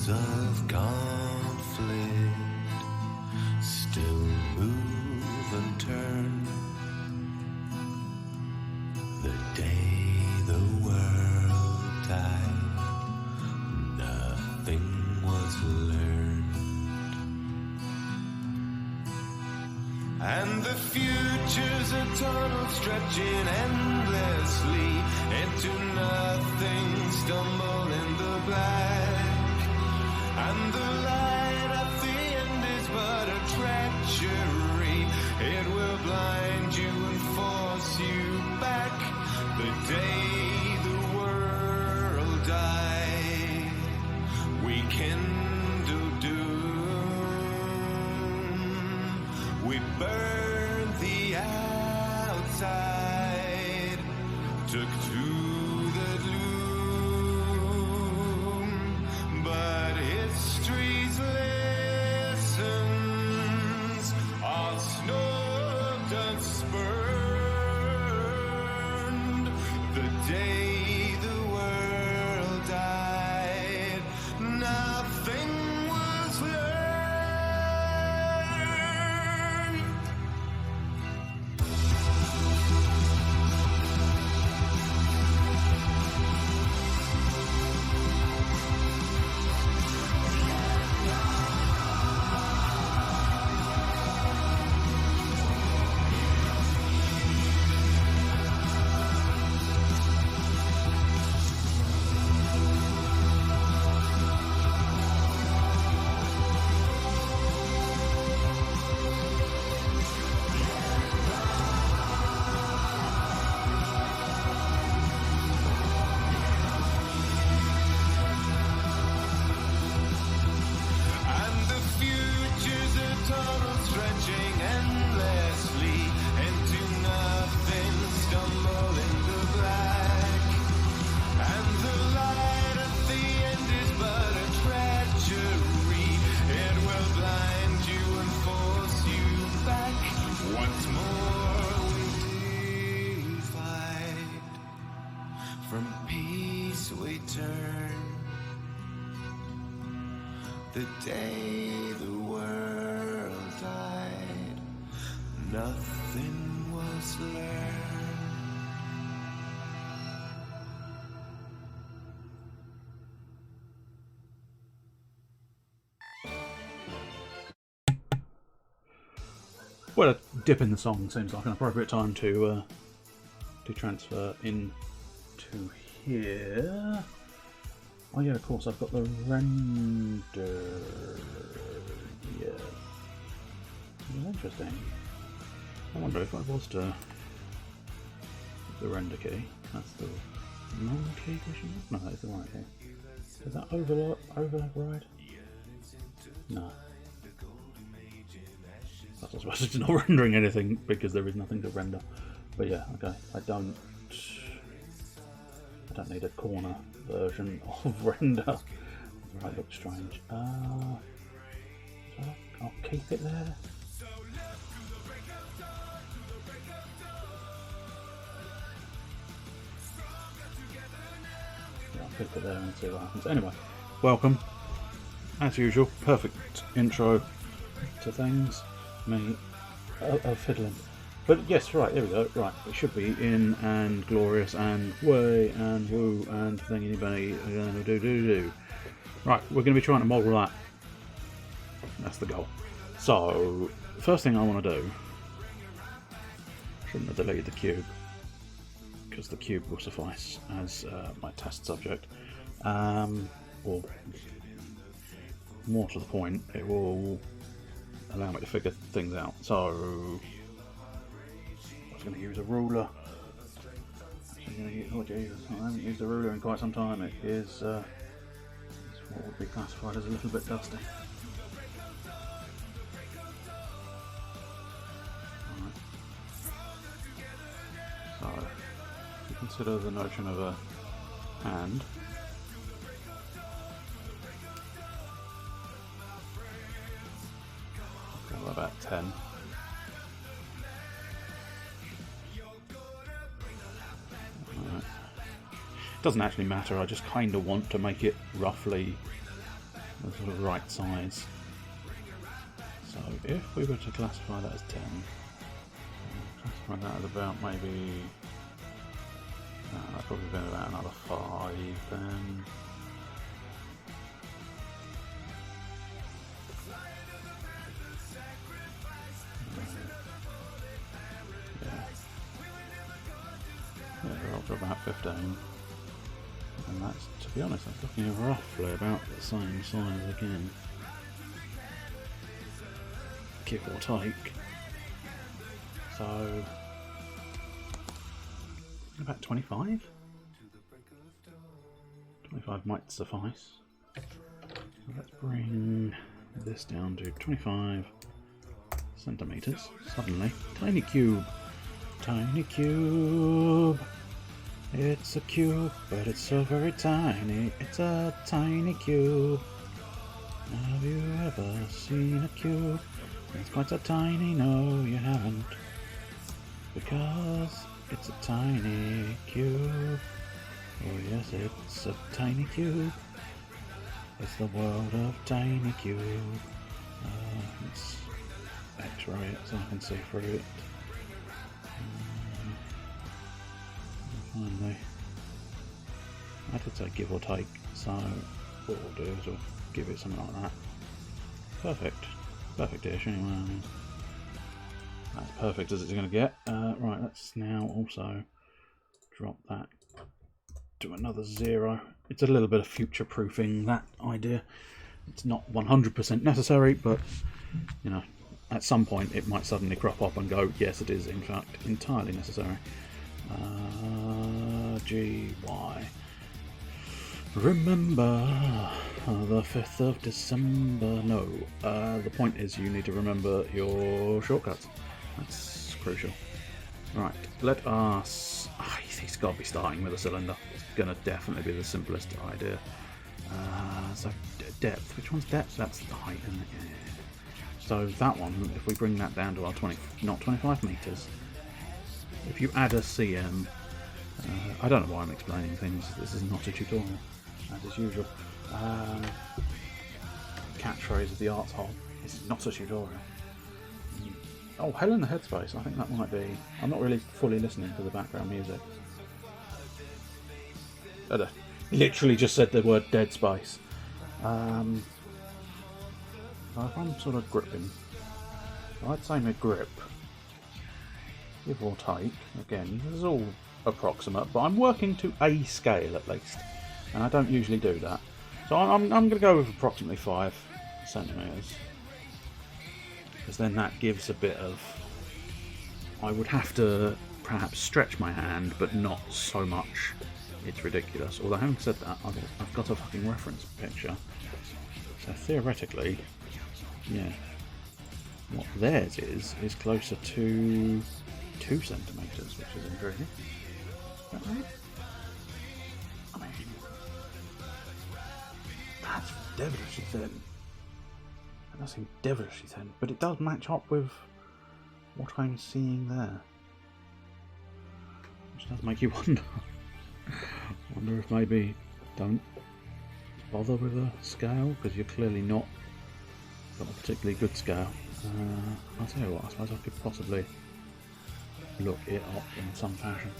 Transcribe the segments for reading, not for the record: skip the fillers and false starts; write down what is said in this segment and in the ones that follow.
winds of conflict still move and turn. The day the world died, nothing was learned. And the future's a tunnel stretching endlessly into nothing, stumble in the black. And the light at the end is but a treachery. It will blind you and force you back. The day the world died, we kindle doom. We burned the outside, took to the gloom, but history's lessons are snubbed and spurned. The day the world died, nothing was learned. From peace we turn. The day the world died, nothing was learned. Well, a dip in the song seems like an appropriate time to transfer into here. Oh yeah, of course, I've got the render. Yeah. It was interesting. I wonder if I was to the render key. That's the wrong key, no, that is the right key. Does that override? No. I suppose it's not rendering anything because there is nothing to render. But yeah, okay. I don't need a corner version of render. That looks strange. I'll keep it there. Yeah, I'll keep it there and see what happens. Anyway, welcome. As usual, perfect intro to things. Me fiddling. But yes, right, there we go. Right, it should be in and glorious and way and woo and thingy bunny do. Right, we're going to be trying to model that. That's the goal. So, first thing I want to do, shouldn't have deleted the cube because the cube will suffice as my test subject. Or more to the point, it will allow me to figure things out. So, I was going to use a ruler. Oh Jesus, I haven't used a ruler in quite some time. It is what would be classified as a little bit dusty. Alright. So, if you consider the notion of a hand, about 10. Doesn't actually matter, I just kind of want to make it roughly the sort of right size. So if we were to classify that as 10, classify that as about maybe, that's probably been about another 5 then. Yeah, we're up to about 15. And that's, to be honest, that's looking roughly about the same size again. Give or take. So, about 25? 25 might suffice. So let's bring this down to 25 centimeters. Suddenly, tiny cube. Tiny cube. It's a cube, but it's so very tiny. It's a tiny cube. Have you ever seen a cube? It's quite so tiny. No, you haven't. Because it's a tiny cube. Oh yes, it's a tiny cube. It's the world of tiny cube. Let's X-ray it so I can see through it. Finally, I did say give or take, so what we'll do is we'll give it something like that. Perfect. Perfect-ish anyway. I mean, that's perfect as it's going to get. Right, let's now also drop that to another 0. It's a little bit of future-proofing, that idea. It's not 100% necessary, but, you know, at some point it might suddenly crop up and go, yes, it is, in fact, entirely necessary. GY. Remember the 5th of December. No, the point is you need to remember your shortcuts. That's crucial. Right, let us... he's got to be starting with a cylinder. It's going to definitely be the simplest idea. So, depth. Which one's depth? That's the height, isn't it? Yeah. So that one, if we bring that down to our 25 meters, if you add a cm, I don't know why I'm explaining things. This is not a tutorial, as usual. Catchphrase of the arts hole. This is not a tutorial. Oh, Hell in the Headspace. I think that might be. I'm not really fully listening to the background music. Literally just said the word dead space. So if I'm sort of gripping, I'd say my grip, give or take, again, this is all approximate, but I'm working to a scale at least, and I don't usually do that. So I'm going to go with approximately 5 centimeters, because then that gives a bit of, I would have to perhaps stretch my hand, but not so much it's ridiculous. Although having said that, I've got a fucking reference picture, so theoretically, yeah, what theirs is closer to 2 centimeters, which is intriguing. Is that right? I mean, that's devilishly thin. That does seem devilishly thin, but it does match up with what I'm seeing there, which does make you wonder. Wonder if maybe don't bother with a scale, because you're clearly not got a particularly good scale. I'll tell you what, I suppose I could possibly look it up in some fashion.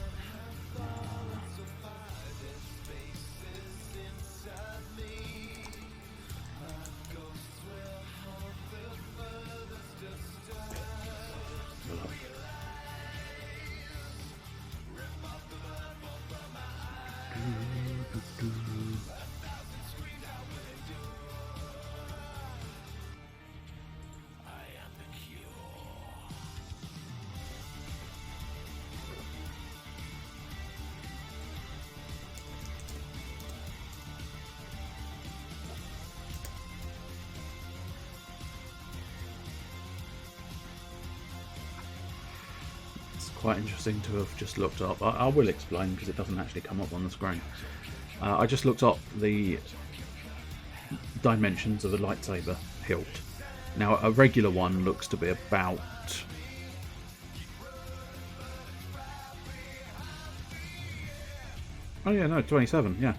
Quite interesting to have just looked up. I will explain because it doesn't actually come up on the screen. I just looked up the dimensions of a lightsaber hilt. Now a regular one looks to be about oh yeah, no, 27, yeah.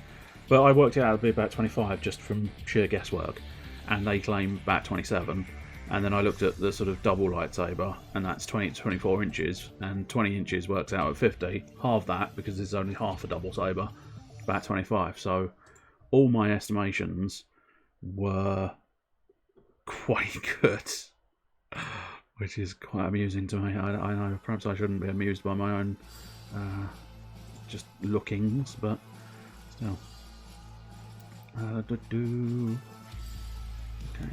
But I worked it out to be about 25 just from sheer guesswork, and they claim about 27. And then I looked at the sort of double lightsaber, and that's 20 to 24 inches, and 20 inches works out at 50. Half that, because it's only half a double saber, about 25. So all my estimations were quite good, which is quite amusing to me. I know perhaps I shouldn't be amused by my own just lookings, but still. Okay,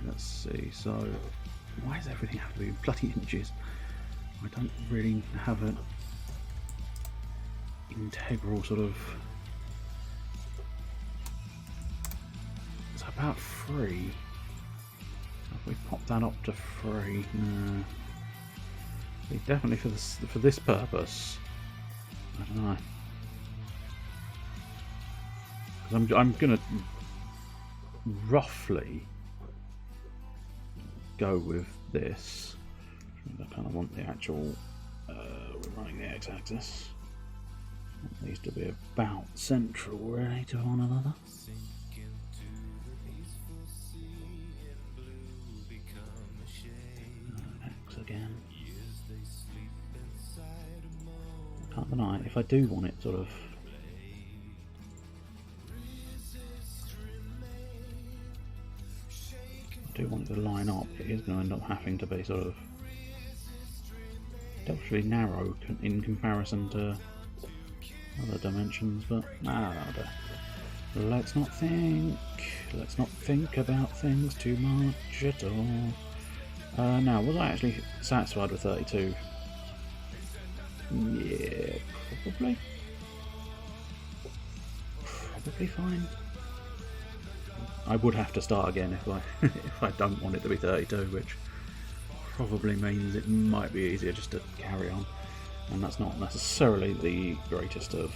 let's see. So, why does everything have to be bloody inches? I don't really have an integral sort of. It's about 3. If we pop that up to 3, no. Definitely for this purpose. I don't know. Because I'm gonna roughly go with this. I kind of want the actual. We're running the x-axis. It needs to be about central, really, to one another. X again. Can't deny if I do want it sort of. I do want it to line up. It is going to end up having to be sort of definitely narrow in comparison to other dimensions, but that'll do. Let's not think about things too much at all. Now, was I actually satisfied with 32? Yeah, probably fine. I would have to start again if I if I don't want it to be 32, which probably means it might be easier just to carry on, and that's not necessarily the greatest of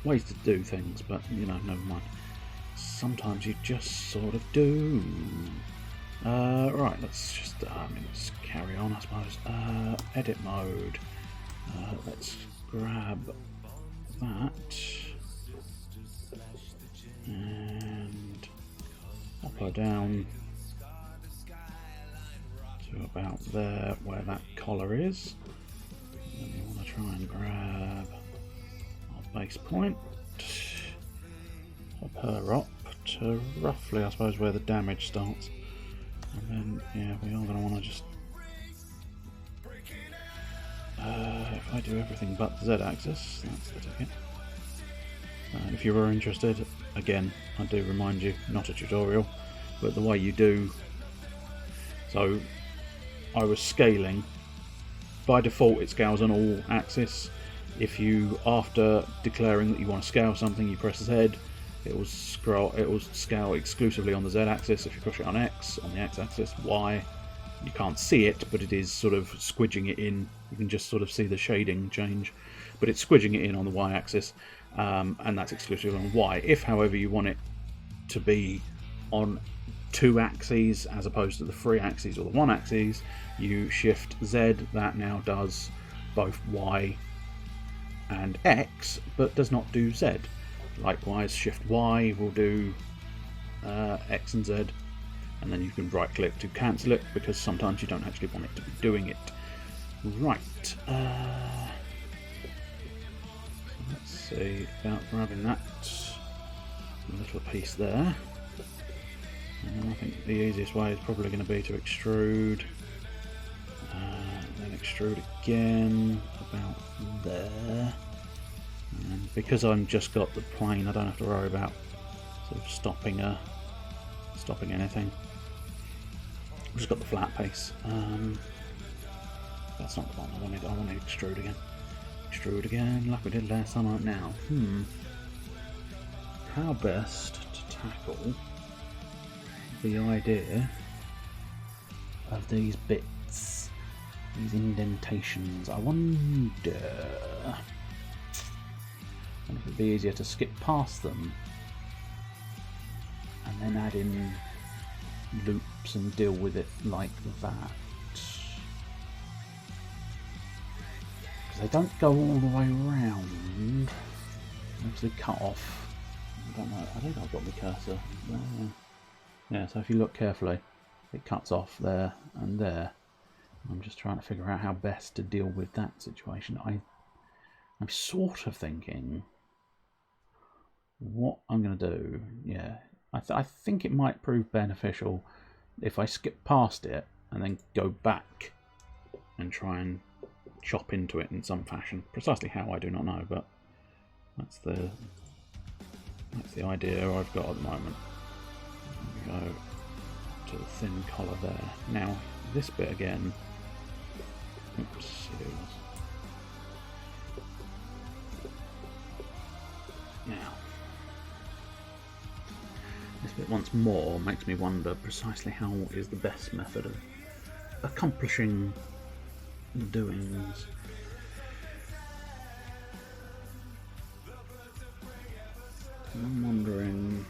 ways to do things, but you know, never mind. Sometimes you just sort of do. Right, let's just let's carry on, I suppose. Edit mode. Let's grab that and upload down to about there, where that collar is. And we want to try and grab our base point, pop her up to roughly, I suppose, where the damage starts. And then, yeah, we are going to want to just if I do everything but the Z-axis, that's the ticket. If you were interested, again, I do remind you, not a tutorial, but the way you do. So I was scaling. By default, it scales on all axes. If you, after declaring that you want to scale something, you press Z, it will scale exclusively on the Z-axis. If you push it on X, on the X-axis, Y, you can't see it, but it is sort of squidging it in. You can just sort of see the shading change, but it's squidging it in on the Y-axis, and that's exclusively on Y. If, however, you want it to be on 2 axes as opposed to the 3 axes or the 1 axis, you shift Z. That now does both Y and X, but does not do Z. Likewise, shift Y will do X and Z, and then you can right click to cancel it, because sometimes you don't actually want it to be doing it. Right, let's see about grabbing that little piece there, and I think the easiest way is probably going to be to extrude, then extrude again about there. And because I've just got the plane, I don't have to worry about sort of stopping anything. I've just got the flat piece. That's not the one I wanted. I want to extrude again. Extrude again, like we did last time. Right now, how best to tackle the idea of these bits, these indentations? I wonder if it'd be easier to skip past them and then add in loops and deal with it like that, because they don't go all the way around. obviously cut off. I don't know. I think I've got my cursor there. Yeah, so if you look carefully, it cuts off there and there. I'm just trying to figure out how best to deal with that situation. I'm sort of thinking what I'm going to do. Yeah, I think it might prove beneficial if I skip past it and then go back and try and chop into it in some fashion. Precisely how, I do not know, but that's the idea I've got at the moment. Go to the thin collar there. Now this bit again. Oops, now this bit once more makes me wonder precisely how is the best method of accomplishing the doings. I'm wondering.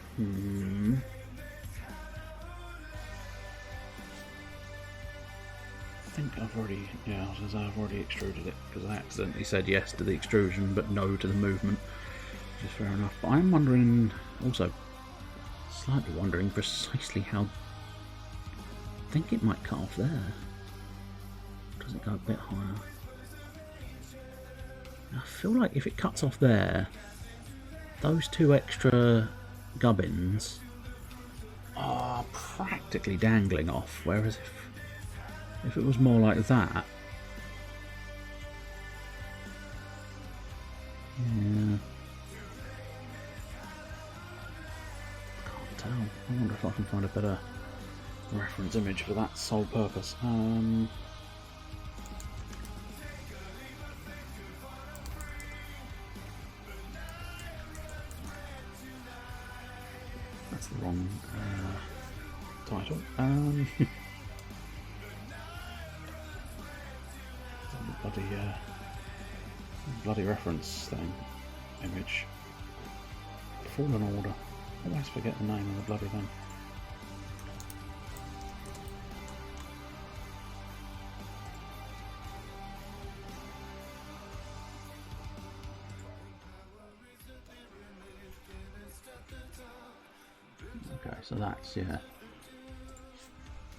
I think I've already, I've already extruded it because I accidentally said yes to the extrusion but no to the movement, which is fair enough. But I'm wondering, also slightly wondering precisely how. I think it might cut off there. Does it go a bit higher? I feel like if it cuts off there, those two extra gubbins are practically dangling off, whereas if it was more like that, yeah, can't tell. I wonder if I can find a better reference image for that sole purpose. That's the wrong title. Bloody reference thing, image. Fallen Order. I always forget the name of the bloody thing. Okay, so that's, yeah.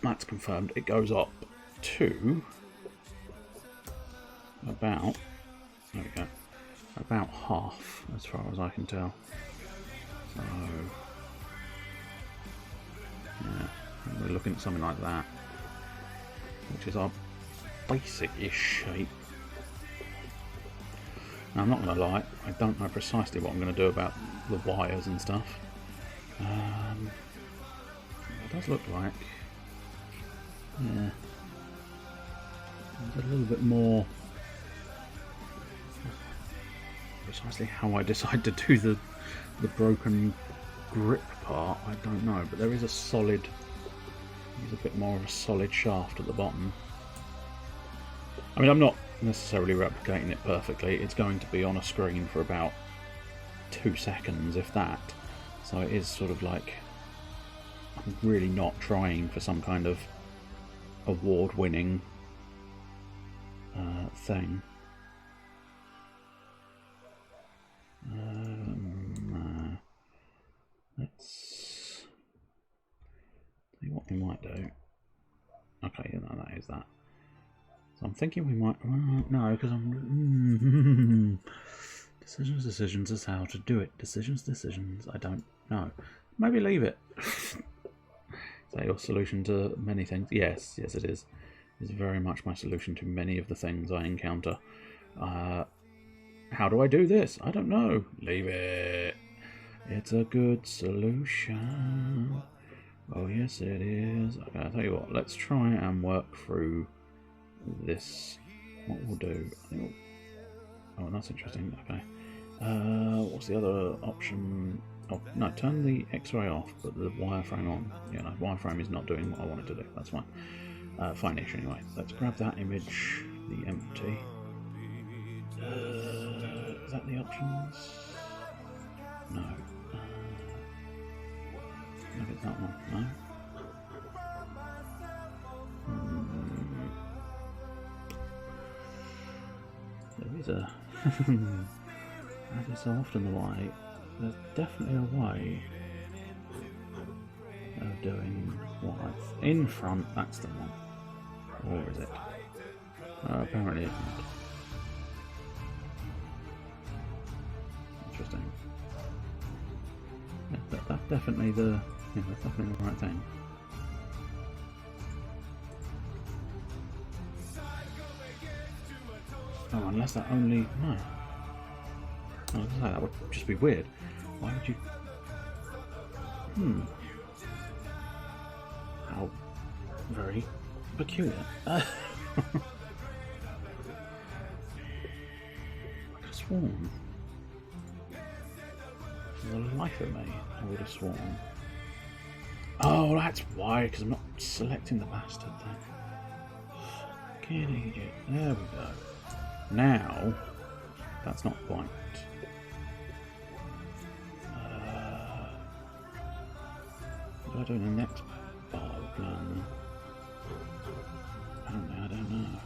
That's confirmed. It goes up to about, there we go, about half as far as I can tell. So yeah, we're looking at something like that, which is our basic-ish shape. Now I'm not going to lie, I don't know precisely what I'm going to do about the wires and stuff. It does look like, yeah, there's a little bit more. Precisely how I decide to do the broken grip part, I don't know, but there is a solid, there's a bit more of a solid shaft at the bottom. I mean, I'm not necessarily replicating it perfectly. It's going to be on a screen for about 2 seconds, if that. So it is sort of like, I'm really not trying for some kind of award-winning thing. Let's see what we might do. Okay, yeah, no, that is that. So I'm thinking we might. No, because I'm. Decisions is how to do it. Decisions. I don't know. Maybe leave it. Is that your solution to many things? Yes, it is. It's very much my solution to many of the things I encounter. How do I do this? I don't know. Leave it. It's a good solution. Oh yes it is. Okay, I'll tell you what, let's try and work through this. What we'll do, oh, that's interesting. Okay, what's the other option? Oh no, turn the X-ray off but the wireframe on. Yeah, no, wireframe is not doing what I wanted to do. That's fine. Fine-ish anyway. Let's grab that image, the empty. Is that the options? No. Look at that one. No. There is a. as is so often the way, there's definitely a way of doing what in front, that's the one. Or is it? Apparently it's not. Interesting. Yeah, that's definitely the right thing. Oh, unless that only no. I was gonna say, that would just be weird. Why would you? How very peculiar. I could have sworn. For the life of me, I would have sworn. Oh, that's why, because I'm not selecting the bastard thing. Fucking idiot. There we go. Now, that's not quite. What do I do in the next bar of plan? Apparently, I don't know.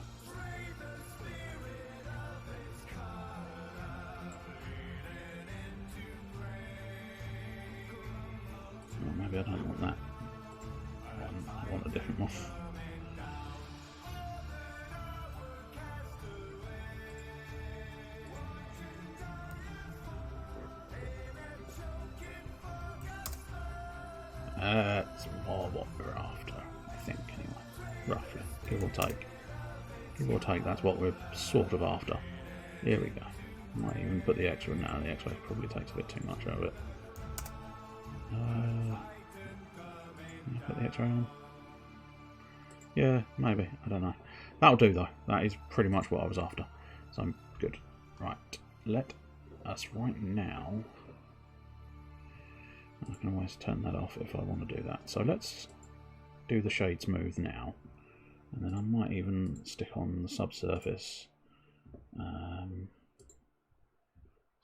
Well, maybe I don't want that. I want a different one. It's more what we're after, I think, anyway. Roughly. Give or take. Give or take, that's what we're sort of after. Here we go. Might even put the X-ray now. The X-ray probably takes a bit too much out of it. Put the X-ray on. Yeah, maybe. I don't know. That'll do, though. That is pretty much what I was after. So I'm good. Right. Let us right now... I can always turn that off if I want to do that. So let's do the shade smooth now. And then I might even stick on the subsurface so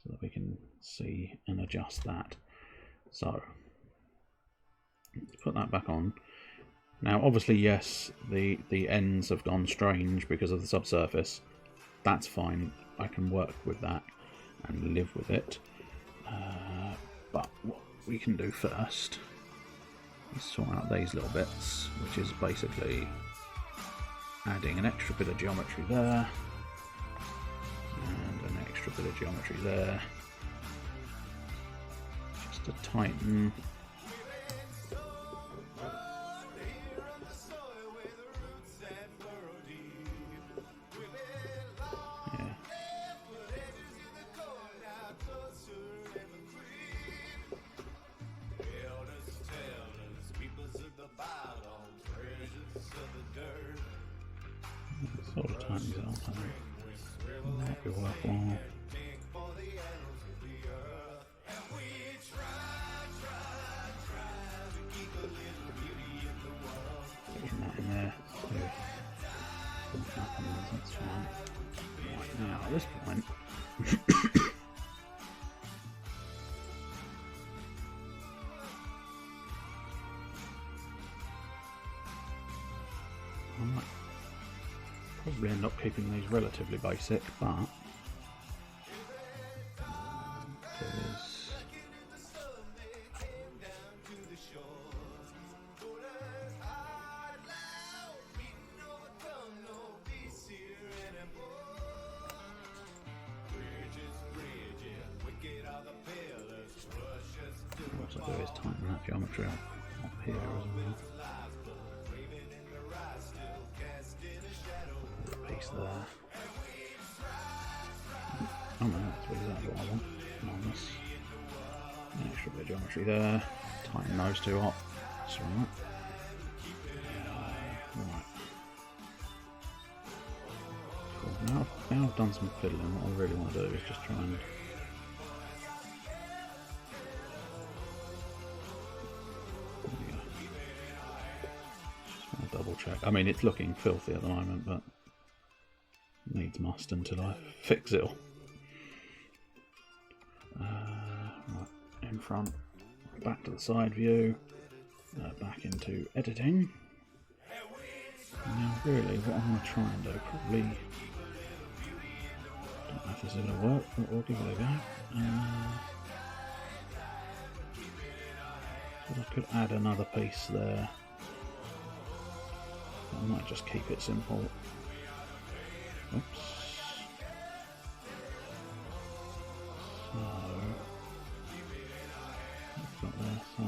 that we can see and adjust that. So let's put that back on. Now obviously yes, the ends have gone strange because of the subsurface. That's fine. I can work with that and live with it. But what we can do first is sort out these little bits, which is basically adding an extra bit of geometry there and an extra bit of geometry there, just to tighten. Sort of tightens it up, I think. Might be worthwhile. Getting that in there. So that's fine. Right now, at this point, I might probably end up keeping these relatively basic, but there's what I do is tighten that geometry up here as well. Piece there. Oh no, that's exactly what I want. Nice. An extra bit of geometry there. Tighten those two up. That's alright. Right. Cool. Now I've done some fiddling, what I really want to do is just try and double check. I mean, it's looking filthy at the moment, but needs must until I fix it all. Right, in front, back to the side view, back into editing. Now, really, what I'm going to try and do, probably Don't know if this is going to work, but we'll give it a go. So I could add another piece there. I might just keep it simple. Oops. So, what's got there? So,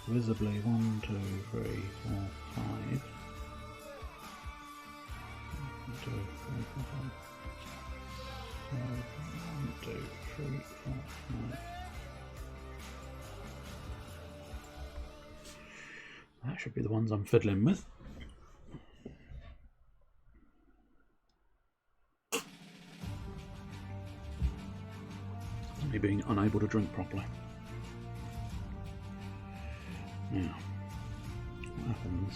visibly 1, 2, 3, 4, 5. 1, 2, 3, 4, 5. So, 1, 2, 3, 4, 5. That should be the ones I'm fiddling with. Me being unable to drink properly. Now, what happens?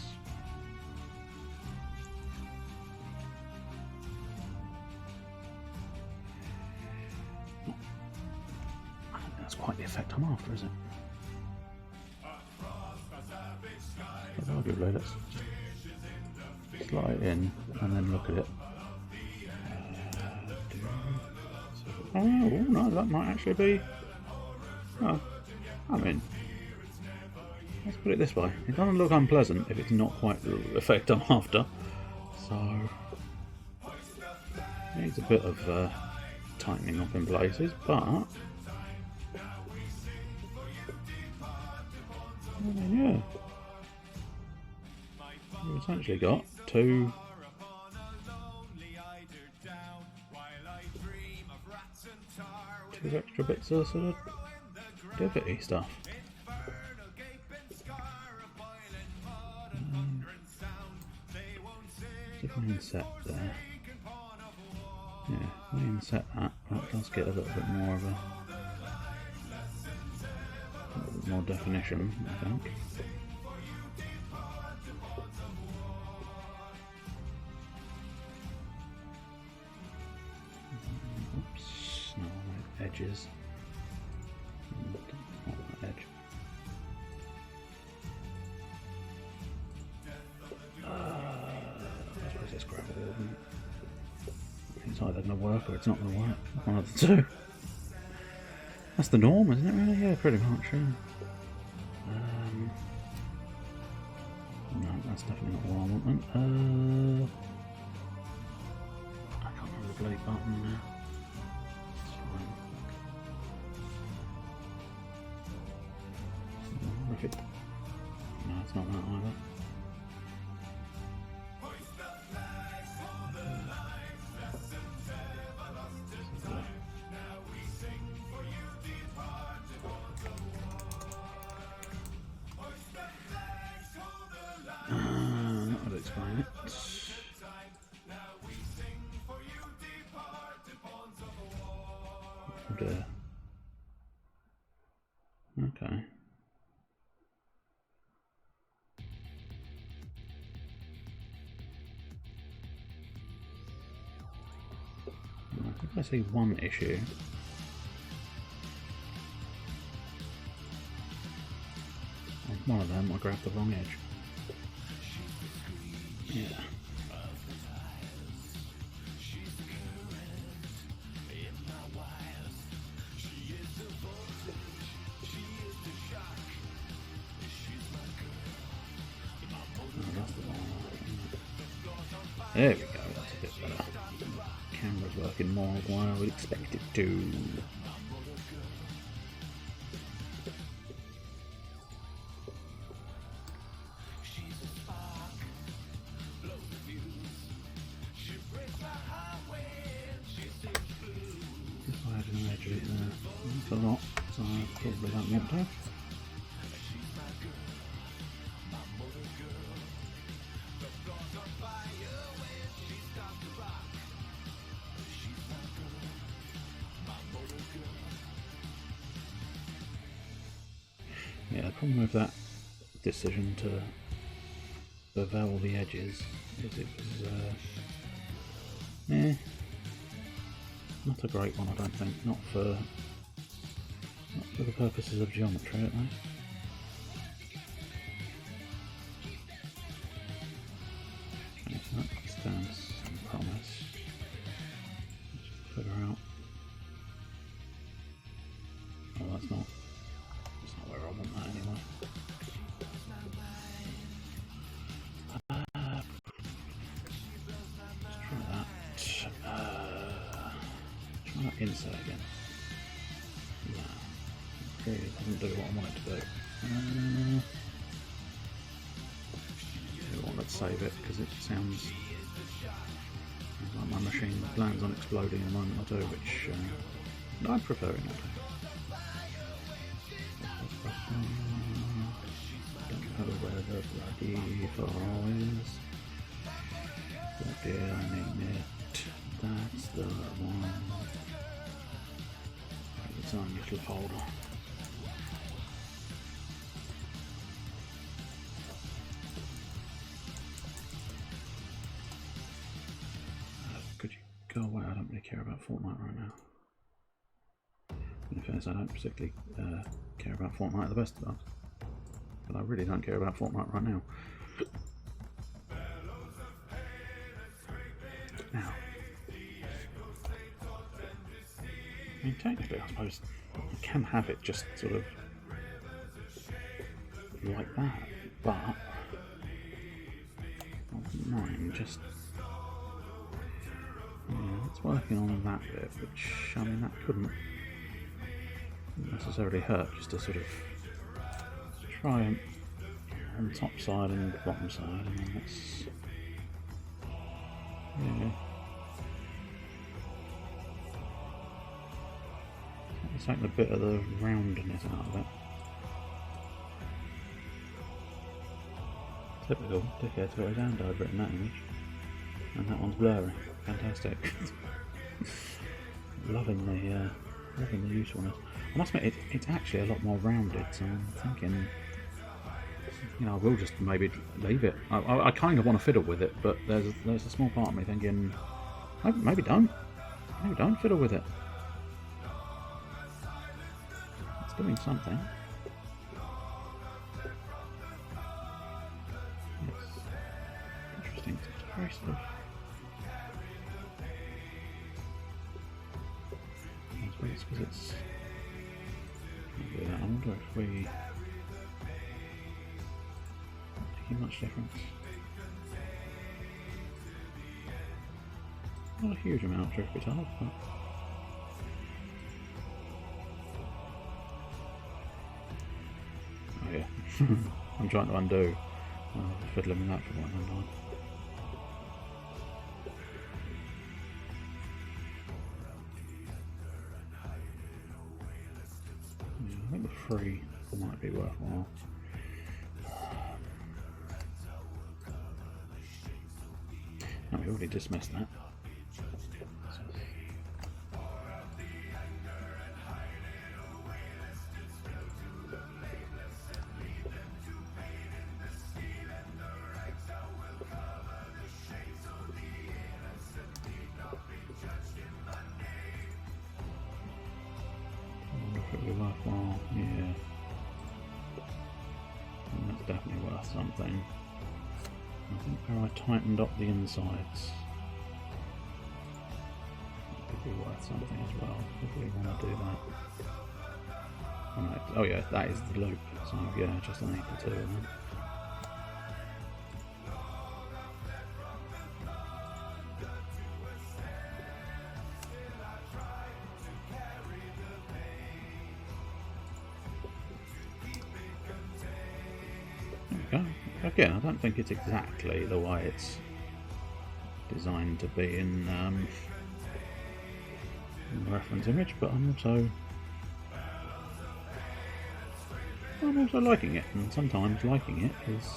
I think that's quite the effect I'm after, is it? But arguably, let's just slide it in and then look at it. Oh no, that might actually be. Oh, I mean, let's put it this way: it doesn't look unpleasant if it's not quite the effect I'm after. So it needs a bit of tightening up in places, but yeah, we've essentially got two extra bits of sort of divot-y stuff. See if I can set there. Yeah, if I can set that, that does get a little bit more of a little bit more definition, I think. Oops, no, my edges. Not that edge. I suppose it's gravel, isn't it? It's either going to work or it's not going to work. One of the two. That's the norm, isn't it, really? Yeah, pretty much, yeah. No, that's definitely not what I want then. I can't remember the blade button now. It's fine. No, it's not that either. That would explain it. Oh dear. Okay. I think I see one issue. On one of them I grabbed the wrong edge. Yeah. There we go, that's a bit better. Camera's working more than I would expect it to. If I had an edge of it there, that's a lot, so I probably don't want to. Yeah, the problem with that decision to bevel the edges is it was not a great one, I don't think. Not for the purposes of geometry, at least. Okay, so that stands some promise. Let's figure out that's not where I want that anyway. Let's try that. Try that insert again. No, it really doesn't do what I want it to do. Let's save it because it sounds like my machine plans on exploding in a moment or two, which I'd prefer it not to. Don't know where the bloody file is. But yeah, I mean it. That's the one. It's on little folder. Go away, I don't really care about Fortnite right now. In fairness, I don't particularly care about Fortnite at the best of times. But I really don't care about Fortnite right now. Now, I mean, technically, I suppose I can have it just sort of like that, but I wouldn't mind just. Yeah, it's working on that bit, which, I mean, that couldn't necessarily hurt, just to sort of try and on the top side and the bottom side, and then let's, yeah, let's take a bit of the roundness out of it. Typical, dickhead's got his hand over it in that image, and that one's blurry. Fantastic. loving the usefulness. I must admit, it's actually a lot more rounded, so I'm thinking, you know, I will just maybe leave it. I kind of want to fiddle with it, but there's a small part of me thinking, maybe don't fiddle with it. It's doing something. Yes. Interesting. It's very sort of. It's because it's. I wonder if we. Not making much difference. Not a huge amount, truth be told, but. Oh yeah. I'm trying to undo. Fiddling with that for one time. I think the 3 might be worthwhile. No, we already dismissed that. Worthwhile, yeah. And that's definitely worth something. I think where I tightened up the insides, that could be worth something as well, if we want to do that. Right. Oh yeah, that is the loop, so yeah, just underneath the 2 of them. Again, I don't think it's exactly the way it's designed to be in the reference image, but I'm also liking it, and sometimes liking it is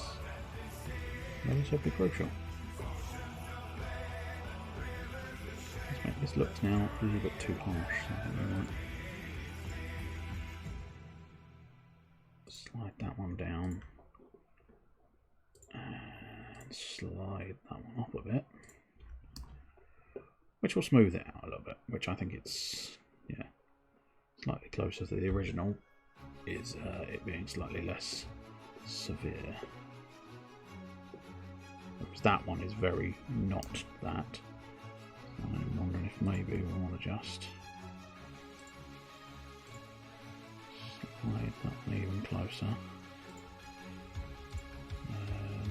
relatively crucial. Let's make this look now a little bit too harsh, so I think we might slide that one down. And slide that one up a bit, which will smooth it out a little bit, which I think it's, yeah, slightly closer to the original, is it being slightly less severe. Whereas that one is very not that. I'm wondering if maybe we want to just Okay, not even closer.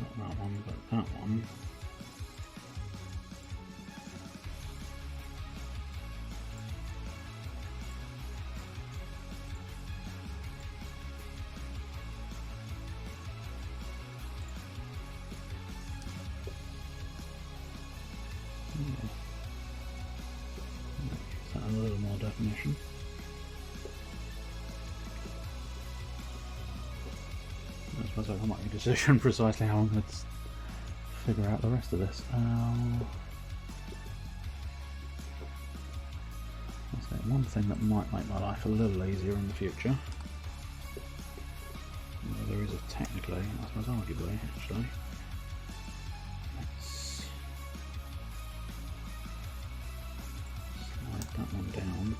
Not that one, but that one. A little more definition. I suppose I'll make a decision precisely how I'm going to figure out the rest of this. Let's say one thing that might make my life a little easier in the future. Well, there is a technically, I suppose arguably, actually. That one down.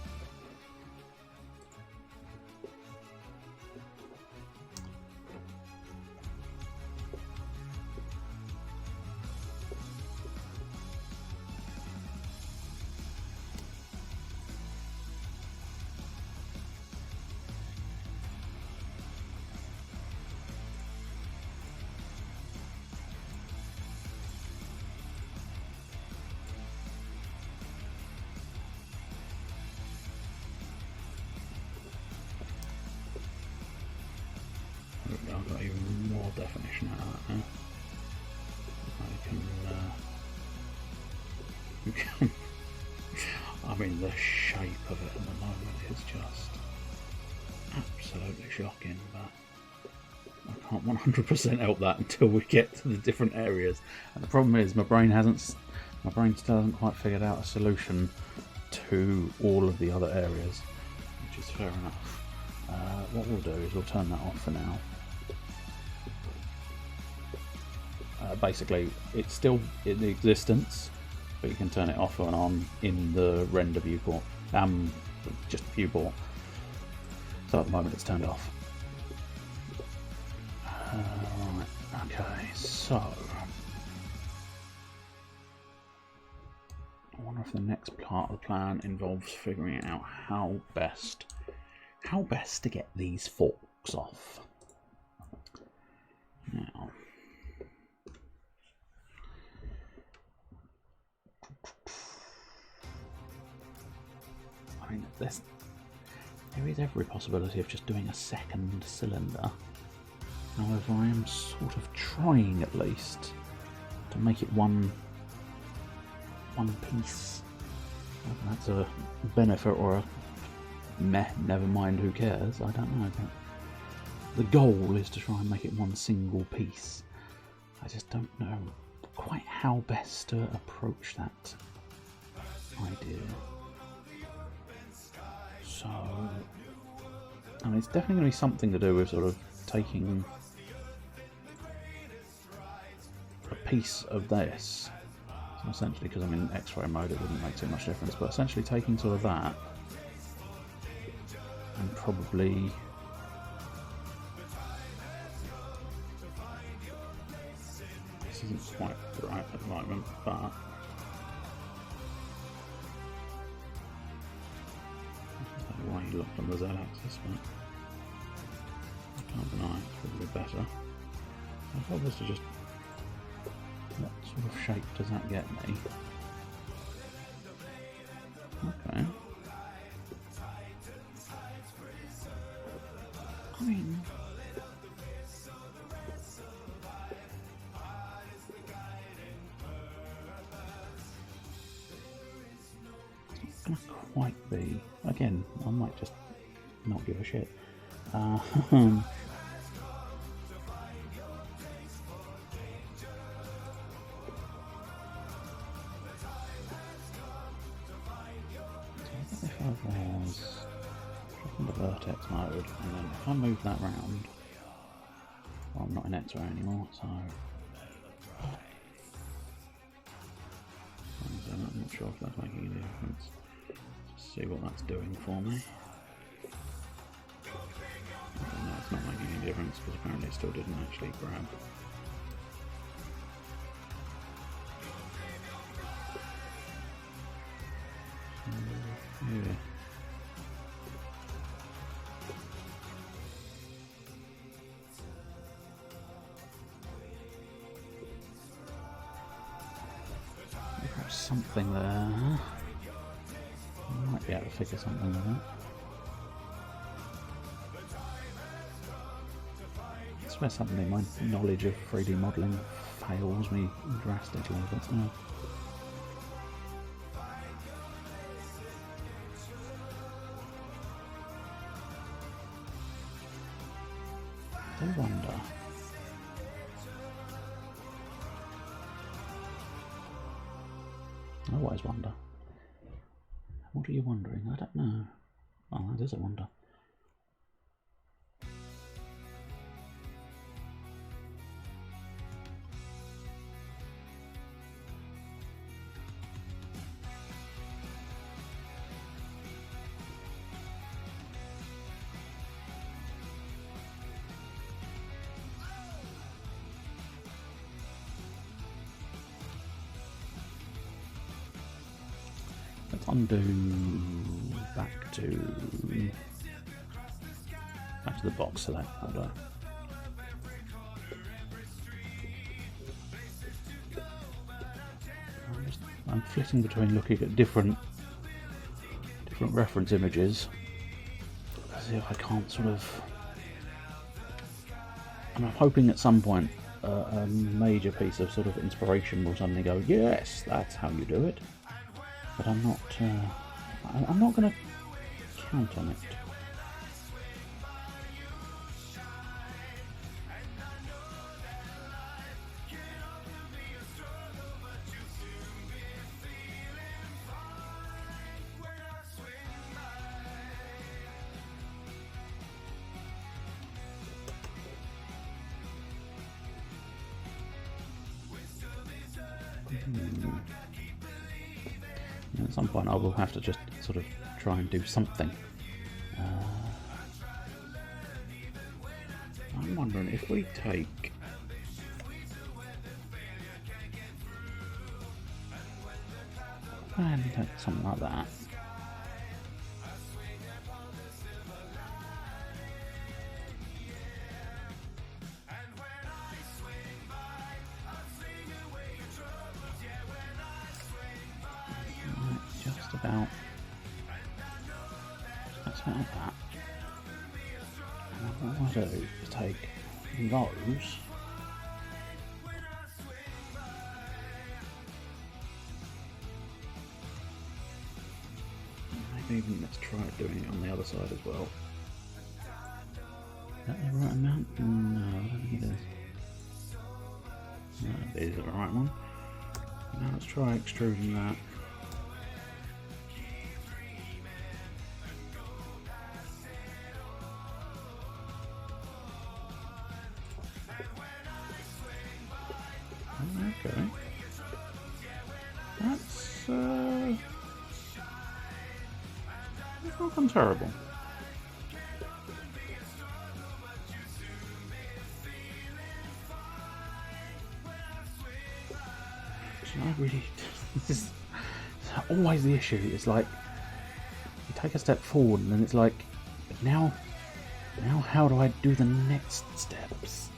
I've got even more definition out of that now. I can, I mean, the shape of it at the moment is just absolutely shocking, but I can't 100% help that until we get to the different areas. And the problem is my brain still hasn't quite figured out a solution to all of the other areas, which is fair enough. What we'll do is we'll turn that off for now. Basically, it's still in existence, but you can turn it off and on in the render viewport, just viewport. So at the moment it's turned off. Right, okay, so I wonder if the next part of the plan involves figuring out how best to get these forks off. Now, I mean, there is every possibility of just doing a second cylinder. However, I am sort of trying at least to make it one piece. Whether that's a benefit or a meh, never mind, who cares, I don't know, but the goal is to try and make it one single piece. I just don't know quite how best to approach that idea. So, I mean, it's definitely going to be something to do with sort of taking a piece of this, so essentially, because I'm in X-ray mode, it wouldn't make too much difference, but essentially taking sort of that and probably this isn't quite right at the moment, but why he looked on the Z-axis, but I can't deny it's probably better. If I was to just, what sort of shape does that get me? Okay. I mean, it's not gonna quite be. Again, I might just not give a shit. If I was in the vertex mode, and then if I move that round, well, I'm not in X-ray anymore, so I'm not sure if that's making any difference. Just see what that's doing for me. No, it's not making any difference because apparently it still didn't actually grab. Yeah. something there. I might be able to figure something like that. I swear suddenly my knowledge of 3D modelling fails me drastically, but no. I wonder. I always wonder. What are you wondering? I don't know. Oh, that is a wonder. Let's undo back to the box select order. I'm flitting between looking at different reference images to see if I can't sort of. And I'm hoping at some point a major piece of sort of inspiration will suddenly go, yes, that's how you do it. But I'm not going to count on it. At some point I will have to just sort of try and do something. I'm wondering if we take... and take something like that. Just about that. And what I'll do is take those. Maybe even let's try doing it on the other side as well. Is that the right amount? No, I don't think it is. No, it is the right one. Now let's try extruding that. Okay. That's not gone terrible. So I really, this is always the issue. It's like you take a step forward and then it's like, but now how do I do the next steps?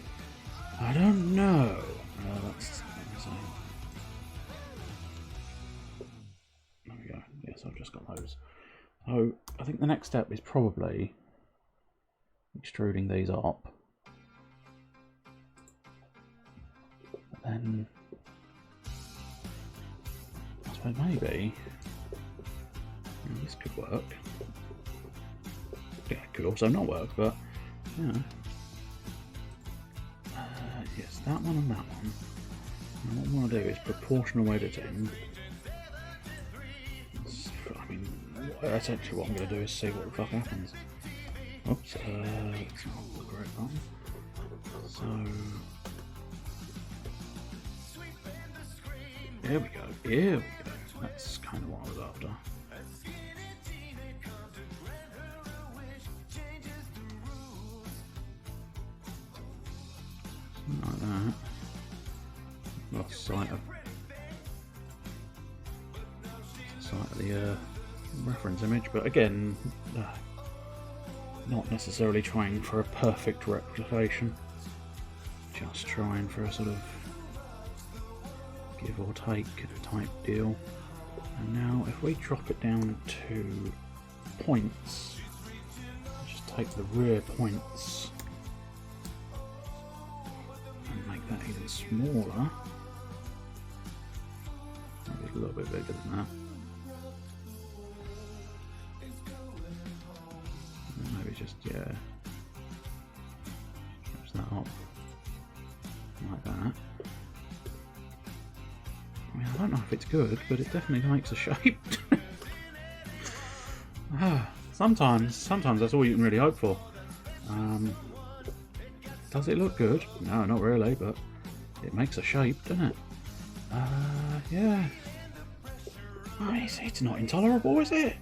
I don't know. There we go. Yes, I've just got those. So I think the next step is probably extruding these up. Then I suppose maybe this could work. Yeah, it could also not work, but yeah. Yes, that one and that one. And what I want to do is proportional editing. I mean, essentially what I'm going to do is see what the fuck happens. Oops, it's not the correct one. So, here we go, here we go. That's kind of what I was after. Like that. Lost sight of the reference image, but again, not necessarily trying for a perfect replication, just trying for a sort of give or take type deal. And now if we drop it down to points, just take the rear points and make that even smaller. Maybe a little bit bigger than that. And maybe just, yeah, stretch that up like that. I mean, I don't know if it's good, but it definitely makes a shape. Sometimes that's all you can really hope for. Does it look good? No, not really, but it makes a shape, doesn't it? Yeah. I mean, it's not intolerable, is it?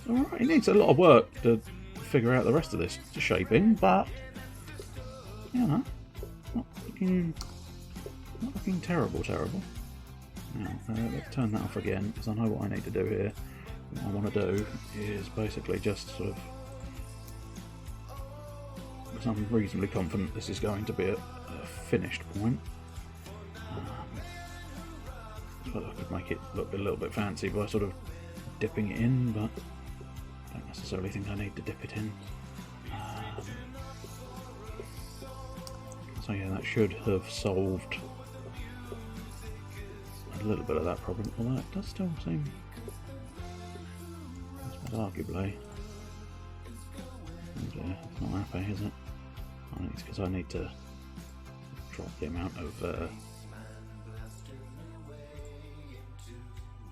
Alright, it needs a lot of work to figure out the rest of this shaping, but, you know, not looking terrible. Now, let's turn that off again, because I know what I need to do here. What I want to do is basically just sort of, because I'm reasonably confident this is going to be a finished point. But I could make it look a little bit fancy by sort of dipping it in, but I don't necessarily think I need to dip it in. So yeah, that should have solved a little bit of that problem, although it does still seem, I suppose arguably, yeah, it's not happy, is it? I think it's because I need to drop the amount of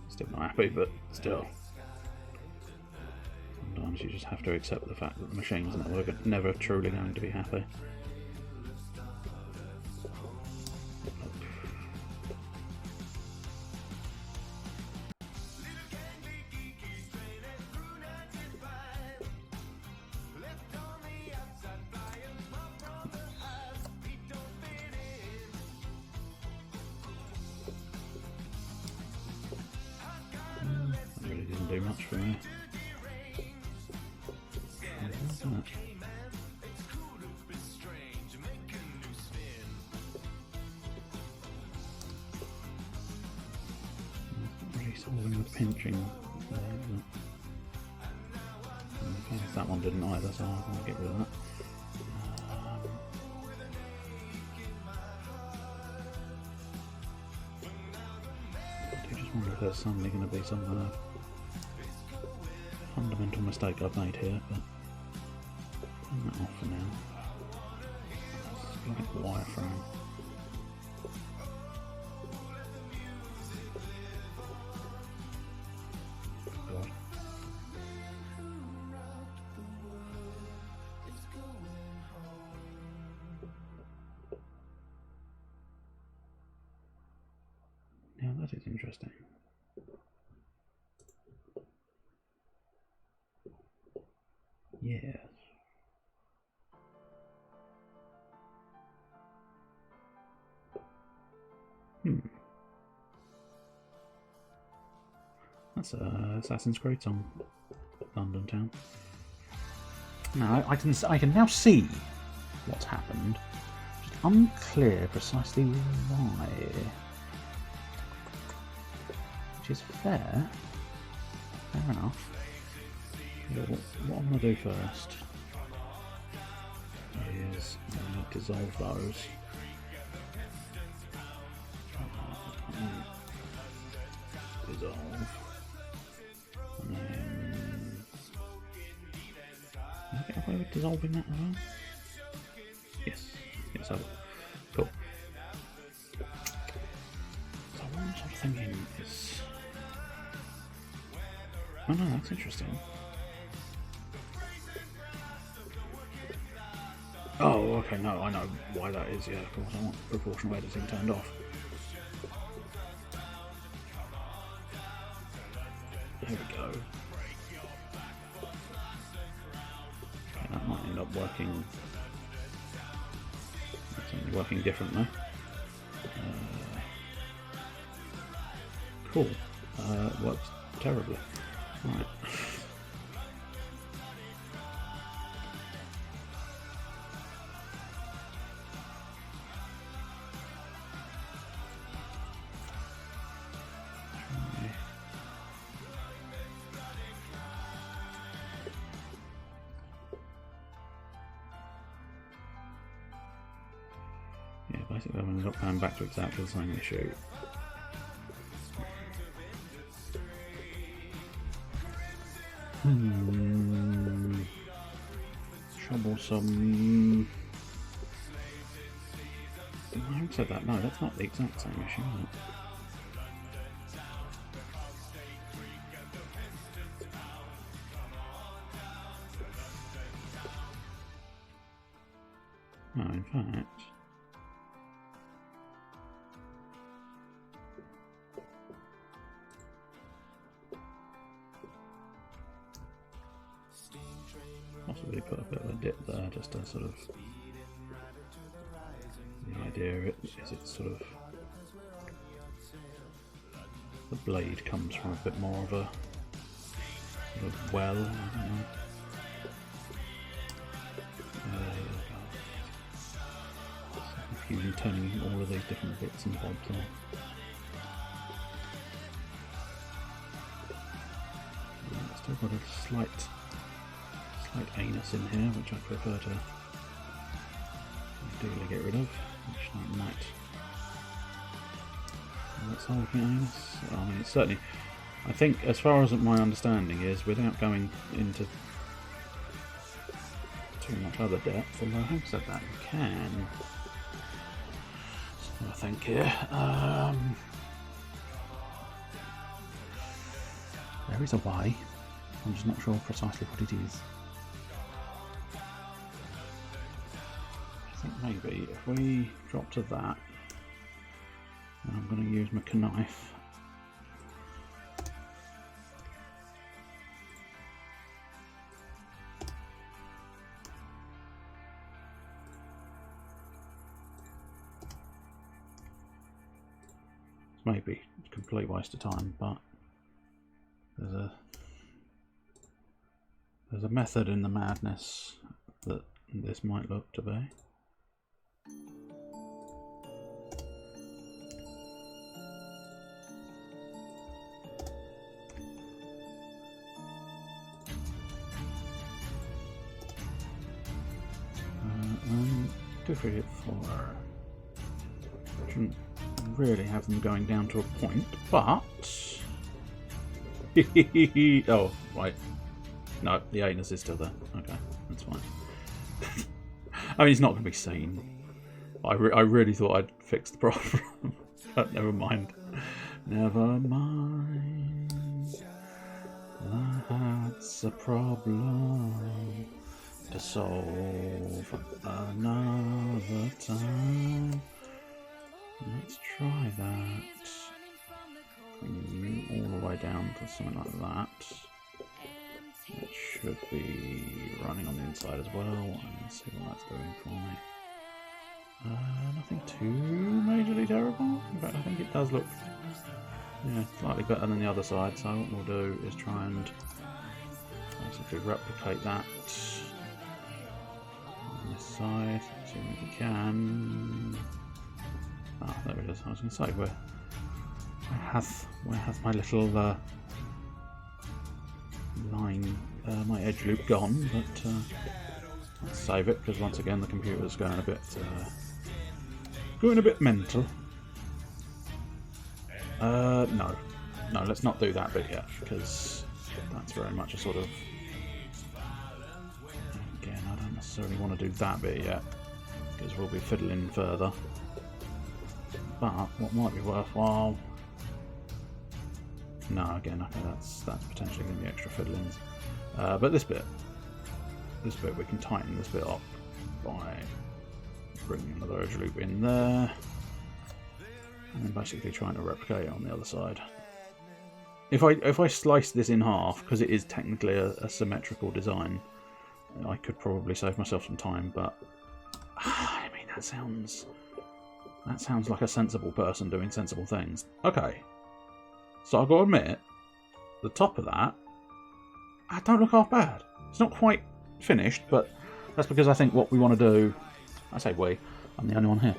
still not happy, but still, sometimes you just have to accept the fact that the machine's never truly going to be happy. Do much for me. Really solving the pinching there, isn't it? In case that one didn't either, so I'll get rid of that. I do just wonder if there's suddenly going to be some fundamental mistake I've made here, but turn that off for now. Let's get the wireframe. God. Now that is interesting. Yes. That's a Assassin's Creed song, London Town. Now I can now see what's happened. Just unclear precisely why. Which is fair. Fair enough. What I'm going to do first is dissolve those. Dissolve. And then... Can I get away with dissolving that as well? Yes. Yes, I will. Cool. So what I'm sort of thinking is... Oh no, that's interesting. Oh, okay, no, I know why that is, yeah, of course, I want proportional editing turned off. There we go. Okay, that might end up working... That's only working differently. Cool. Works terribly. Right. basically I'm not going back to exactly the same issue. Troublesome. I haven't said that. No, that's not the exact same issue, is it? No, in fact. Possibly put a bit of a dip there, just to sort of. The idea is it's sort of. The blade comes from a bit more of a. Sort of well, I don't know. Confusing turning all of these different bits and bobs on. Still got a slight anus in here, which I prefer to ideally get rid of, which I might. Let's hold the anus. I mean, it's certainly. I think, as far as my understanding is, without going into too much other depth, although having said that, you can. I think here. There is a way. I'm just not sure precisely what it is. I think maybe if we drop to that, then I'm going to use my knife. Maybe a complete waste of time, but there's a method in the madness that this might look to be. Different for shouldn't really have them going down to a point, but oh right, no, the anus is still there. Okay, that's fine. I mean, it's not going to be seen. I really thought I'd fixed the problem, but never mind. Never mind. That's a problem to solve another time. Let's try that. Bring you all the way down to something like that. It should be running on the inside as well. And see what that's doing for me. Nothing too majorly terrible. In fact, I think it does look slightly better than the other side. So what we'll do is try and basically replicate that on this side. See if we can. Ah, there it is. I was going to say, where has my little line, my edge loop gone? But let's save it, because once again the computer's going a bit mental. No, let's not do that bit yet, because that's very much a sort of. Again, I don't necessarily want to do that bit yet, because we'll be fiddling further. But what might be worthwhile? No, again, okay, that's potentially going to be extra fiddlings. But this bit we can tighten this bit up by bringing another edge loop in there, and then basically trying to replicate it on the other side. If I slice this in half, because it is technically a symmetrical design, I could probably save myself some time. But I mean, that sounds like a sensible person doing sensible things. Okay, so I've got to admit, the top of that, I don't look half bad. It's not quite finished, but that's because I think what we want to do, I say we, I'm the only one here.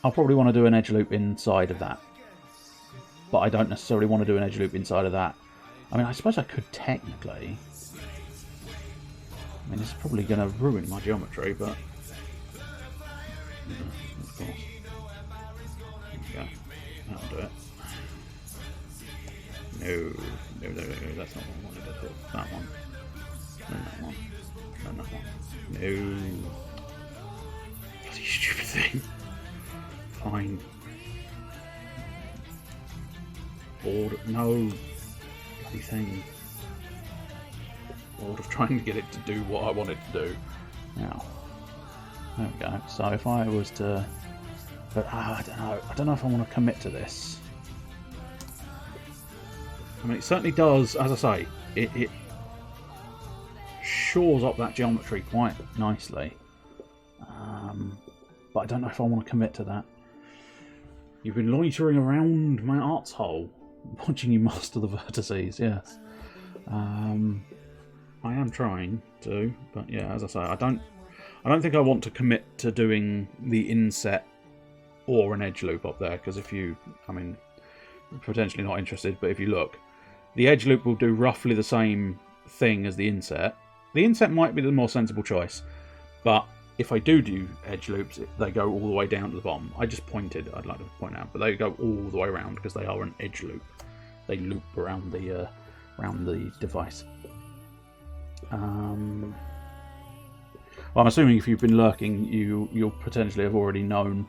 I'll probably want to do an edge loop inside of that, but I don't necessarily want to do an edge loop inside of that. I mean, I suppose I could technically. I mean, it's probably going to ruin my geometry, but Of course. There we go. That'll do it. No, that's not what I wanted at all. That one. Then that one. Then that one. No. Bloody stupid thing. Fine. Bored. No. Bloody thing. Bored of trying to get it to do what I want it to do. Now. There we go. So if I was to... But I don't know. I don't know if I want to commit to this. I mean, it certainly does, as I say, it shores up that geometry quite nicely. But I don't know if I want to commit to that. You've been loitering around my arts hole, watching you master the vertices, yes. I am trying to, but yeah, as I say, I don't think I want to commit to doing the inset or an edge loop up there, because if you, I mean, potentially not interested, but if you look, the edge loop will do roughly the same thing as the inset. The inset might be the more sensible choice, but if I do edge loops, they go all the way down to the bottom. I just pointed, I'd like to point out, but they go all the way around because they are an edge loop. They loop around the device. Well, I'm assuming if you've been lurking, you'll potentially have already known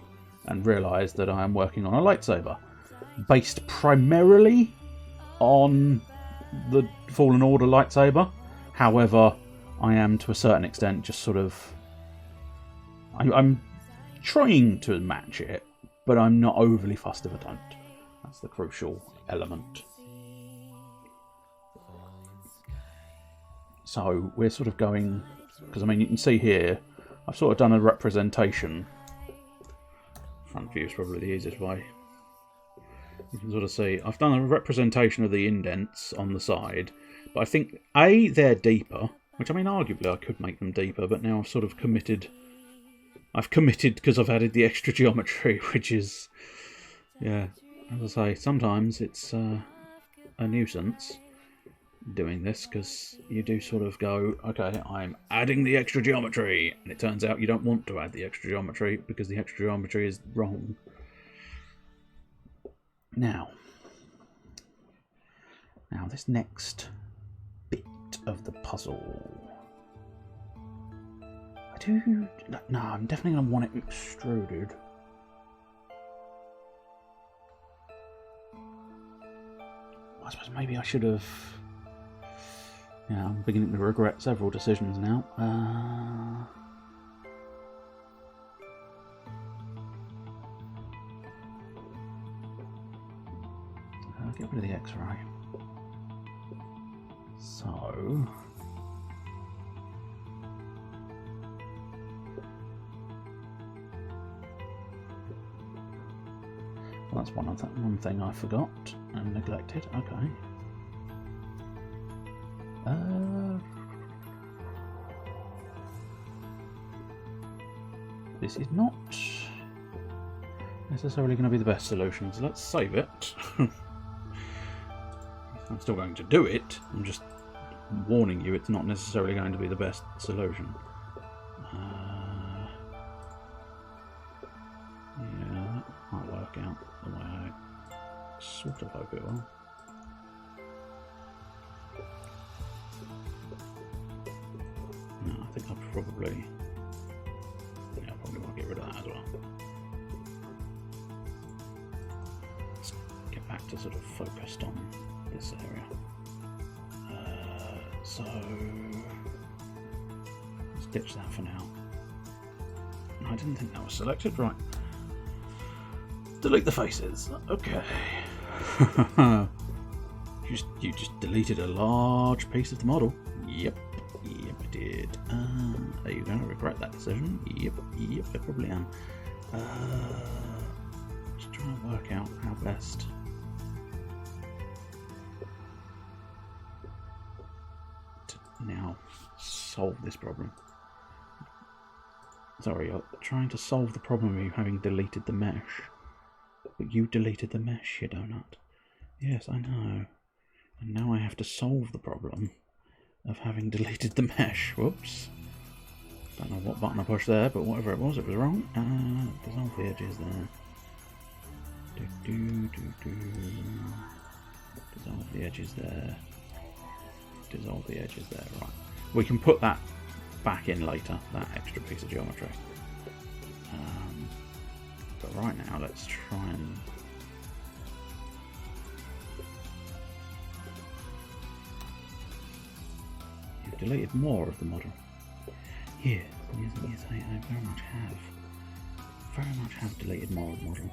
and realised that I am working on a lightsaber, based primarily on the Fallen Order lightsaber. However, I am to a certain extent just sort of... I'm trying to match it, but I'm not overly fussed if I don't. That's the crucial element. So we're sort of going... Because, I mean, you can see here, I've sort of done a representation. Front view is probably the easiest way. You can sort of see, I've done a representation of the indents on the side, but I think, A, they're deeper, which, I mean, arguably I could make them deeper, but now I've sort of committed... I've committed because I've added the extra geometry, which is... Yeah, as I say, sometimes it's a nuisance doing this, because you do sort of go, okay, I'm adding the extra geometry, and it turns out you don't want to add the extra geometry because the extra geometry is wrong. Now this next bit of the puzzle, no, I'm definitely going to want it extruded. I suppose maybe I should have... Yeah, I'm beginning to regret several decisions now. Get rid of the X-ray. So... Well, that's one thing I forgot and neglected. Okay. This is not necessarily going to be the best solution, so let's save it. I'm still going to do it, I'm just warning you it's not necessarily going to be the best solution. Yeah, that might work out the way I sort of hope it will. No, I think I'll probably... Yeah, I probably want to get rid of that as well. Let's get back to sort of focused on this area. So let's ditch that for now. I didn't think that was selected. Right. Delete the faces. Okay. You just deleted a large piece of the model. Yep, I did. Are you going to regret that decision? Yep, I probably am. Just trying to work out how best to now solve this problem. Sorry, I'm trying to solve the problem of you having deleted the mesh. But you deleted the mesh, you donut. Yes, I know. And now I have to solve the problem of having deleted the mesh. Whoops. Don't know what button I pushed there, but whatever it was wrong. Dissolve the edges there. Dissolve the edges there. Dissolve the edges there. Right. We can put that back in later, that extra piece of geometry. But right now, let's try and... You've deleted more of the model. Yes, I very much have. Very much have deleted more of the model.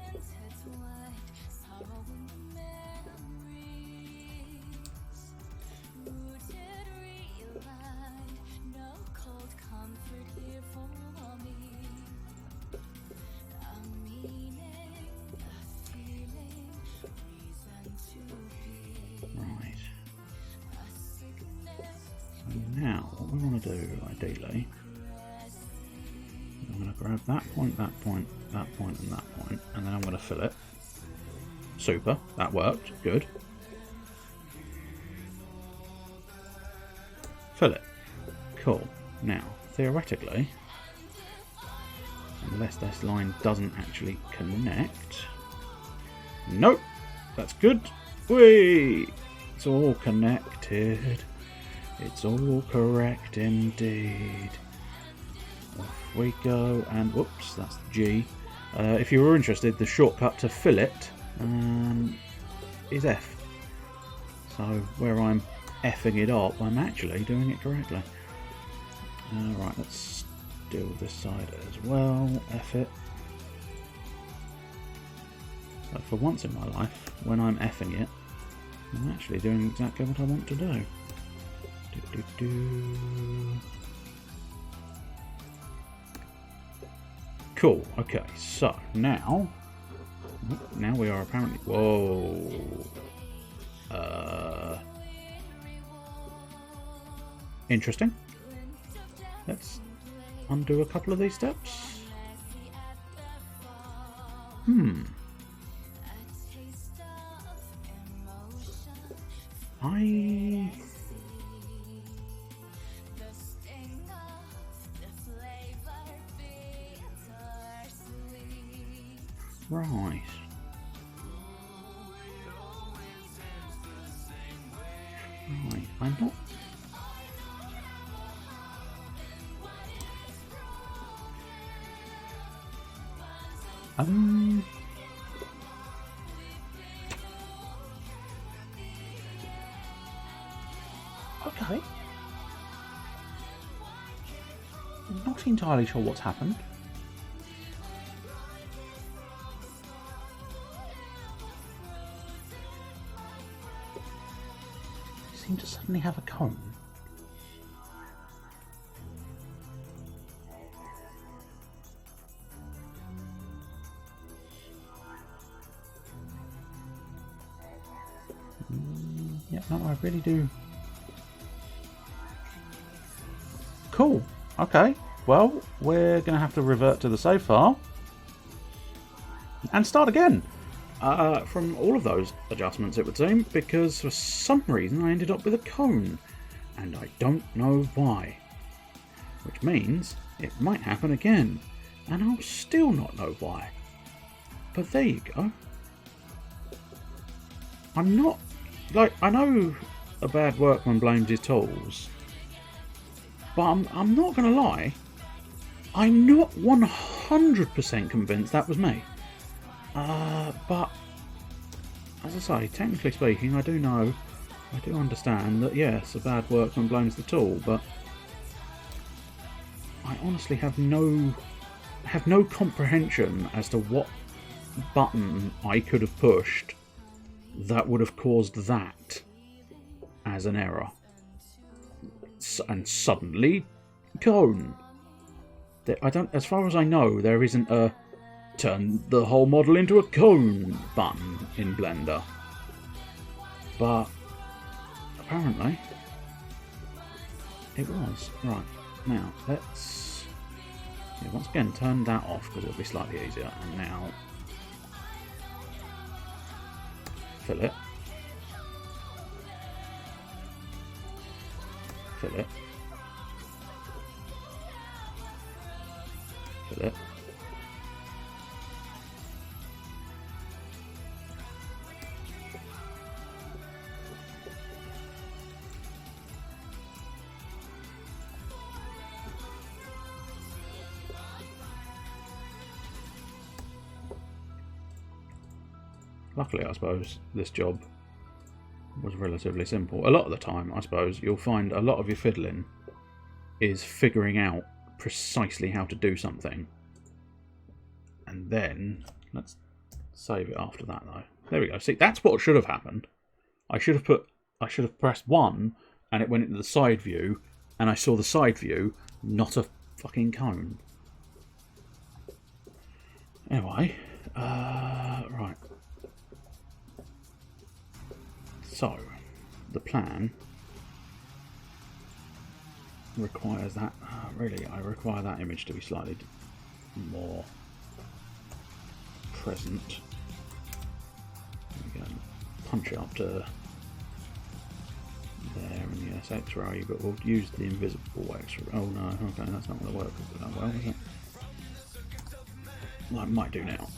Right. So now, what we want to do, ideally, I'm going to grab that point, that point, that point, and that point, and then I'm going to fill it. Super, that worked, good. Fill it. Cool. Now, theoretically, unless this line doesn't actually connect... Nope! That's good! Whee! It's all connected. It's all correct indeed. Off we go, and whoops, that's the G. If you were interested, the shortcut to fill it is F. So where I'm effing it up, I'm actually doing it correctly. Right, let's do this side as well. F it. But for once in my life, when I'm effing it, I'm actually doing exactly what I want to do. Cool, okay, so now we are apparently... Whoa! Interesting. Let's undo a couple of these steps. Right. Right, I'm not... Okay. Not entirely sure what's happened. Seem to suddenly have a cone. Yeah, no, I really do. Cool. Okay. Well, we're going to have to revert to the save file and start again. From all of those adjustments, it would seem, because for some reason I ended up with a cone, and I don't know why. Which means it might happen again, and I'll still not know why. But there you go. I'm not... Like, I know a bad workman blames his tools, but I'm not going to lie, I'm not 100% convinced that was me. But, as I say, technically speaking, I do understand that, yes, a bad workman blames the tool, but I honestly have no comprehension as to what button I could have pushed that would have caused that as an error. And suddenly, cone. I don't, as far as I know, there isn't a turn the whole model into a cone button in Blender. But apparently it was. Right, now let's once again turn that off because it'll be slightly easier. And now fill it. Fill it. Fill it. Luckily, I suppose, this job was relatively simple. A lot of the time, I suppose, you'll find a lot of your fiddling is figuring out precisely how to do something. And then, let's save it after that, though. There we go. See, that's what should have happened. I should have pressed 1, and it went into the side view, and I saw the side view, not a fucking cone. Anyway, right. So, the plan requires that, really, I require that image to be slightly more present. We can punch it up to there and yes, X-ray, but we'll use the invisible X-ray. Oh no, okay, that's not going to work that well, is it? Well, it might do now.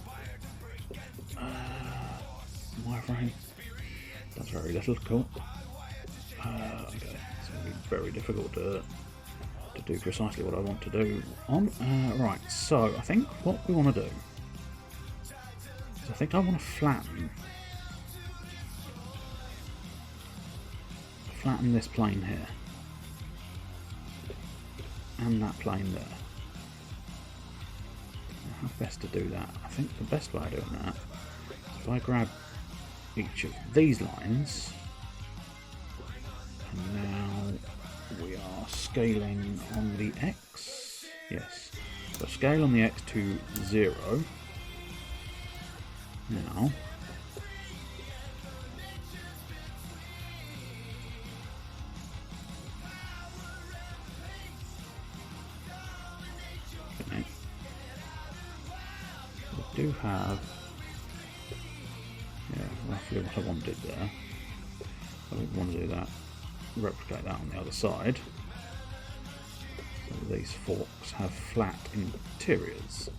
Wireframe. That's very little, cool. Okay, it's going to be very difficult to do precisely what I want to do on. Right, so I think what we want to do is I think I want to flatten this plane here. And that plane there. How best to do that? I think the best way of doing that is if I grab each of these lines, and now we are scaling on the X. Yes, so scale on the X to 0. Now, okay, we do have, yeah, roughly what I wanted there. I don't want to do that. Replicate that on the other side. So these forks have flat interiors.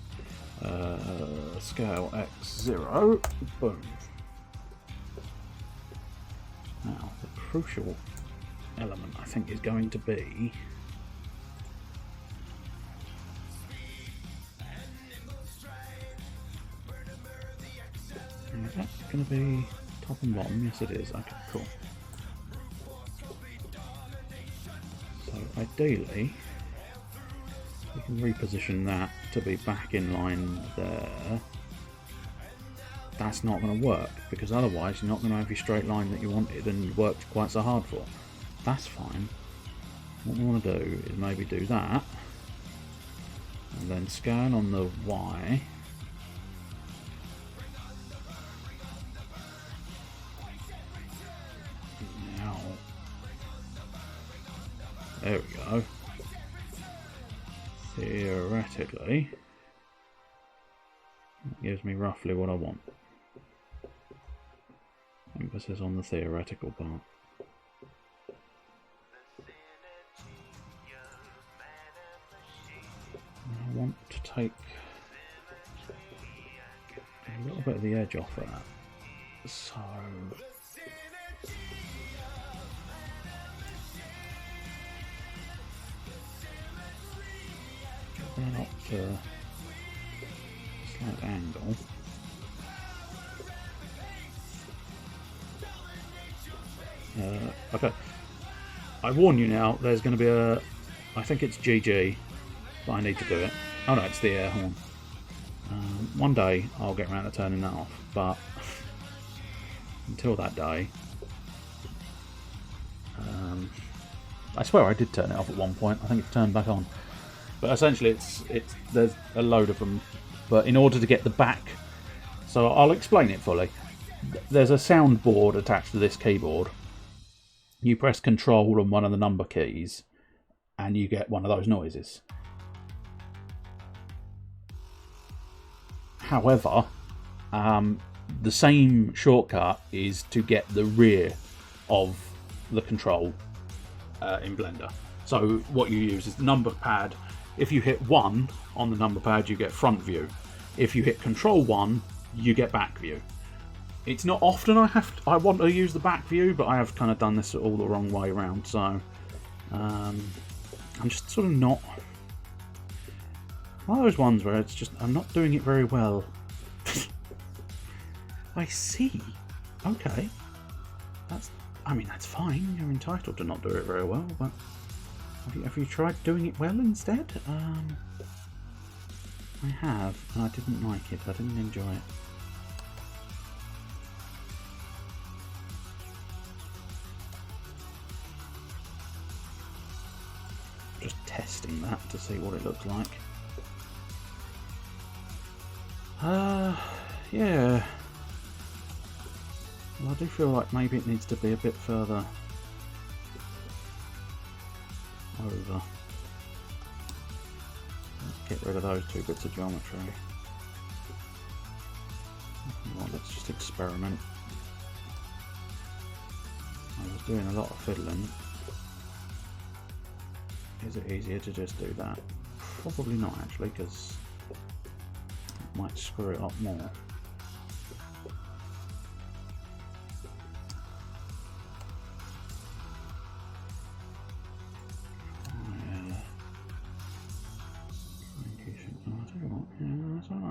Scale X0. Boom. Now, the crucial element I think is going to be is that going to be top and bottom? Yes it is. Okay, cool. So ideally we can reposition that to be back in line there. That's not going to work because otherwise you're not going to have your straight line that you wanted and you worked quite so hard for. That's fine. What we want to do is maybe do that and then scan on the Y. Now, there we go. Theoretically, that gives me roughly what I want. Emphasis on the theoretical part. I want to take a little bit of the edge off of that. So that up to a slight angle. Okay, I warn you now, there's going to be a, I think it's GG, but I need to do it. Oh no, it's the air horn. One day I'll get around to turning that off, but until that day, I swear I did turn it off at one point. I think it's turned back on. But essentially it's there's a load of them, but in order to get the back, so I'll explain it fully. There's a soundboard attached to this keyboard. You press Control and one of the number keys and you get one of those noises. However, the same shortcut is to get the rear of the control in Blender. So what you use is the number pad If you hit 1 on the number pad, you get front view. If you hit Control 1, you get back view. It's not often I want to use the back view, but I have kind of done this all the wrong way around, so I'm just sort of not one of those ones where it's just I'm not doing it very well. I see. Okay, that's fine. You're entitled to not do it very well, but have you tried doing it well instead? I have, and I didn't like it. I didn't enjoy it. Just testing that to see what it looks like. Yeah. Well, I do feel like maybe it needs to be a bit further over. Let's get rid of those 2 bits of geometry. Well, let's just experiment. I was doing a lot of fiddling. Is it easier to just do that? Probably not, actually, because it might screw it up more.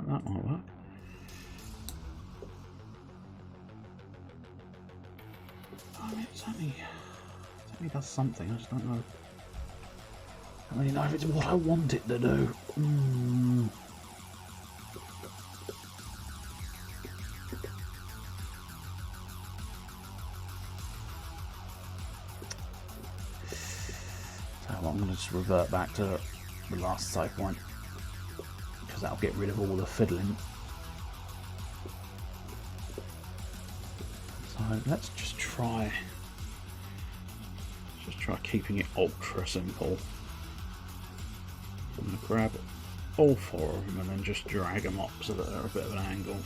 That might work. I mean, it certainly does something. I just don't know. I don't really know if it's what I want it to do. So I'm going to just revert back to the last save point, because that'll get rid of all the fiddling. So let's just try keeping it ultra simple. I'm going to grab all 4 of them and then just drag them up so that they're a bit of an angle.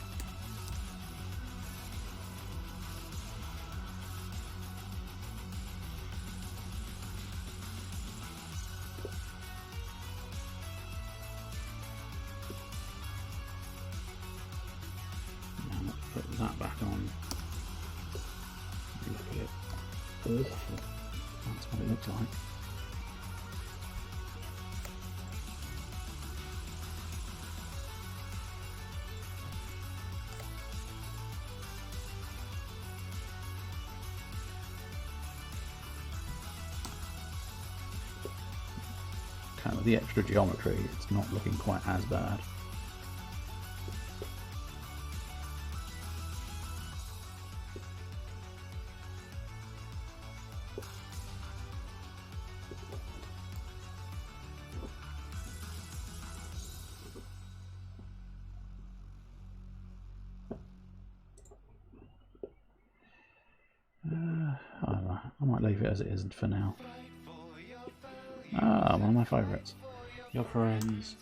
Now let's put that back on. Look at it. Awful. That's what it looks like. Kind of the extra geometry, it's not looking quite as bad. I might leave it as it is for now. Ah, one of my favourites. Your friends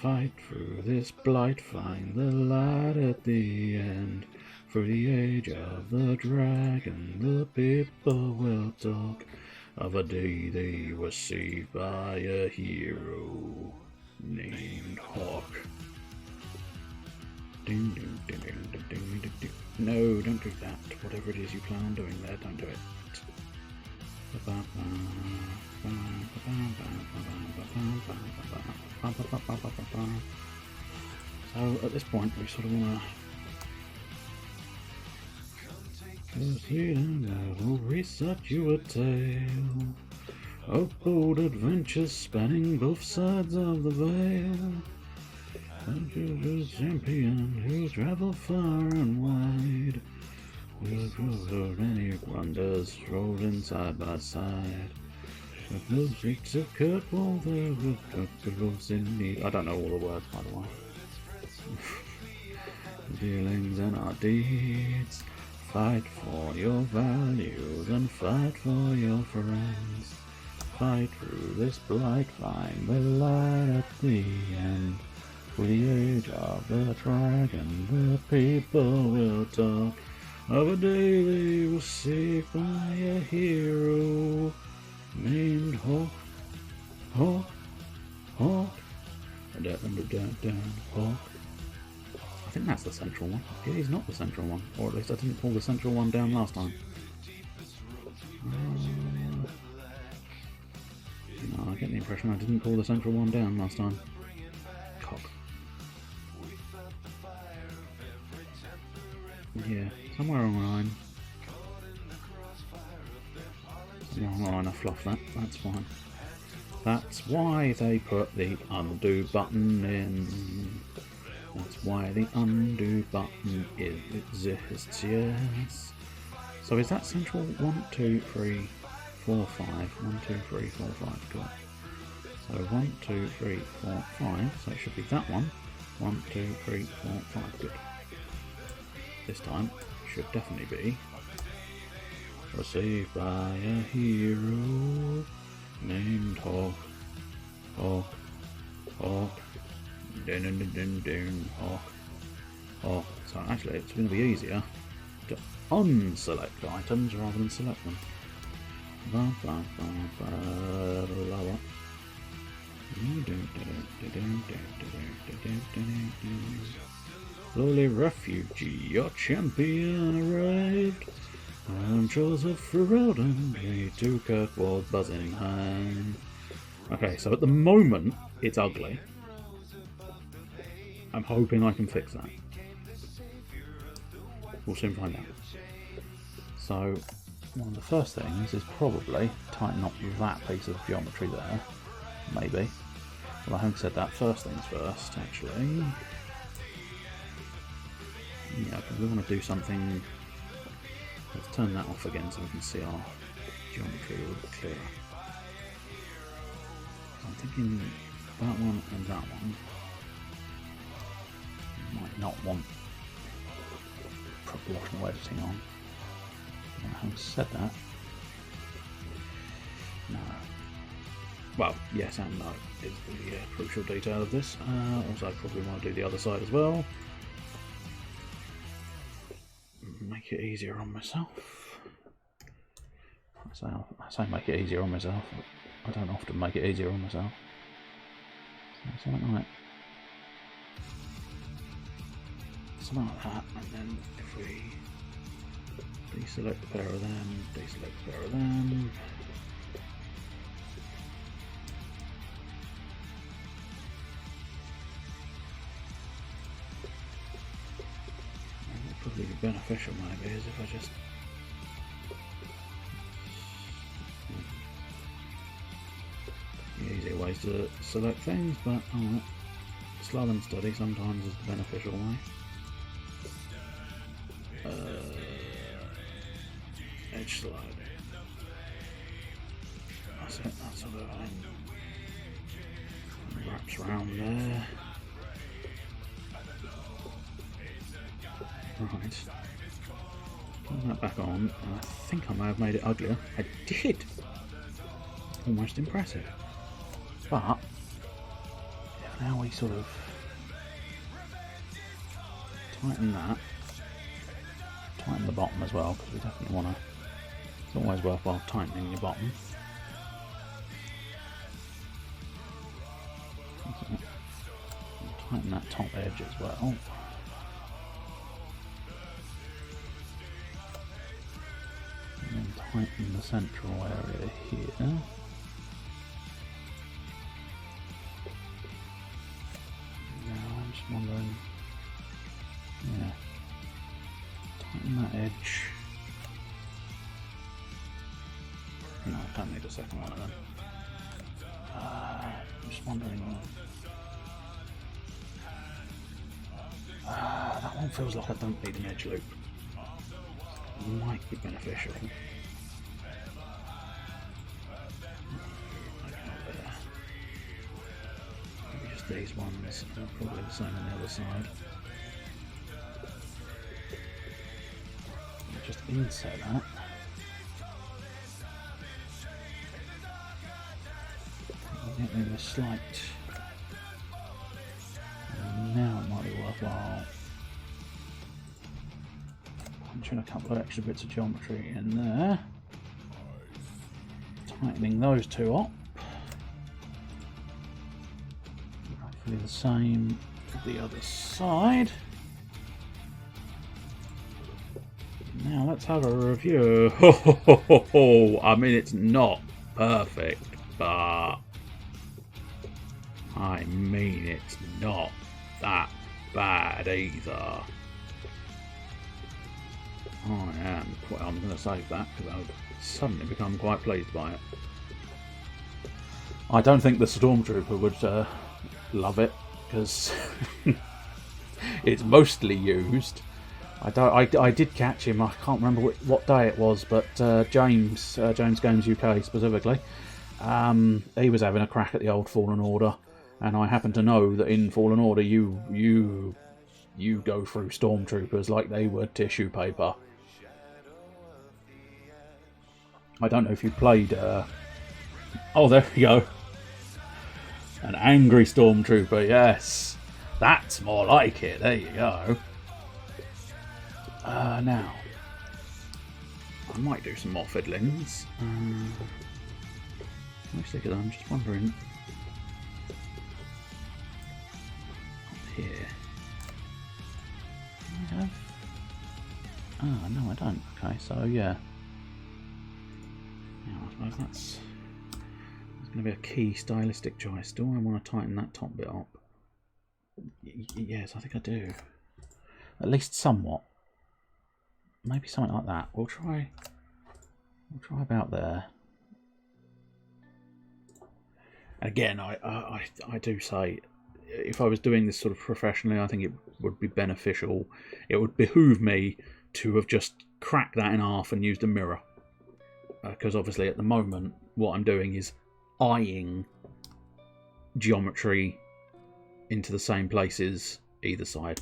fight through this blight, find the light at the end. Through the age of the dragon, the people will talk of a day they were saved by a hero named Hawk. Ding, ding, ding, ding, ding, ding, ding, ding. No, don't do that. Whatever it is you plan on doing there, don't do it. So at this point we sort of want to reset you a tale of bold adventures spanning both sides of the veil. A champion who traveled far and wide, with many wonders rolling side by side. The streets of Kirkwall, the in need. I don't know all the words, by the way. Dealings and our deeds. Fight for your values and fight for your friends. Fight through this blight, find the light at the end. For the age of the dragon, the people will talk of a day they were saved by a hero named hot. Hot. I think that's the central one. It is not the central one, or at least I didn't pull the central one down last time. No, I get the impression I didn't pull the central one down last time. Cock. Yeah, somewhere along the line. Somewhere along the line I fluffed that, that's fine. That's why they put the undo button in. That's why the undo button exists, yes. So is that central 1, 2, 3, 4, 5? 1, 2, 3, 4, 5, good. So 1, 2, 3, 4, 5, so it should be that one. 1, 2, 3, 4, 5, good. This time should definitely be received by a hero named Hawk. Hawk. Hawk. Dun dun dun dun dun. Hawk. Hawk. So actually it's going to be easier to unselect items rather than select them. Slowly, refugee, your champion arrived. I'm Joseph Ferelden, to Kirkwall buzzing home. Okay, so at the moment it's ugly. I'm hoping I can fix that. We'll soon find out. So, one of the first things is probably tighten up that piece of geometry there. Maybe. Well, I haven't said that. First things first, actually. Yeah, because we want to do something. Let's turn that off again so we can see our geometry a little bit clearer. I'm thinking that one and that one might not want proportional editing on. Having said that, no. Well, yes and no is the crucial detail of this. Also, I probably want to do the other side as well. Make it easier on myself. I say make it easier on myself. I don't often make it easier on myself. So something like that, and then if we deselect a pair of them, deselect a pair of them. What would probably be beneficial maybe is if I just easier ways to select things, but alright. Slow and steady sometimes is the beneficial way. Edge slide. That's it, that sort of thing. Wraps around there. Right. Put that back on, and I think I may have made it uglier. I did! Almost impressive. But now we sort of tighten that, tighten the bottom as well, because we definitely want to. It's always worthwhile tightening your bottom. Tighten that top edge as well. And then tighten the central area here. Wondering, yeah, tighten that edge. No, I don't need a second one of them. I'm just wondering. That one feels like I don't need an edge loop. Might be beneficial. These ones are probably the same on the other side. Just insert that. Get rid of a slight. And now it might be worthwhile punching a couple of extra bits of geometry in there. Tightening those two up. exactly the same for the other side. Now let's have a review. I mean, it's not perfect, but I mean, it's not that bad either. I'm going to save that because I've suddenly become quite pleased by it. I don't think the Stormtrooper would love it because it's mostly used. I did catch him. I can't remember what day it was, but James Games UK specifically, he was having a crack at the old Fallen Order, and I happen to know that in Fallen Order you go through Stormtroopers like they were tissue paper. I don't know if you played. Oh, there we go. An angry Stormtrooper, yes. That's more like it. There you go. Now, I might do some more fiddlings. Mostly because I'm just wondering. Up here. Do I have? Oh, no, I don't. Okay, so yeah. Now, I suppose that's going to be a key stylistic choice. Do I want to tighten that top bit up? Yes, I think I do. At least somewhat. Maybe something like that. We'll try about there. Again, I do say, if I was doing this sort of professionally, I think it would be beneficial. It would behoove me to have just cracked that in half and used a mirror. Because obviously at the moment, what I'm doing is eyeing geometry into the same places either side.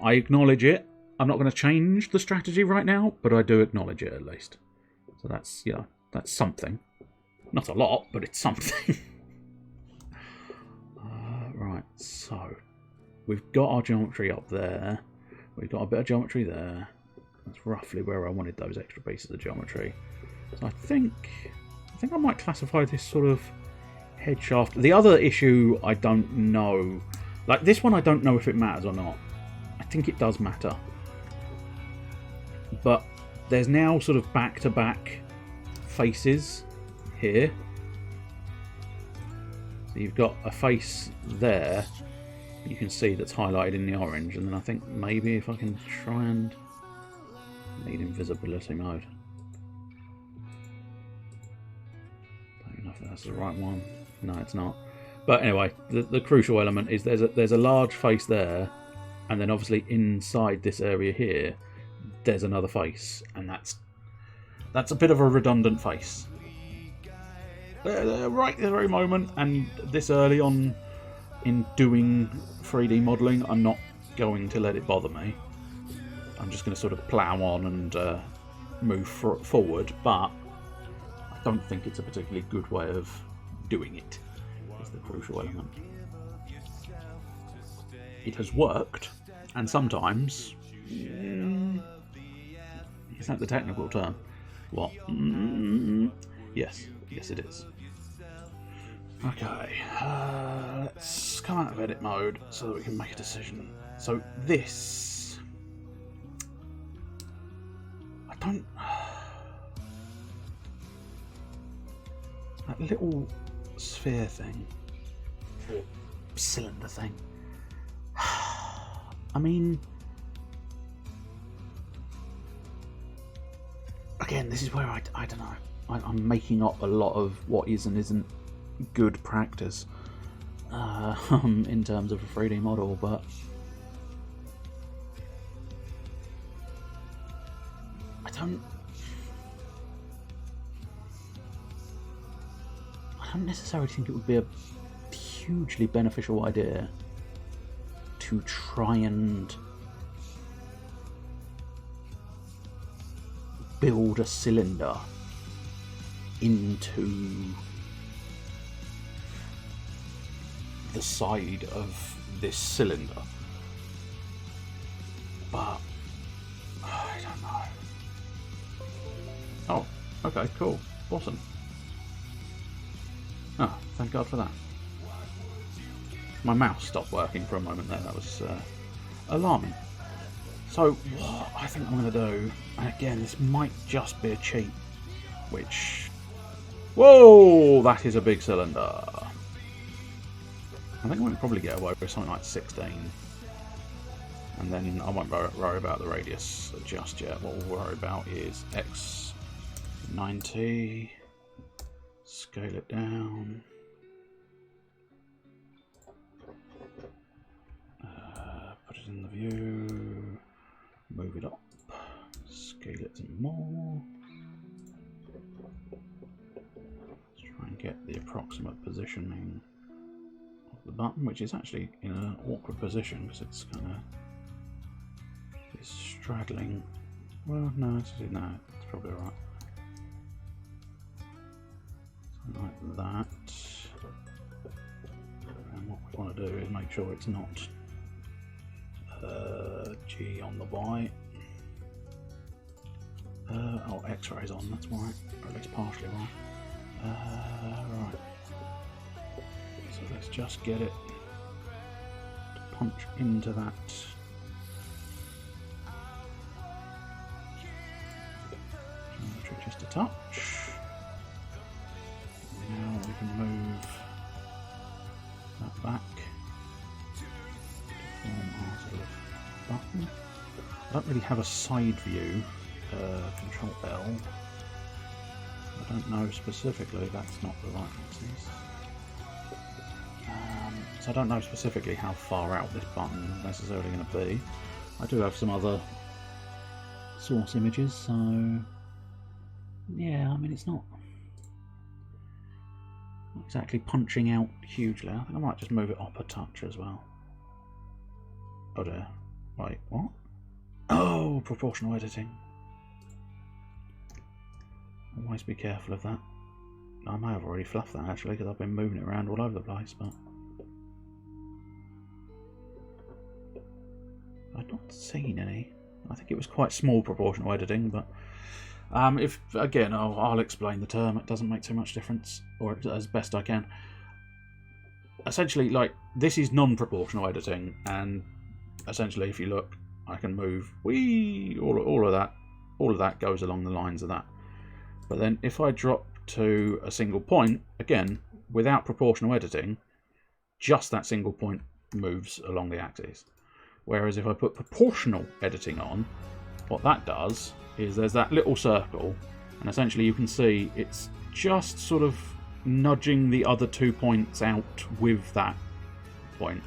I acknowledge it. I'm not going to change the strategy right now, but I do acknowledge it at least. So that's, you know, that's something. Not a lot, but it's something. Right, so we've got our geometry up there. We've got a bit of geometry there. That's roughly where I wanted those extra pieces of geometry. So I think I might classify this sort of head shaft. The other issue, I don't know. Like this one, I don't know if it matters or not. I think it does matter. But there's now sort of back-to-back faces here. So you've got a face there, you can see that's highlighted in the orange, and then I think maybe if I can try and need invisibility mode. Don't know if that's the right one. No, it's not. But anyway, the crucial element is there's a large face there, and then obviously inside this area here, there's another face, and that's a bit of a redundant face. Right at the very moment, and this early on in doing 3D modelling, I'm not going to let it bother me. I'm just going to sort of plough on and move forward, but I don't think it's a particularly good way of doing it. Is the crucial element. It has worked, and sometimes... is that the technical term? What? Yes, it is. Okay, let's come out of edit mode so that we can make a decision. So this... I don't... that little sphere thing, or cylinder thing, I mean... Again, this is where I don't know. I'm making up a lot of what is and isn't good practice in terms of a 3D model, but I don't necessarily think it would be a hugely beneficial idea to try and build a cylinder into the side of this cylinder, but I don't know. Oh, okay, cool, awesome. Oh, thank God for that. My mouse stopped working for a moment there. That was alarming. So what I think I'm going to do, and again this might just be a cheat, which... Whoa! That is a big cylinder. I think I can probably get away with something like 16. And then I won't worry about the radius just yet. What we'll worry about is X90. Scale it down. Put it in the view. Move it up. Scale it some more. Let's try and get the approximate positioning of the button, which is actually in an awkward position because it's kind of straddling. Well, no, it's probably alright. Something like that. And what we want to do is make sure it's not G on the Y. Oh, X-ray's on, that's why. Or at least partially why. Right. So let's just get it to punch into that. Geometry just a touch. Now we can move that back to form our sort of button. I don't really have a side view. Control L. I don't know specifically, that's not the right axis. So I don't know specifically how far out this button is necessarily going to be. I do have some other source images, so yeah, I mean it's not exactly punching out hugely. I think I might just move it up a touch as well. Oh dear. Wait, what? Oh, proportional editing. Always be careful of that. I may have already fluffed that actually because I've been moving it around all over the place, but I've not seen any. I think it was quite small proportional editing, but if again I'll explain the term. It doesn't make too much difference, or as best I can. Essentially, like this is non-proportional editing, and essentially, if you look, I can move all of that goes along the lines of that. But then if I drop to a single point, again, without proportional editing, just that single point moves along the axis. Whereas if I put proportional editing on, what that does is there's that little circle, and essentially you can see it's just sort of nudging the other 2 points out with that point.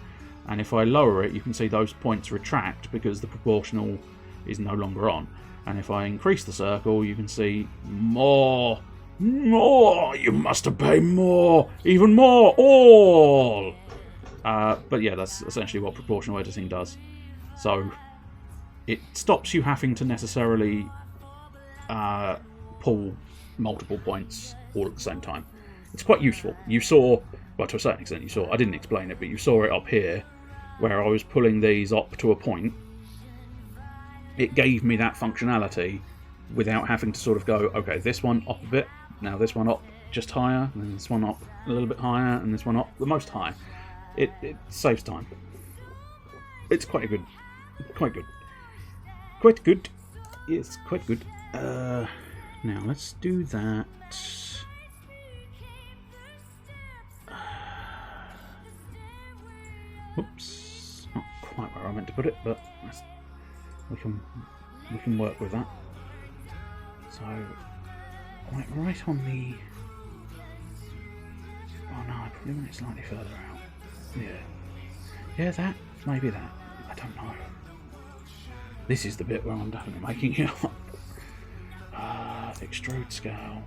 And if I lower it, you can see those points retract because the proportional is no longer on. And if I increase the circle, you can see more, you must obey more, even more, all. But yeah, that's essentially what proportional editing does. So it stops you having to necessarily pull multiple points all at the same time. It's quite useful. You saw, well, to a certain extent, I didn't explain it, but you saw it up here, where I was pulling these up to a point. It gave me that functionality without having to sort of go, okay, this one up a bit, now this one up just higher, and this one up a little bit higher, and this one up the most high. It saves time. It's quite good. Quite good. Yes, quite good. Now let's do that. Oops, not quite where I meant to put it, but we can work with that. So right on the. Oh no, I probably want it slightly further out. Yeah, that maybe that. I don't know. This is the bit where I'm definitely making it up. Extrude scale.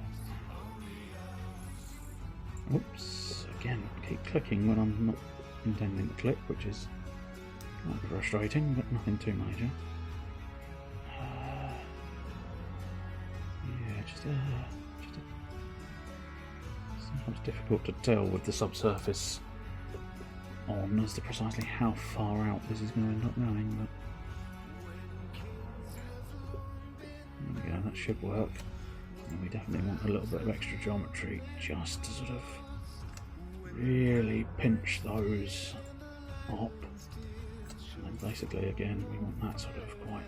Oops. Again, keep clicking when I'm not intending to click, which is not frustrating, but nothing too major. Yeah, just sometimes difficult to tell with the subsurface on as to precisely how far out this is going to end up going, but there we go, that should work. And we definitely want a little bit of extra geometry just to sort of really pinch those up. And then basically again we want that sort of quite...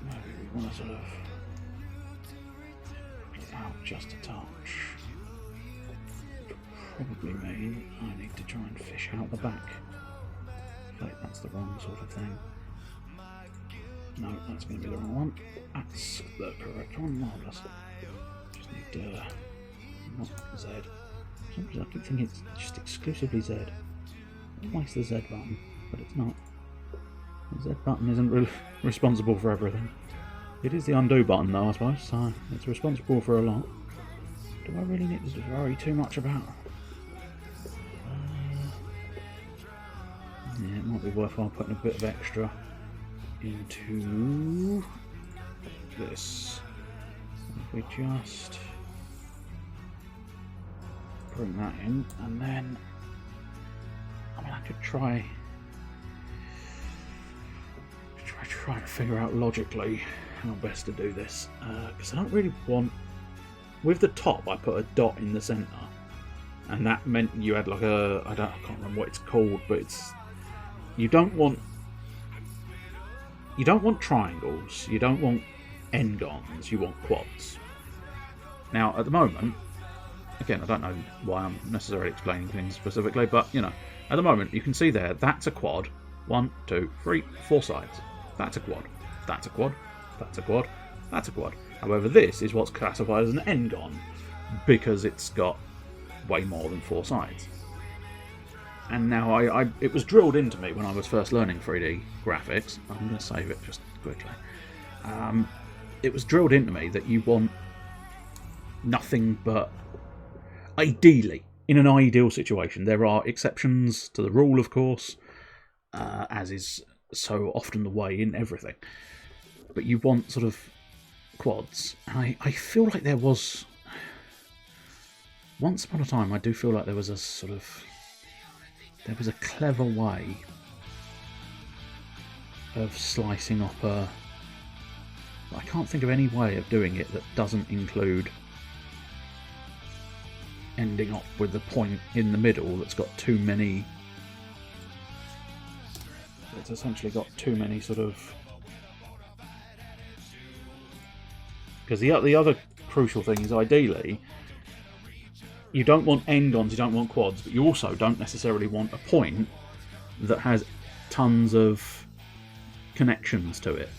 maybe we want to sort of out just a touch. Probably mean I need to try and fish out the back. I think that's the wrong sort of thing. No, that's going to be the wrong one. That's the correct one. Marvellous. Just need not Z. Sometimes I keep thinking it's just exclusively Z. Always the Z button, but it's not. The Z button isn't really responsible for everything. It is the undo button though, I suppose, so it's responsible for a lot. Do I really need to worry too much about? Yeah, it might be worthwhile putting a bit of extra into this. If we just bring that in, and then I mean, I could try to figure out logically how best to do this, because I don't really want. With the top, I put a dot in the centre, and that meant you had like a I can't remember what it's called, but it's you don't want triangles, you don't want n-gons, you want quads. Now, at the moment, again, I don't know why I'm necessarily explaining things specifically, but you know, at the moment you can see there that's a quad. 1, 2, 3, 4 sides. That's a quad. That's a quad. That's a quad. That's a quad. However, this is what's classified as an n-gon because it's got way more than 4 sides. And now it was drilled into me when I was first learning 3D graphics. I'm going to save it just quickly. It was drilled into me that you want nothing but, ideally, in an ideal situation, there are exceptions to the rule, of course, as is so often the way in everything. But you want sort of quads. And I feel like there was, once upon a time, I do feel like there was a sort of, there was a clever way of slicing up a, I can't think of any way of doing it that doesn't include ending up with the point in the middle that's got too many, it's essentially got too many sort of, because the other crucial thing is ideally you don't want n-gons, you don't want quads, but you also don't necessarily want a point that has tons of connections to it.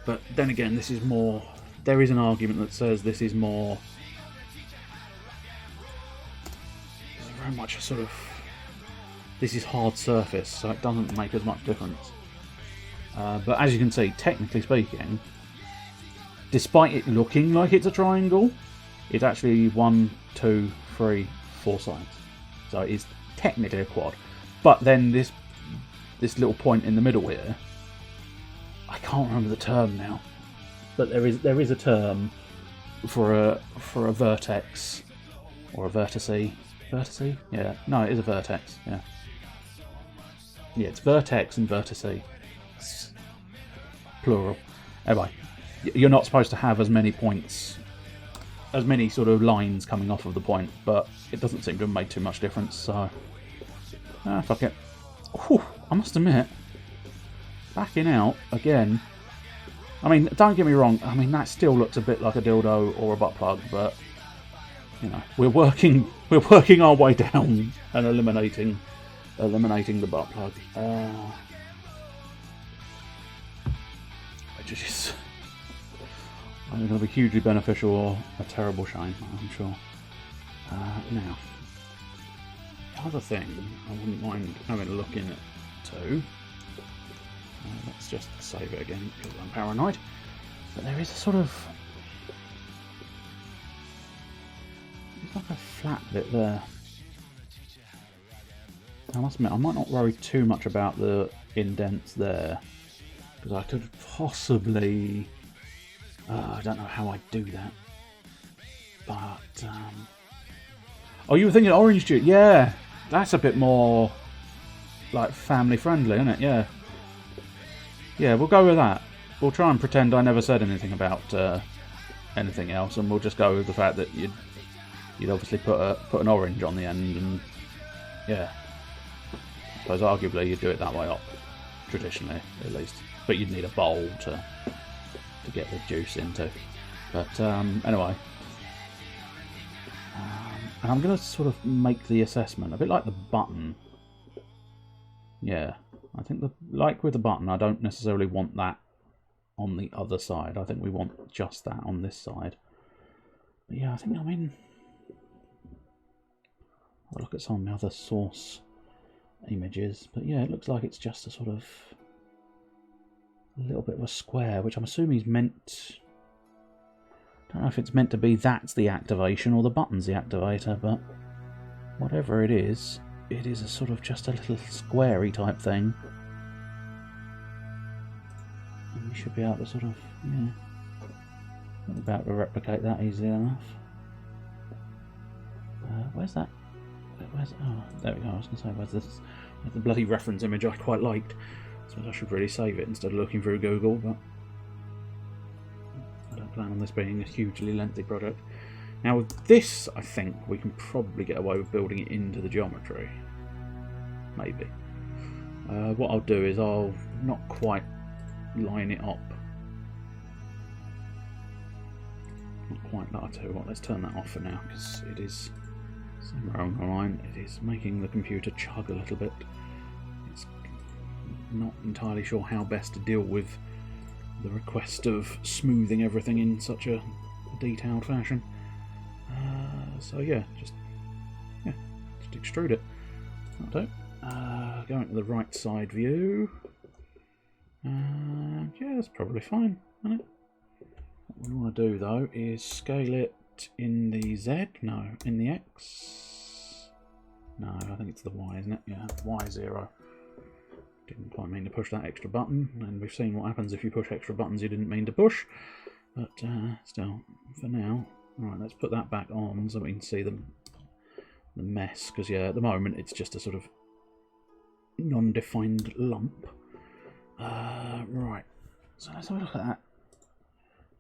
But then again, this is more, there is an argument that says this is more, this is very much a sort of, this is hard surface, so it doesn't make as much difference. But as you can see, technically speaking, despite it looking like it's a triangle, it's actually 1, 2, 3, 4 sides. So it is technically a quad. But then this little point in the middle here, I can't remember the term now, but there is a term for a vertex or a vertice. Vertice? Yeah. No, it is a vertex. Yeah. Yeah, it's vertex and vertice. It's plural. Anyway, you're not supposed to have as many points, as many sort of lines coming off of the point, but it doesn't seem to have made too much difference, so fuck it. Whew, I must admit, backing out again. I mean, don't get me wrong, I mean that still looks a bit like a dildo or a butt plug, but you know, we're working our way down and eliminating the butt plug. Which is either going to be hugely beneficial or a terrible shame, I'm sure. Now, the other thing I wouldn't mind having a look in at too. Let's just save it again because I'm paranoid. But there is a sort of, it's like a flat bit there. I must admit, I might not worry too much about the indents there, because I could possibly, I don't know how I'd do that, but, oh, you were thinking orange juice? Yeah, that's a bit more, like, family friendly, isn't it? Yeah. Yeah, we'll go with that. we'll try and pretend I never said anything about anything else, and we'll just go with the fact that you'd obviously put an orange on the end, and yeah, I suppose arguably you'd do it that way up, traditionally at least. But you'd need a bowl to get the juice into. But anyway, and I'm going to sort of make the assessment a bit like the button. Yeah, I think like with the button, I don't necessarily want that on the other side. I think we want just that on this side. But yeah, I think I'll look at some of the other source images. But yeah, it looks like it's just a sort of a little bit of a square, which I'm assuming is meant... I don't know if it's meant to be that's the activation or the button's the activator, but whatever it is a sort of just a little squarey type thing. And we should be able to sort of, yeah, not about to replicate that easily enough. Where's that? Oh, there we go. I was going to say, where's the bloody reference image I quite liked. I suppose I should really save it instead of looking through Google, but I don't plan on this being a hugely lengthy project. Now with this, I think we can probably get away with building it into the geometry. Maybe. What I'll do is I'll not quite line it up. Not quite, I'll tell you what, let's turn that off for now, because it is somewhere along the line. It is making the computer chug a little bit. It's not entirely sure how best to deal with the request of smoothing everything in such a detailed fashion. So yeah, just extrude it. That'll do. Going to the right side view. Yeah, that's probably fine, isn't it? What we want to do though is scale it in the Z. No, in the X. No, I think it's the Y, isn't it? Yeah, Y0. Didn't quite mean to push that extra button, and we've seen what happens if you push extra buttons you didn't mean to push. But still, for now, alright, let's put that back on so we can see the mess, because yeah, at the moment it's just a sort of non-defined lump. Right, so let's have a look at that.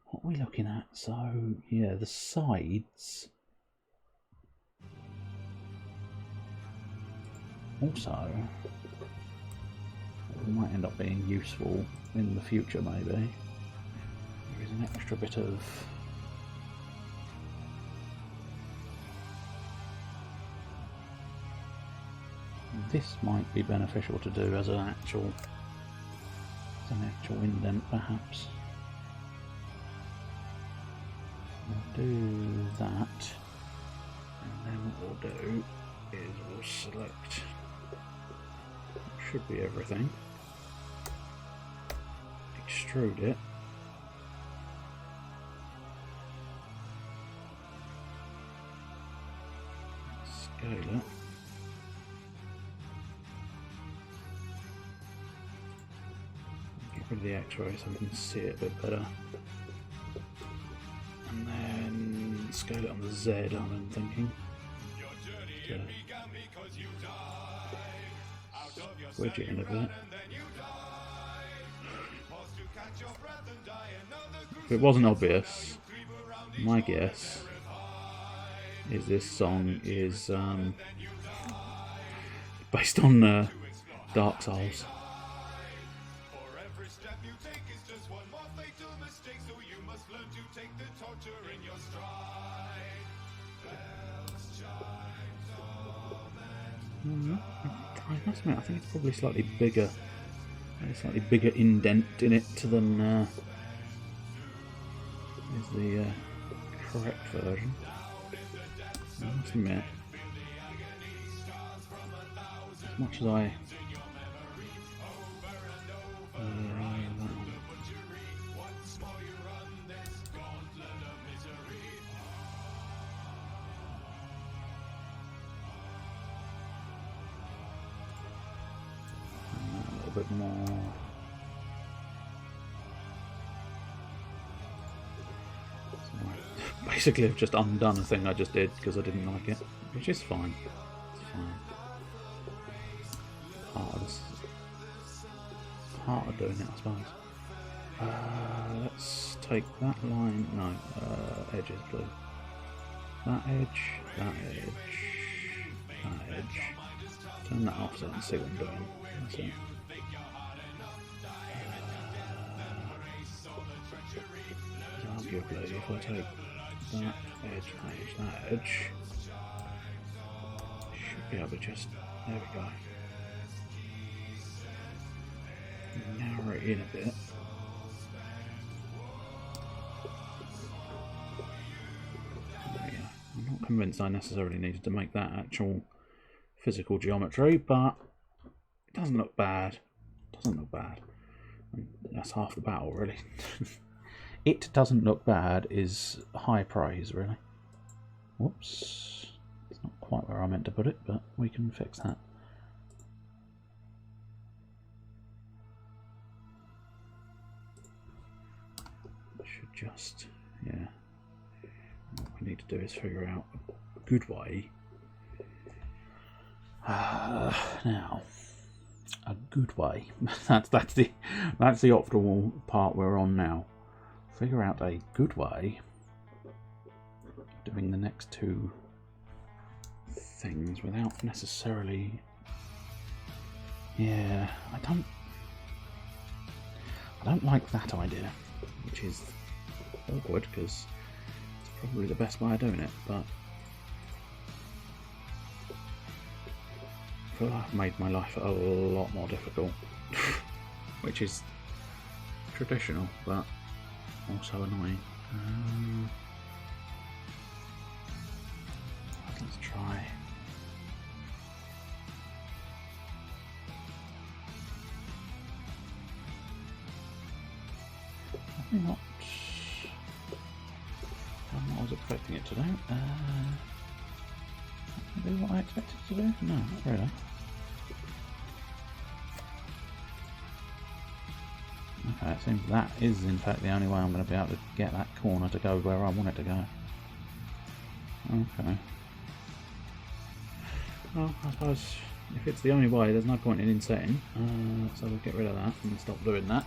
What are we looking at? So yeah, the sides also might end up being useful in the future, maybe. There is an extra bit of this might be beneficial to do as an actual indent, perhaps. We'll do that, and then what we'll do is we'll select, should be everything, extrude it, scale it, get rid of the X-ray so we can see it a bit better, and then scale it on the Z, I'm thinking. Wedge it in a bit. If it wasn't obvious, my guess is this song is based on Dark Souls. I must admit, I think it's probably slightly bigger indent in it than is the correct version. I must admit, as much as I a bit more. So basically, I've just undone a thing I just did because I didn't like it, which is fine. It's fine. Part of doing it, I suppose. Let's take that line. No, edge is blue. That edge, that edge, that edge. Turn that off so I can see what I'm doing. That's it. Arguably, if I take that edge, that edge, should be able to just. There we go. Narrow it in a bit. I'm not convinced I necessarily needed to make that actual physical geometry, but it doesn't look bad. Doesn't look bad. And that's half the battle, really. It doesn't look bad is high praise, really. Whoops. It's not quite where I meant to put it, but we can fix that. Should just, yeah. What we need to do is figure out a good way. Now, a good way. that's the optimal part we're on now. Figure out a good way of doing the next two things without necessarily. Yeah, I don't like that idea, which is awkward because it's probably the best way of doing it, but I feel like I've made my life a lot more difficult, which is traditional, but also annoying. Let's try. Probably not. I'm not what I was expecting it to do. Do what I expected it to do? No, not really. Okay, it seems that is in fact the only way I'm going to be able to get that corner to go where I want it to go. Okay. Well, I suppose if it's the only way, there's no point in insetting. So we'll get rid of that and stop doing that.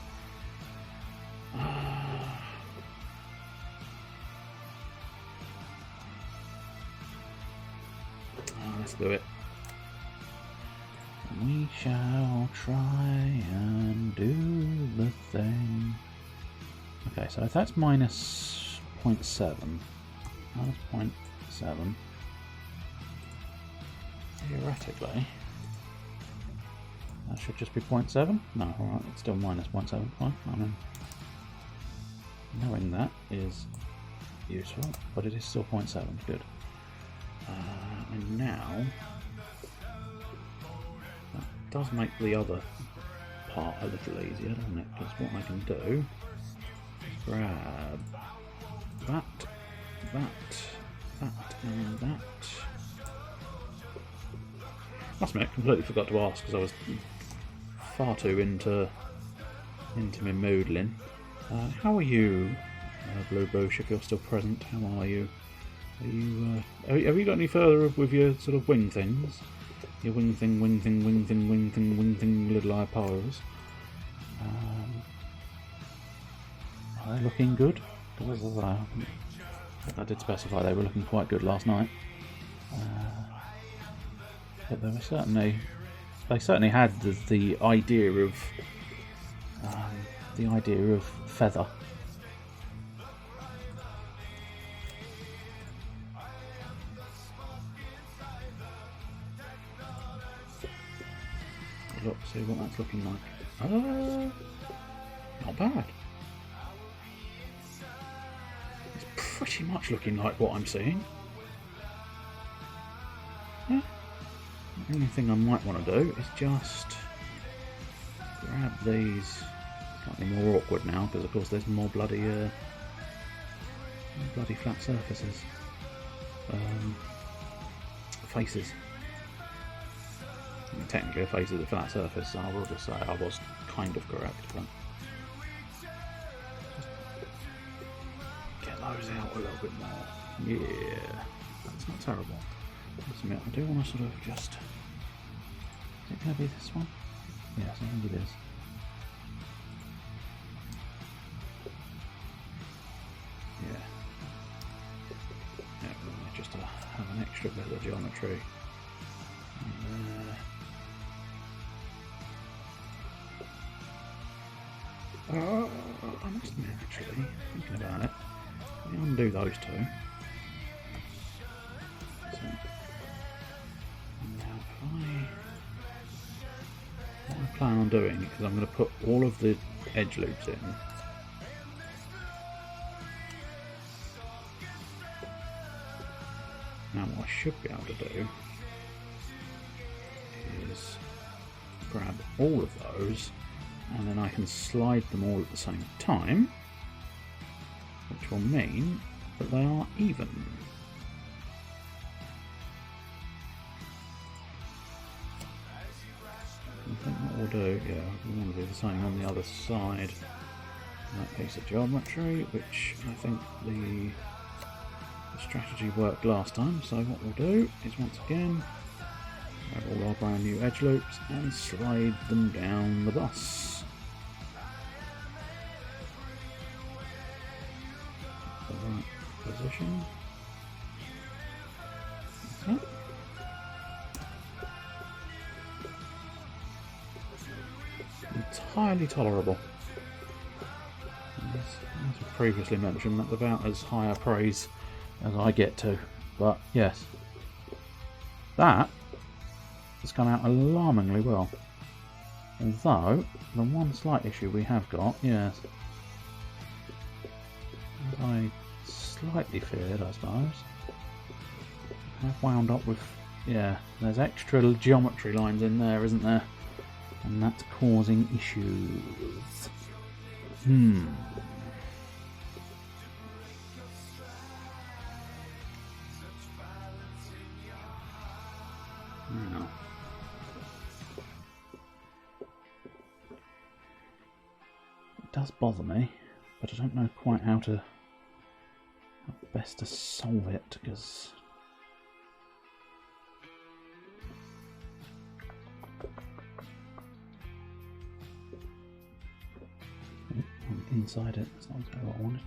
Let's do it. We shall try and do the thing. Okay, so if that's minus 0.7, minus 0.7, theoretically, that should just be 0.7? No, alright, it's still minus 0.7, fine. I mean, knowing that is useful, but it is still 0.7, good. And now, that does make the other part a little easier, doesn't it? Because what I can do is grab that, and that. Must admit, completely forgot to ask because I was far too into my moodling. How are you, Blue Boosh, if you're still present? How are you? Are you have you got any further with your sort of wing things? Your wing thing, little eye powers. Are they looking good? I did specify they were looking quite good last night. But they certainly had the idea of feather. Look, see what that's looking like. Not bad. It's pretty much looking like what I'm seeing. Yeah. The only thing I might want to do is just grab these. Slightly more awkward now because, of course, there's more bloody flat surfaces, faces. I mean, technically, a face is a flat surface, so I will just say I was kind of correct, but just get those out a little bit more. Yeah, that's not terrible. I do want to sort of just. Is it going to be this one? Yes, I think it is. extra bit of geometry. I must admit, actually, thinking about it, let me undo those two. So, now what I plan on doing, because I'm going to put all of the edge loops in. Now what I should be able to do is grab all of those, and then I can slide them all at the same time, which will mean that they are even. I think what we'll do, yeah, we want to do the same on the other side of that piece of geometry, which I think the strategy worked last time. So what we'll do is once again grab all our brand new edge loops and slide them down the bus. The right position. Okay. Entirely tolerable. As we previously mentioned, that's about as high a praise as I get to. But yes, that has come out alarmingly well. Although, the one slight issue we have got, yes, as I slightly feared, I suppose, I've wound up with, yeah, there's extra geometry lines in there, isn't there? And that's causing issues. Now, it does bother me, but I don't know quite how best to solve it, because I'm inside it. That's not exactly what I wanted.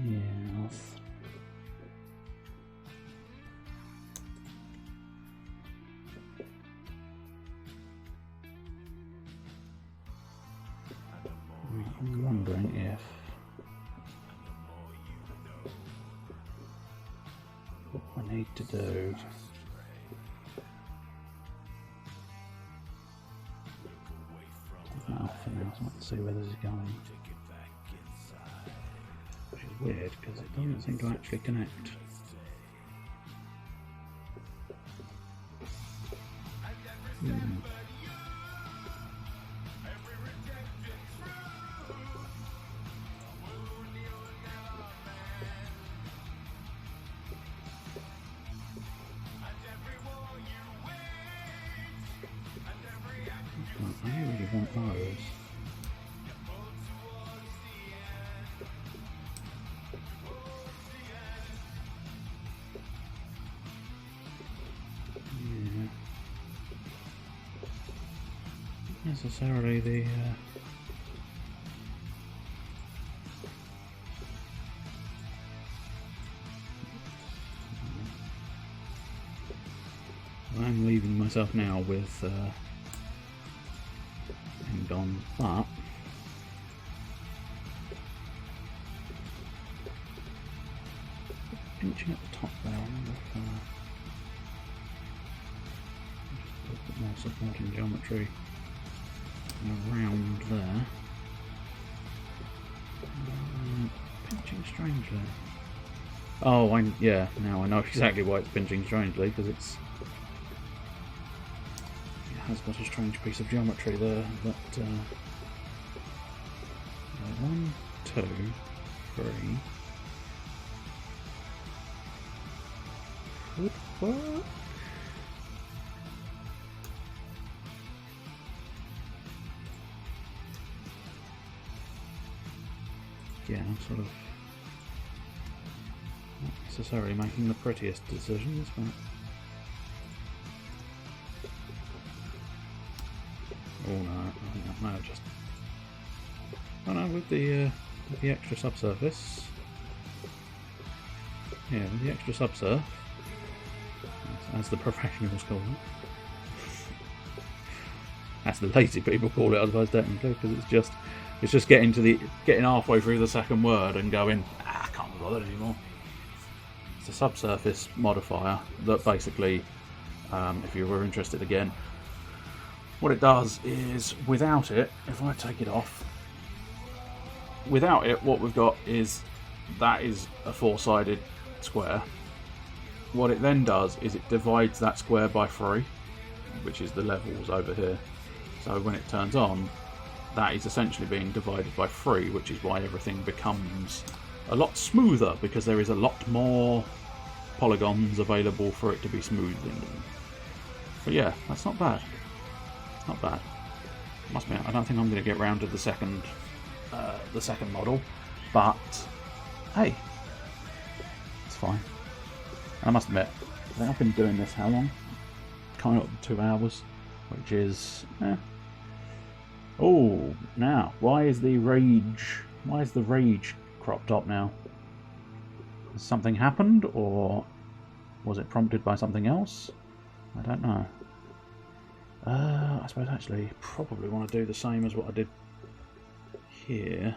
Yes. I'm wondering if what I need to do now for now, so let's see where this is going. Which is weird because it doesn't seem to actually connect. I really want those. Yeah. Not necessarily the I'm leaving myself now with end on, but pinching at the top there, I wonder if just put more supporting geometry around there. Pinching strangely. Oh, yeah, now I know exactly why it's pinching strangely, because it has got a strange piece of geometry there that 1, 2, 3 could work. Yeah, I'm sort of not necessarily making the prettiest decisions, but oh no, I think that might have just... Oh no, with the extra subsurface. Yeah, with the extra subsurf, as the professionals call it. As the lazy people call it, otherwise technically, because it's just getting halfway through the second word and going, I can't be bothered anymore. It's a subsurface modifier that basically, if you were interested again, what it does is, without it, if I take it off, without it, what we've got is that is a four-sided square. What it then does is it divides that square by 3, which is the levels over here. So when it turns on, that is essentially being divided by 3, which is why everything becomes a lot smoother, because there is a lot more polygons available for it to be smoothed in. But yeah, that's not bad. Not bad. Must be. I don't think I'm going to get round to the second model, but hey, it's fine. I must admit, I think I've been doing this how long? Kind of 2 hours, which is. Oh, now why is the rage cropped up now? Has something happened, or was it prompted by something else? I don't know. I suppose actually probably want to do the same as what I did here.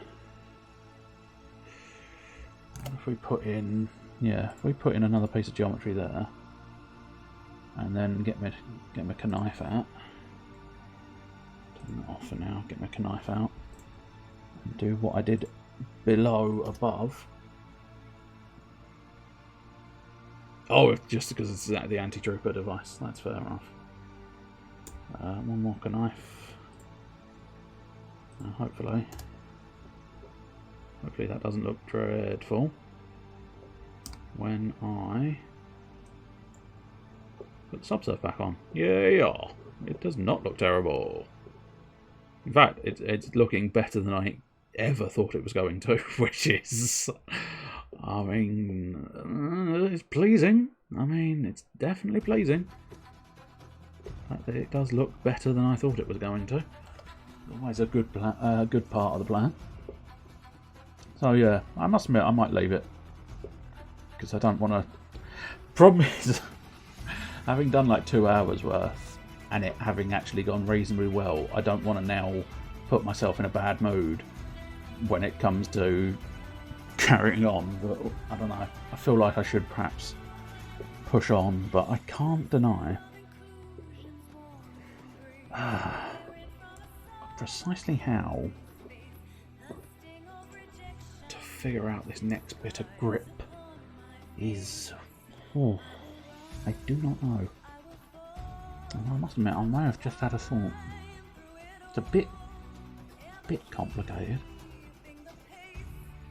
If we put in, another piece of geometry there, and then get my knife out. Turn that off for now. Get my knife out and do what I did below above. Oh, just because it's the anti-trooper device. That's fair enough. One more knife. Hopefully that doesn't look dreadful when I put the subsurf back on. Yeah, it does not look terrible. In fact, it's looking better than I ever thought it was going to, which is, I mean, it's pleasing. I mean, it's definitely pleasing. That it does look better than I thought it was going to. Always a good part of the plan. So yeah, I must admit I might leave it because I don't want to. Problem is, having done like 2 hours worth and it having actually gone reasonably well, I don't want to now put myself in a bad mood when it comes to carrying on. But I don't know. I feel like I should perhaps push on, but I can't deny precisely how to figure out this next bit of grip is. I do not know. I must admit, I may have just had a thought. It's a bit complicated.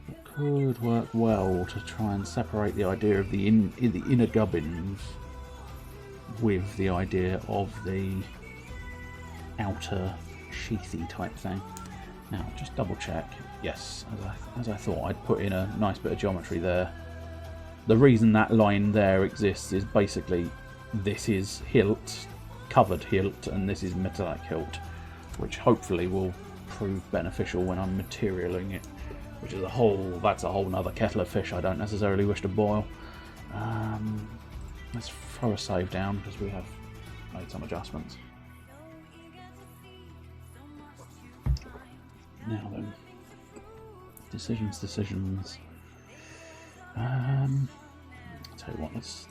It could work well to try and separate the idea of the inner gubbins with the idea of the outer sheathy type thing. Now, just double check. Yes, as I thought, I'd put in a nice bit of geometry there. The reason that line there exists is basically this is hilt, covered hilt, and this is metallic hilt, which hopefully will prove beneficial when I'm materialing it, which is that's a whole nother kettle of fish I don't necessarily wish to boil. Let's throw a save down because we have made some adjustments. Now then, decisions. I'll tell you what, let's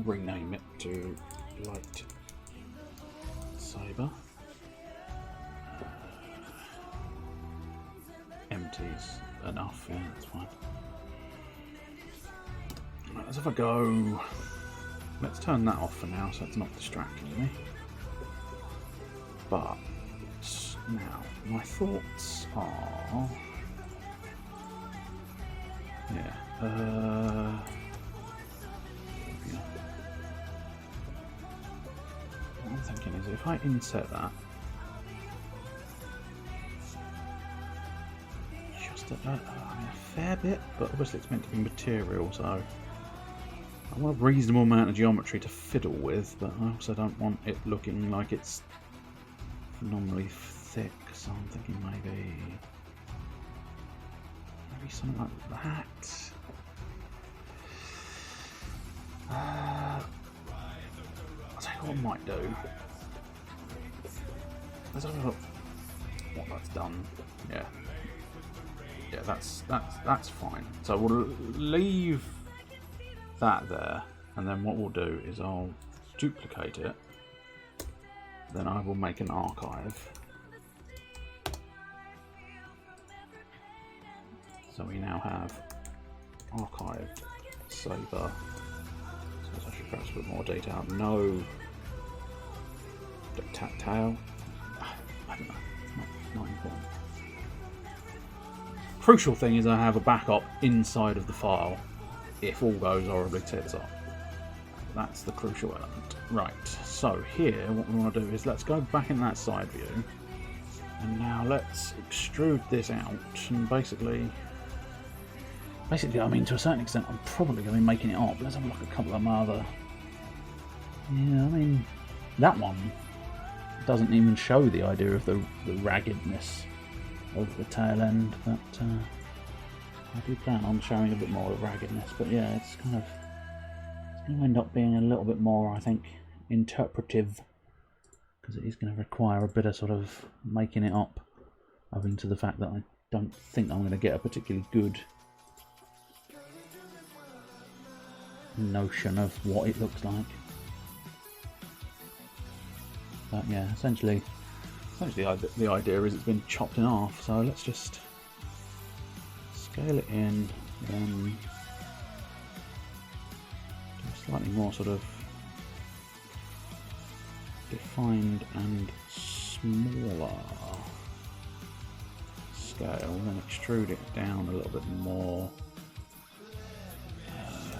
rename it to Light Saber. Empty's enough, yeah, that's fine. Right, as if I go, let's turn that off for now so it's not distracting me. But now, my thoughts are, what I'm thinking is if I inset that just a fair bit, but obviously it's meant to be material, so I want a reasonable amount of geometry to fiddle with, but I also don't want it looking like it's phenomenally thick, so I'm thinking maybe Maybe something like that. I'll tell you what I might do. Let's have a look what that's done. Yeah. Yeah, that's fine. So we'll leave that there, and then what we'll do is I'll duplicate it. Then I will make an archive. So we now have archived saber. So I should perhaps put more detail. No tactile. I don't know. Not important. Crucial thing is I have a backup inside of the file if all goes horribly tits up. That's the crucial element. Right, so here what we want to do is let's go back in that side view, and now let's extrude this out, and basically I mean, to a certain extent I'm probably going to be making it up. Let's have a look at a couple of my other... Yeah, I mean, that one doesn't even show the idea of the raggedness of the tail end, but I do plan on showing a bit more of raggedness. But yeah, it's going to end up being a little bit more, I think, interpretive, because it is going to require a bit of sort of making it up, owing to the fact that I don't think I'm going to get a particularly good notion of what it looks like. But yeah, essentially the idea is it's been chopped in half, so let's just scale it in, then do a slightly more sort of defined and smaller scale, then extrude it down a little bit more,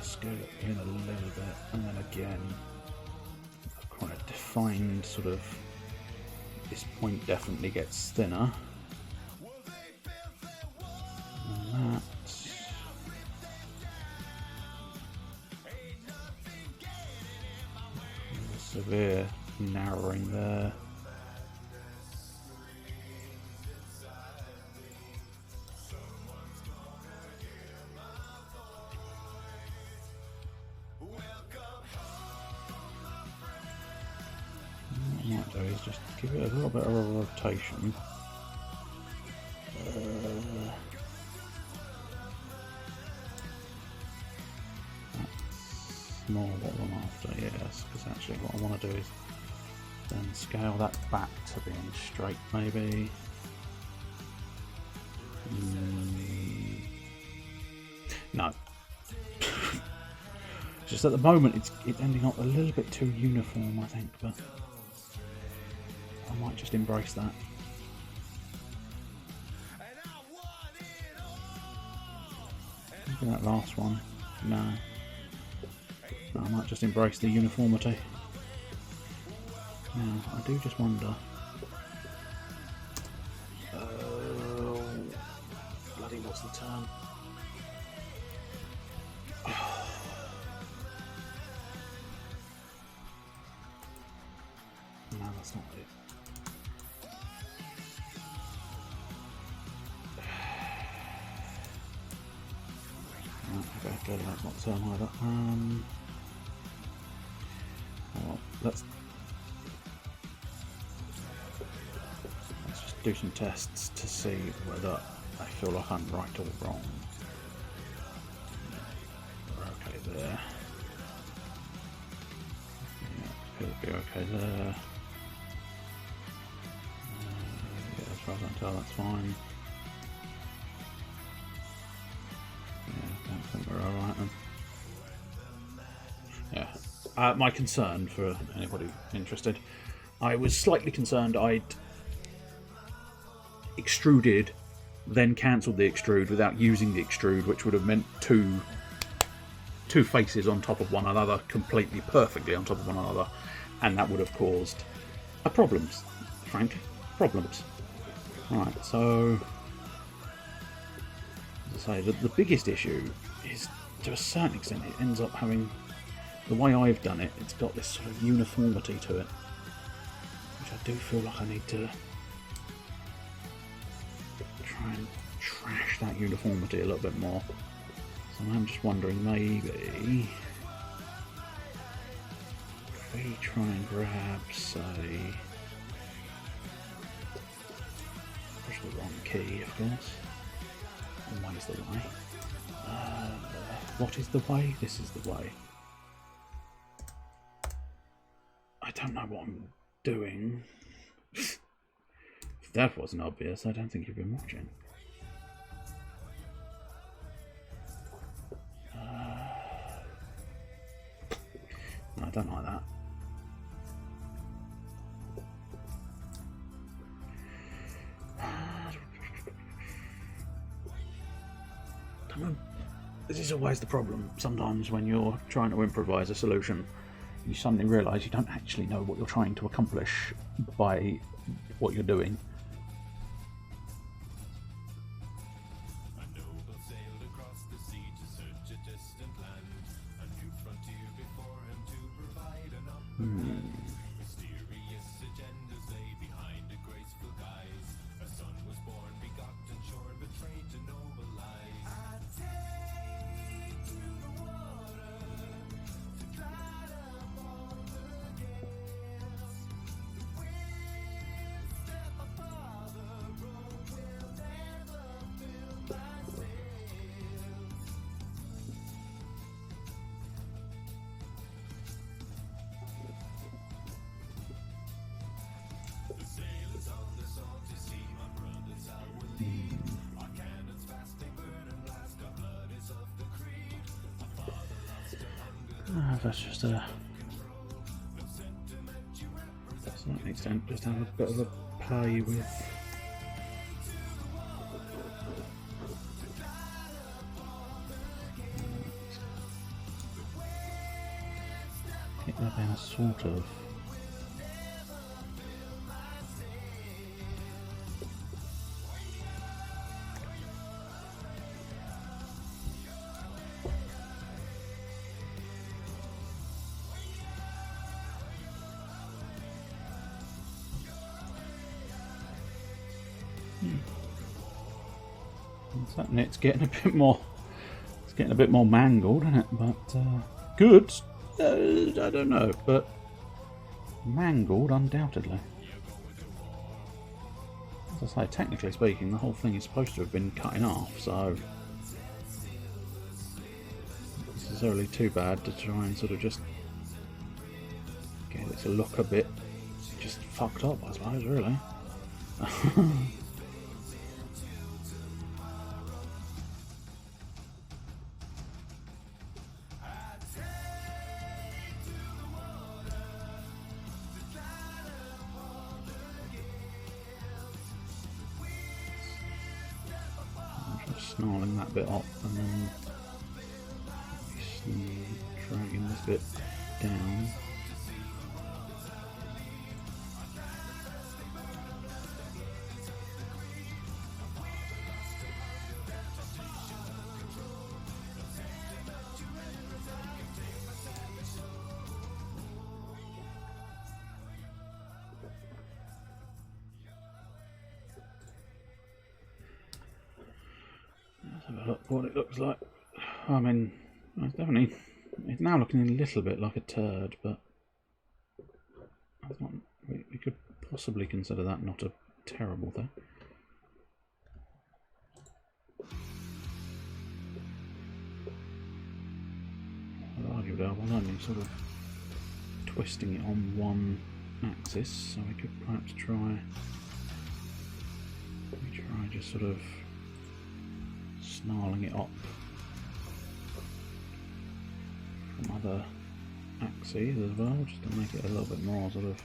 scale it in a little bit, and then again quite a defined sort of, this point definitely gets thinner, and that severe narrowing there. What I might do is just give it a little bit of a rotation. That's more what I'm after, yes, because actually what I want to do is then scale that back to being straight, maybe. No. Just at the moment it's ending up a little bit too uniform, I think, but I might just embrace that. Maybe that last one. No. I might just embrace the uniformity. Now, I do just wonder. Bloody, what's the term? No, that's not it. Okay, clearly that's not the term either. Well, let's just do some tests to see whether I feel like I'm right or wrong. We're okay there. Yeah, could be okay there. Yeah, as far as I can tell, that's fine. Yeah, I don't think we're alright then. Yeah. My concern, for anybody interested, I was slightly concerned I'd extruded, then cancelled the extrude without using the extrude, which would have meant two faces on top of one another, completely perfectly on top of one another, and that would have caused problems, frankly. Problems. Alright, so as I say, the biggest issue is, to a certain extent, it ends up having, the way I've done it, it's got this sort of uniformity to it, which I do feel like I need to try and trash that uniformity a little bit more. So I'm just wondering, maybe if we try and grab, say, push the wrong key, of course. Always the way. What is the way? This is the way. I don't know what I'm doing. If that wasn't obvious, I don't think you've been watching. No, I don't like that. This is always the problem. Sometimes when you're trying to improvise a solution, you suddenly realise you don't actually know what you're trying to accomplish by what you're doing. That's just a certain extent, just have a bit of a play with get that in a sort of certainly it's getting a bit more. It's getting a bit more mangled, isn't it? But good. I don't know, but mangled undoubtedly. As I say, technically speaking, the whole thing is supposed to have been cut in half, so not necessarily too bad to try and sort of just get it to look a bit just fucked up, I suppose, really. Snarling that bit up and then dragging this bit down. Let's have a look what it looks like. I mean, it's now looking a little bit like a turd, but that's not, we could possibly consider that not a terrible thing. I'd argue that we're only sort of twisting it on one axis, so we could perhaps try just sort of snarling it up from other axes as well, just to make it a little bit more sort of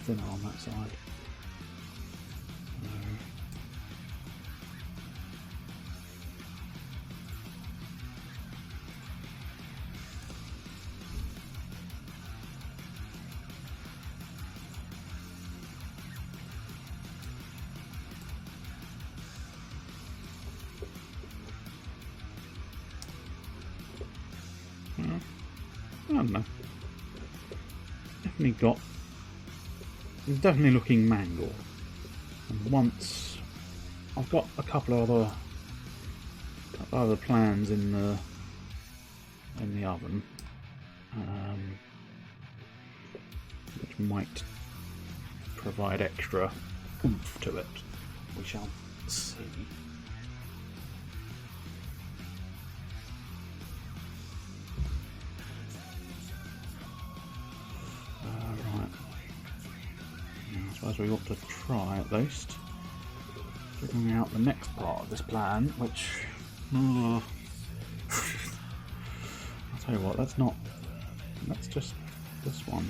thinner on that side. I don't know. It's definitely looking mangled. And once I've got a couple of other plans in the oven, which might provide extra oomph to it. We shall see. Right. I suppose we ought to try at least figuring out the next part of this plan, which I'll tell you what, let's just this one.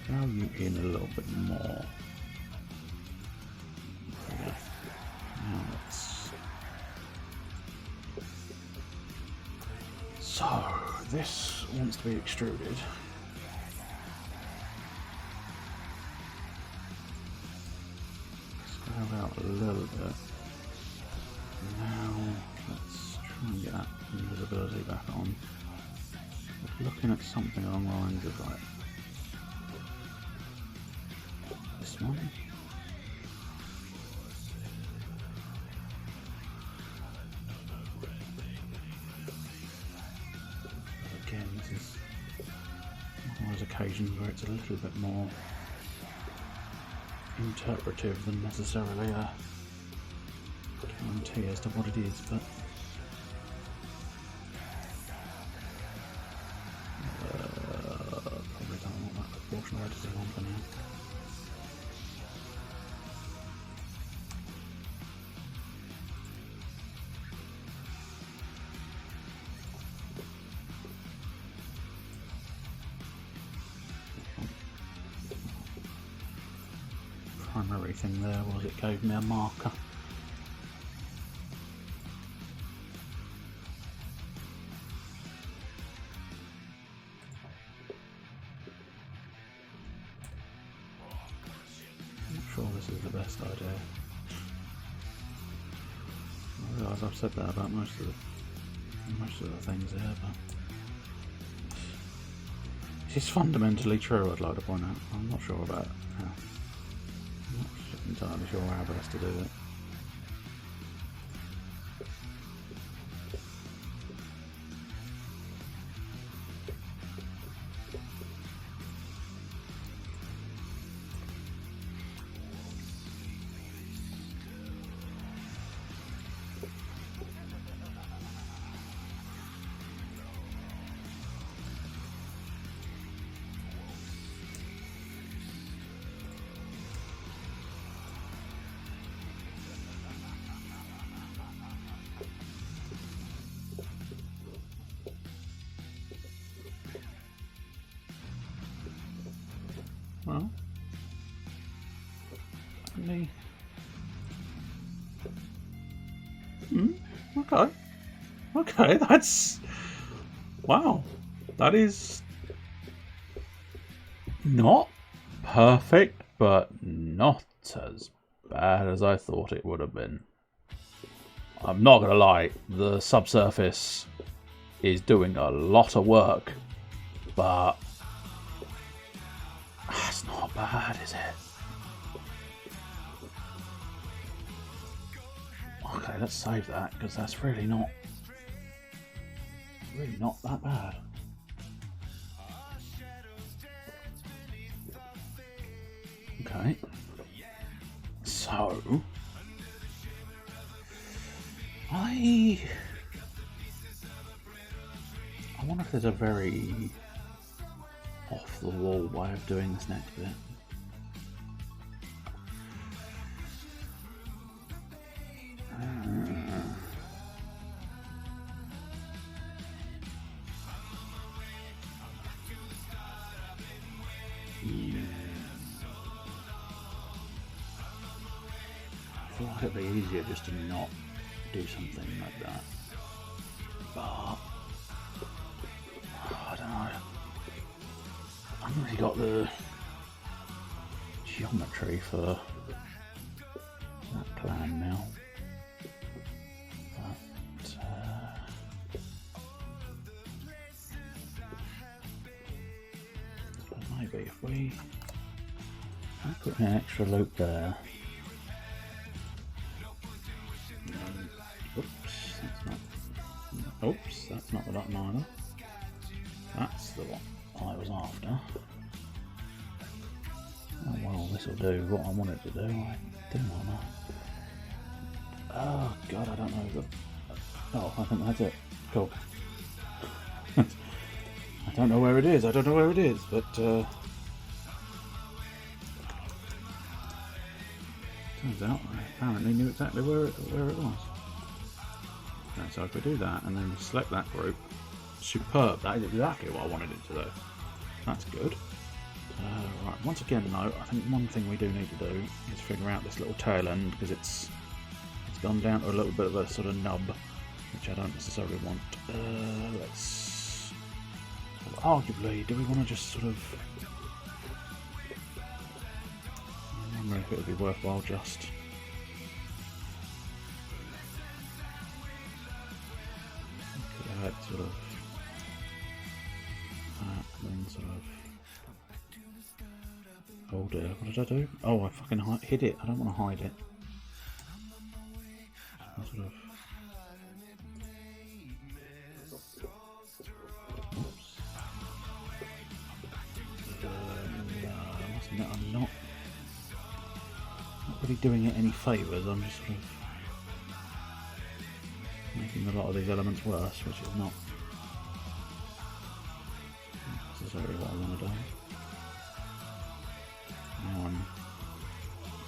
Scale you in a little bit more. Now so this wants to be extruded. Scale out a little bit. Now let's try and get that invisibility back on. We're looking at something along the lines of like this one. Again, this is one of those occasions where it's a little bit more interpretive than necessarily a guarantee as to what it is, but probably don't want that proportional editing on for now. Primary thing there was it gave me a marker. Not sure this is the best idea. I realise I've said that about most of the things here, but it's fundamentally true, I'd like to point out. I'm not sure about how. I'm not entirely sure how best to do it. Well, okay. Okay, that's... Wow. That is... not perfect, but not as bad as I thought it would have been. I'm not going to lie, the subsurface is doing a lot of work, but it's not bad, is it? Okay, let's save that, because that's really not that bad. Okay. So I wonder if there's a very off the wall way of doing this next bit. I feel like it'd be easier just to not do something like that, but I don't know. I haven't really got the geometry for that plan now. But put an extra loop there. Oops, that's not the button either. That's the one I was after. Oh well, this will do what I want it to do. I do not know. Oh god, I don't know. Oh, I think that's it. Cool. I don't know where it is. I don't know where it is, but turns out I apparently knew exactly where it was. Okay, so if we do that and then select that group, superb. That is exactly what I wanted it to do. That's good. Right, once again though, I think one thing we do need to do is figure out this little tail end, because it's gone down to a little bit of a sort of nub, which I don't necessarily want. Let's arguably, do we want to just sort of, I wonder if it would be worthwhile just sort of and then sort of, oh dear, what did I do? Oh, I fucking hid it. I don't want to hide it. I sort of, I must admit I'm not really doing it any favours. I'm just sort of making a lot of these elements worse, which is not necessarily what I want to do.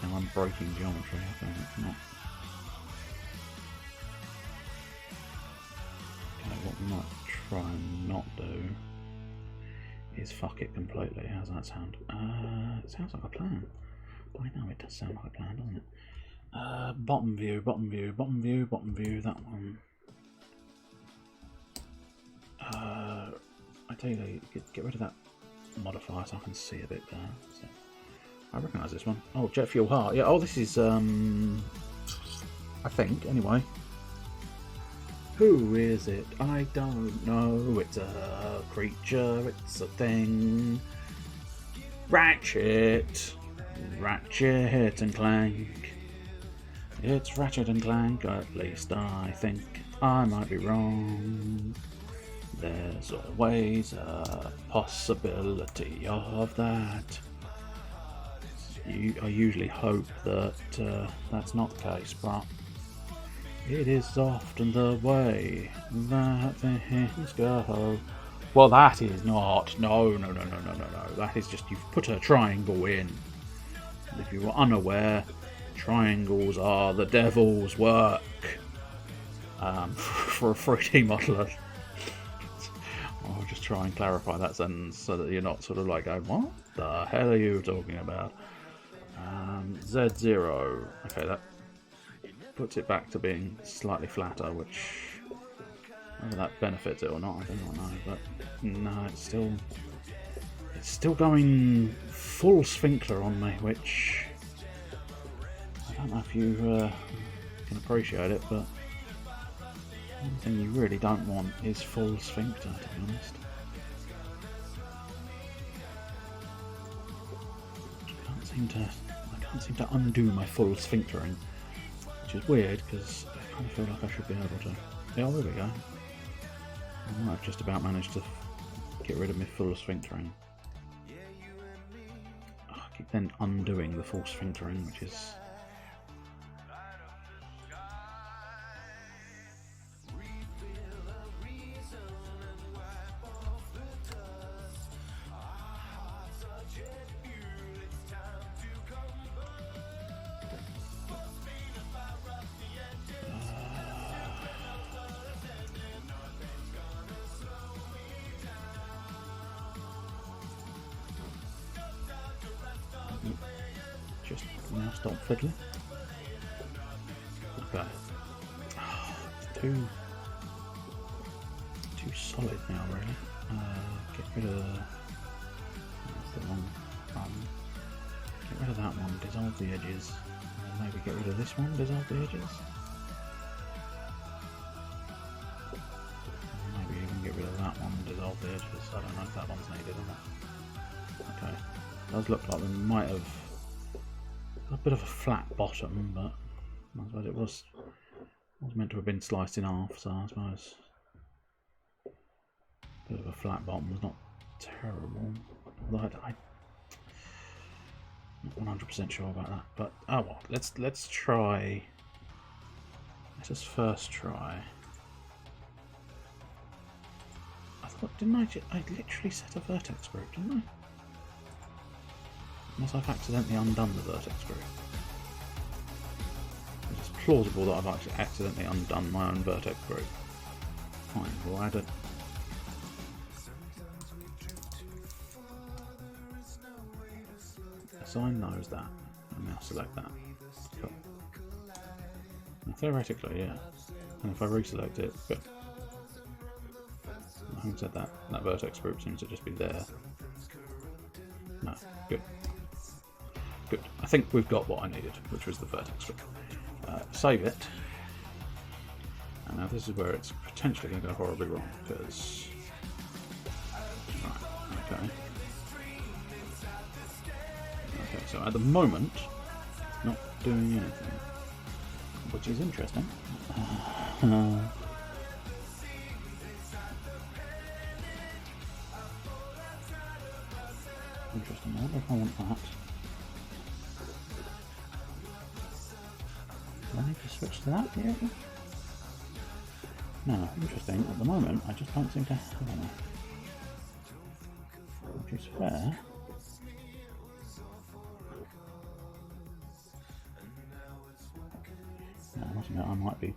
Now I'm breaking geometry. Okay, it's not. Okay, what we might try and not do is fuck it completely. How's that sound? It sounds like a plan. I know it does sound like a plan, doesn't it? Bottom view, bottom view, bottom view, bottom view. That one. I tell you, get rid of that modifier so I can see a bit better. So, I recognise this one. Oh, jet fuel heart. Yeah. Oh, this is I think anyway. Who is it? I don't know. It's a creature. It's a thing. Ratchet. Ratchet and Clank. It's Ratchet and Clank. At least I think. I might be wrong. There's always a possibility of that. I usually hope that that's not the case, but it is often the way that things go. Well, that is not. No. That is just, you've put a triangle in. If you were unaware, triangles are the devil's work for a 3D modeler. I'll just try and clarify that sentence so that you're not sort of like going, what the hell are you talking about? Z0. Okay, that puts it back to being slightly flatter, which, whether that benefits it or not, I don't know, but no, it's still going full sphincter on me, which I don't know if you can appreciate it, but one thing you really don't want is full sphincter, to be honest. I can't seem to undo my full sphinctering, which is weird because I kind of feel like I should be able to. Yeah, there we go. I might have just about managed to get rid of my full sphinctering. Oh, I keep then undoing the full sphinctering, which is. Just now stop fiddling. Okay. Oh, it's too solid now, really. Get rid of that's the wrong one. Get rid of that one, dissolve the edges. And then maybe get rid of this one, dissolve the edges. And maybe even get rid of that one, dissolve the edges. I don't know if that one's needed or not. Okay. It does look like we might have a bit of a flat bottom, but I suppose it was meant to have been sliced in half, so I suppose a bit of a flat bottom was not terrible. Although I'm not 100% sure about that, but oh well. Let's try. Let us first try. I thought, didn't I literally set a vertex group, didn't I? Unless I've accidentally undone the vertex group. It's plausible that I've actually accidentally undone my own vertex group. Fine, we'll add it. Assign those that, and now select that. Cool. Now, theoretically, yeah. And if I reselect it, good. I haven't said that. That vertex group seems to just be there. No, good. Good. I think we've got what I needed, which was the vertex group. Save it. And now this is where it's potentially going to go horribly wrong, because... Right, okay. Okay, so at the moment, it's not doing anything, which is interesting. Interesting, I wonder if I want that. Do I need to switch to that here? No, interesting. At the moment, I just don't seem to have any. Which is fair. No, I must admit, I might be.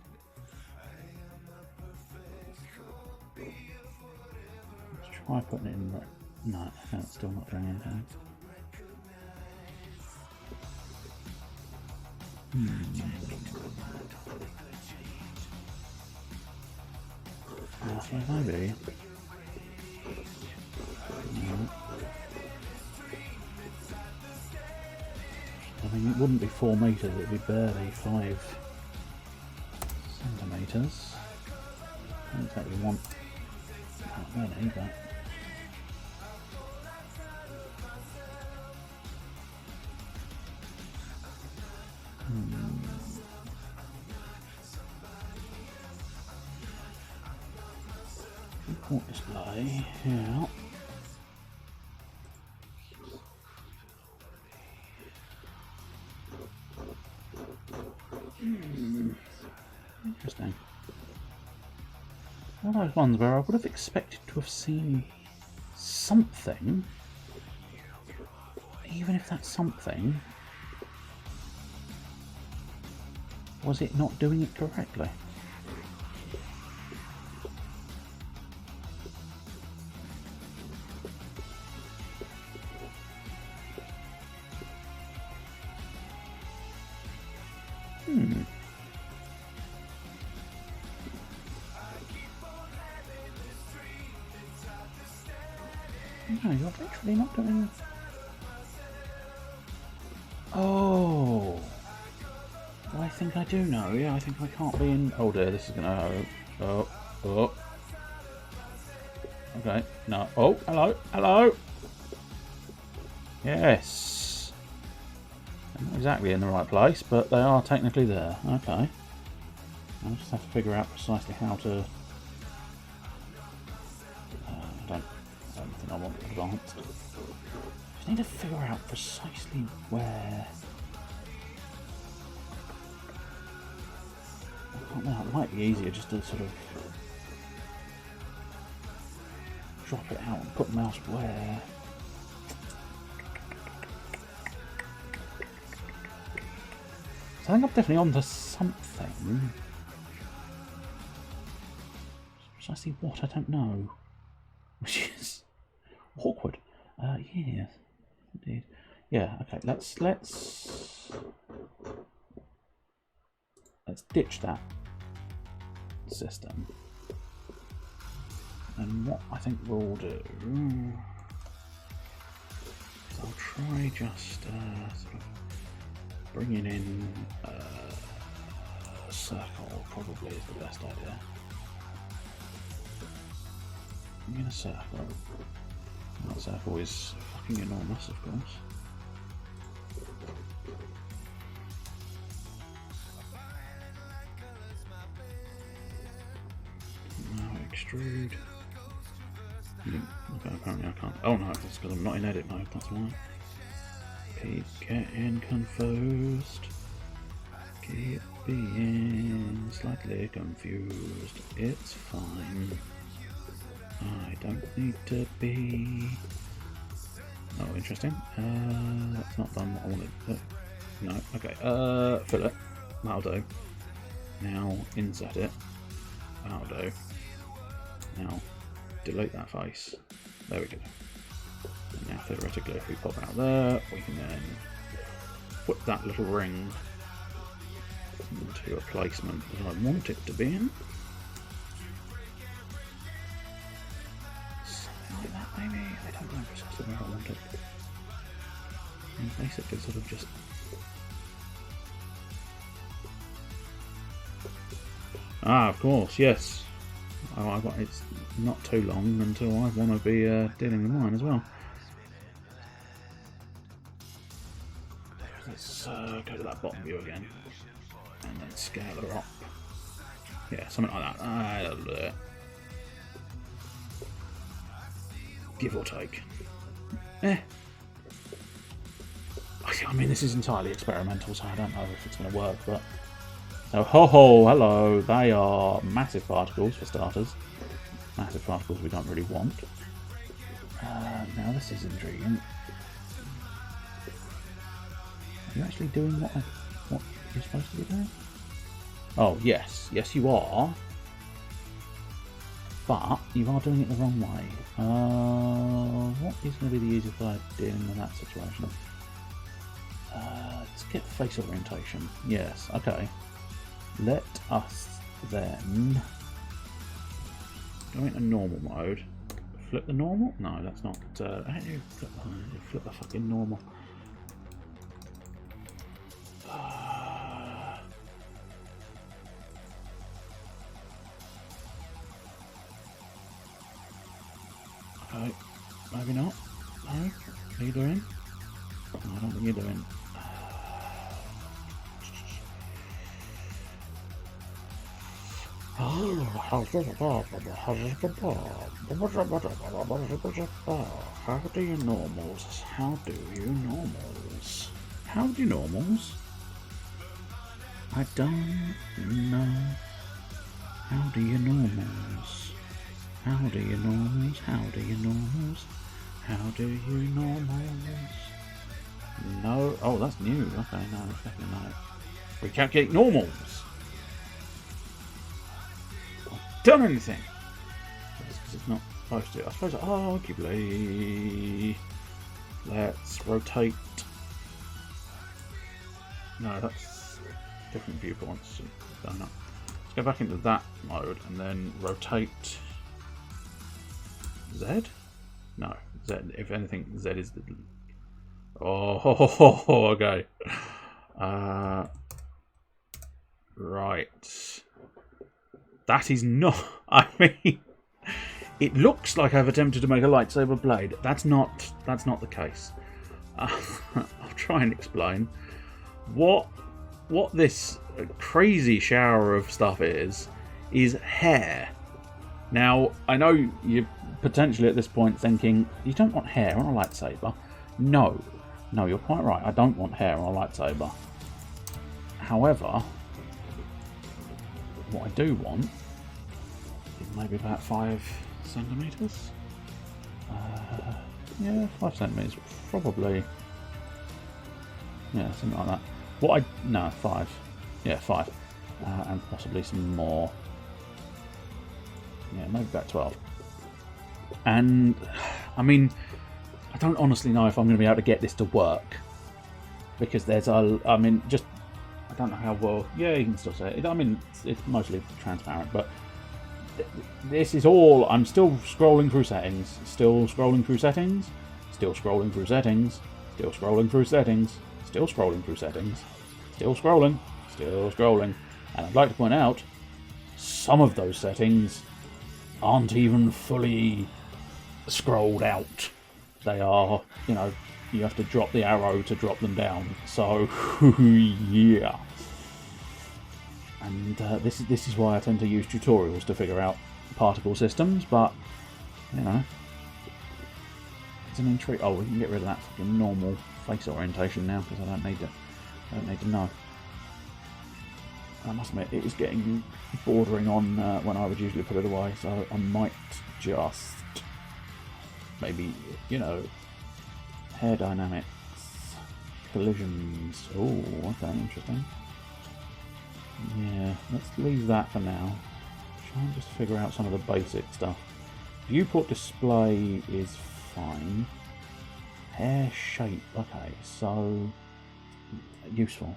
Let's try putting it in the. No, it's still not doing anything. Yeah, maybe. No. I mean, it wouldn't be 4 meters; it'd be barely 5 centimeters. I don't exactly want that many, but. Import display, yeah. Interesting. One of those ones where I would have expected to have seen something, even if that something was it not doing it correctly. No, you're literally not doing... Oh! I think I do know. Yeah, I think I can't be in... Oh dear, this is gonna... Oh. Okay, no. Oh, hello! Yes! I'm not exactly in the right place, but they are technically there. Okay. I'll just have to figure out precisely how to... I don't think I want advanced. Just need to figure out precisely where... I don't know, it might be easier just to sort of drop it out and put the mouse where... So I think I'm definitely onto something. Precisely what, I don't know. Which is awkward. Yeah, indeed. Yeah, okay, let's ditch that system. And what I think we'll do is I'll try just sort of bringing in a circle probably is the best idea. Bring in a circle. That's therefore is fucking enormous, of course. Now extrude. Okay, apparently I can't. Oh no, it's because I'm not in edit mode, that's why. Keep getting confused. Keep being slightly confused. It's fine. I don't need to be. Oh, interesting. That's not done what I wanted. No, okay. Fill it. That'll do. Now insert it. That'll do. Now delete that face. There we go. And now theoretically, if we pop out there, we can then put that little ring into a placement that I want it to be in. Something like that, maybe. I don't know precisely where I want it. And basically, sort of just. Ah, of course, yes. Oh, it's not too long until I want to be dealing with mine as well. Let's go to that bottom view again, and then scale her up. Yeah, something like that. That'll do it. Give or take. I mean, this is entirely experimental, so I don't know if it's going to work, but. So, hello, they are massive particles for starters. Massive particles we don't really want. Now this is intriguing. Are you actually doing what you're supposed to be doing? Oh, yes. Yes, you are. But you are doing it the wrong way. What is going to be the easiest way of dealing with that situation? Let's get face orientation. Yes, okay. Let us then go into normal mode. Flip the normal? No, that's not. How do you flip the fucking normal? Okay, maybe not. No, are you doing? No, I don't think you're doing. How do you normals? How do you normals? How do you normals? I don't know. How do you normals? How do you normals? How do you normals? How do you normals? No. Oh, that's new. Okay, no, definitely no. Recalculate normals. Done anything? Because it's not supposed to. I suppose. Arguably. Let's rotate. No, that's different viewpoints. Let's go back into that mode and then rotate. Z? No, Z. If anything, Z is the. Oh, okay. Right. That is not. I mean, it looks like I've attempted to make a lightsaber blade. That's not the case. I'll try and explain what this crazy shower of stuff is hair. Now, I know you're potentially at this point thinking, you don't want hair on a lightsaber. No, you're quite right. I don't want hair on a lightsaber. However, what I do want is maybe about 5 centimeters. Yeah, 5 centimeters, probably. Yeah, something like that. 5. Yeah, 5, and possibly some more. Yeah, maybe about 12. And I mean, I don't honestly know if I'm going to be able to get this to work because there's I don't know how well. Yeah, you can still say it. I mean, it's mostly transparent, but this is all. I'm still scrolling through settings. Still scrolling through settings. Still scrolling through settings. Still scrolling through settings. Still scrolling through settings. Still scrolling. Still scrolling. And I'd like to point out, some of those settings aren't even fully scrolled out. they are, you know, you have to drop the arrow to drop them down. So, yeah. And this is why I tend to use tutorials to figure out particle systems, but, you know, it's an intrigue. Oh, we can get rid of that fucking normal face orientation now, because I don't need to know. I must admit, it is getting bordering on when I would usually put it away, so I might just maybe, you know, hair dynamics, collisions. Oh, okay, interesting. Yeah, let's leave that for now. Try and just figure out some of the basic stuff. Viewport display is fine. Hair shape, okay, so useful.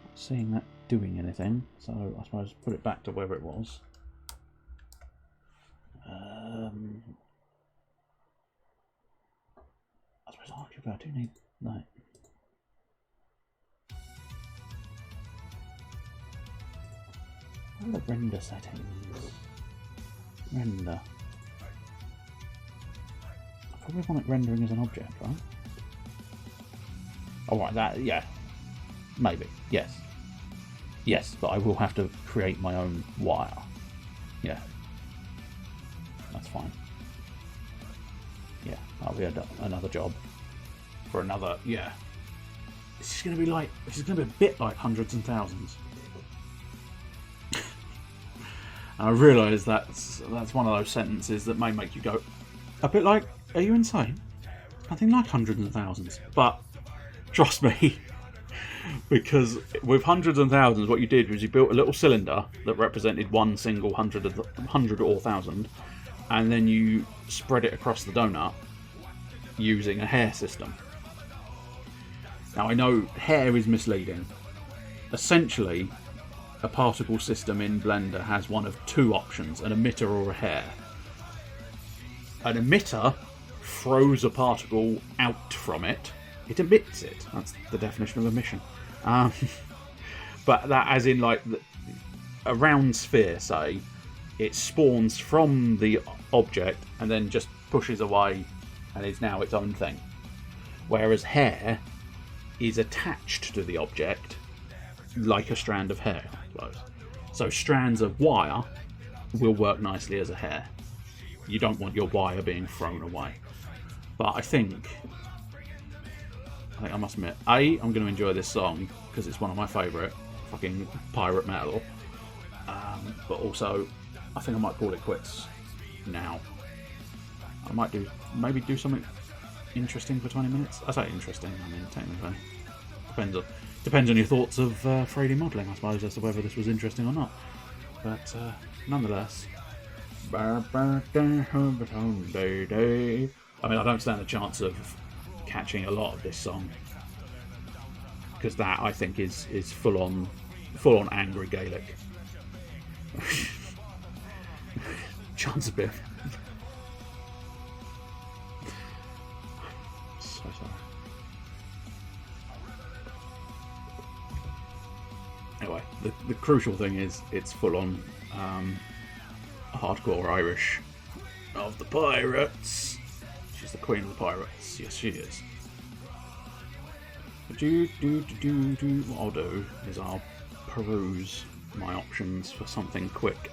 Not seeing that doing anything, so I suppose put it back to wherever it was. I suppose arguably I do need that. What are the render settings? Render. I probably want it rendering as an object, right? Oh, right, that, yeah. Maybe, yes. Yes, but I will have to create my own wire. Yeah. That's fine. Yeah, that'll be another job. For another, yeah. This is going to be like, this is going to be a bit like Hundreds and Thousands. And I realise that's one of those sentences that may make you go, a bit like, are you insane? Nothing like Hundreds and Thousands. But, trust me, because with Hundreds and Thousands, what you did was you built a little cylinder that represented one single hundred or thousand, and then you spread it across the donut using a hair system. Now, I know hair is misleading. Essentially, a particle system in Blender has one of two options, an emitter or a hair. An emitter throws a particle out from it. It emits it. That's the definition of emission. But that as in like a round sphere, say, it spawns from the object and then just pushes away and is now its own thing. Whereas hair is attached to the object like a strand of hair, I suppose. So strands of wire will work nicely as a hair. You don't want your wire being thrown away. But I think I must admit, I'm going to enjoy this song because it's one of my favourite fucking pirate metal. But also, I think I might call it quits now. I might maybe do something interesting for 20 minutes. I say interesting, I mean technically. Depends on your thoughts of 3D modelling, I suppose, as to whether this was interesting or not. But nonetheless. I mean, I don't stand a chance of catching a lot of this song, because that I think is full on angry Gaelic. Chance a bit. So sorry. Anyway, the crucial thing is it's full on hardcore Irish of the pirates. She's the queen of the pirates. Yes, she is. What I'll do is I'll peruse my options for something quick.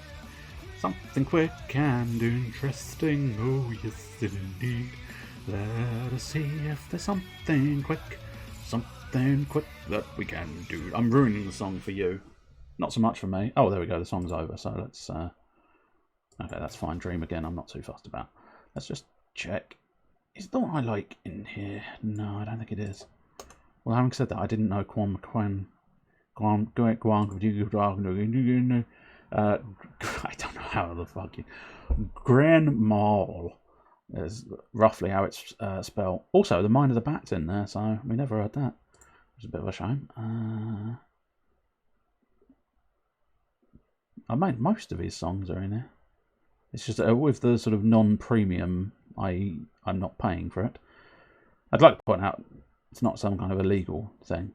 Something quick and interesting. Oh, yes, indeed. Let us see if there's something quick that we can do. I'm ruining the song for you. Not so much for me. Oh, there we go. The song's over. So let's... Okay, that's fine. Dream again. I'm not too fussed about. Let's just check. Is the one I like in here? No, I don't think it is. Well, having said that, I didn't know I don't know how the fuck Grand Mall is roughly how it's spelled. Also, the Mind of the Bat's in there, so we never heard that. It's a bit of a shame. I mean, most of his songs are in here. It's just with the sort of non-premium, I'm not paying for it. I'd like to point out it's not some kind of illegal thing.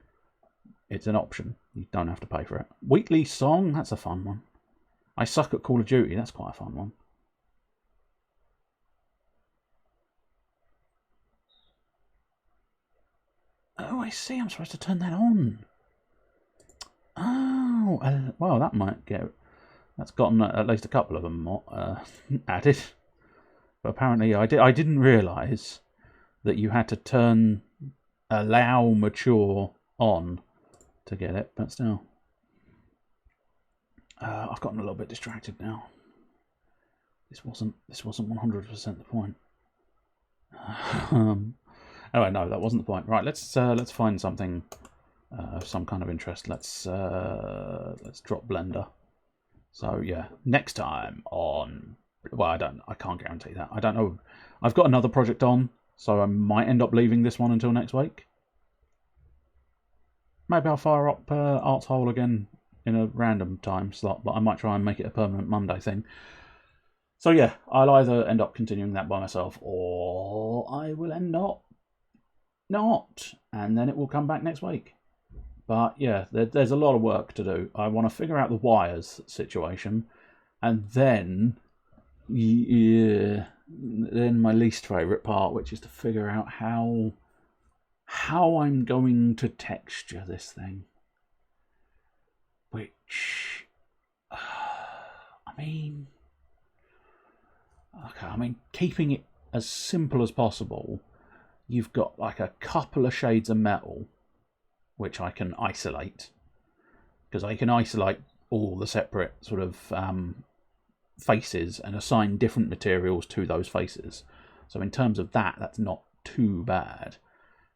It's an option. You don't have to pay for it. Weekly song, that's a fun one. I suck at Call of Duty, that's quite a fun one. Oh, I see. I'm supposed to turn that on. Oh, well, that might get... That's gotten at least a couple of them added. But apparently I didn't realise that you had to turn allow mature on to get it, but still. I've gotten a little bit distracted now. This wasn't 100% the point. Anyway, no, that wasn't the point. Right, let's find something of some kind of interest. Let's drop Blender. So yeah, next time on, well, I can't guarantee that. I don't know. I've got another project on, so I might end up leaving this one until next week. Maybe I'll fire up Arts Hole again in a random time slot, but I might try and make it a permanent Monday thing. So yeah, I'll either end up continuing that by myself, or I will end up not, and then it will come back next week. But yeah, there's a lot of work to do. I want to figure out the wires situation, and then my least favourite part, which is to figure out how I'm going to texture this thing. Which, I mean, keeping it as simple as possible. You've got like a couple of shades of metal, which I can isolate, because I can isolate all the separate sort of faces and assign different materials to those faces. So in terms of that, that's not too bad.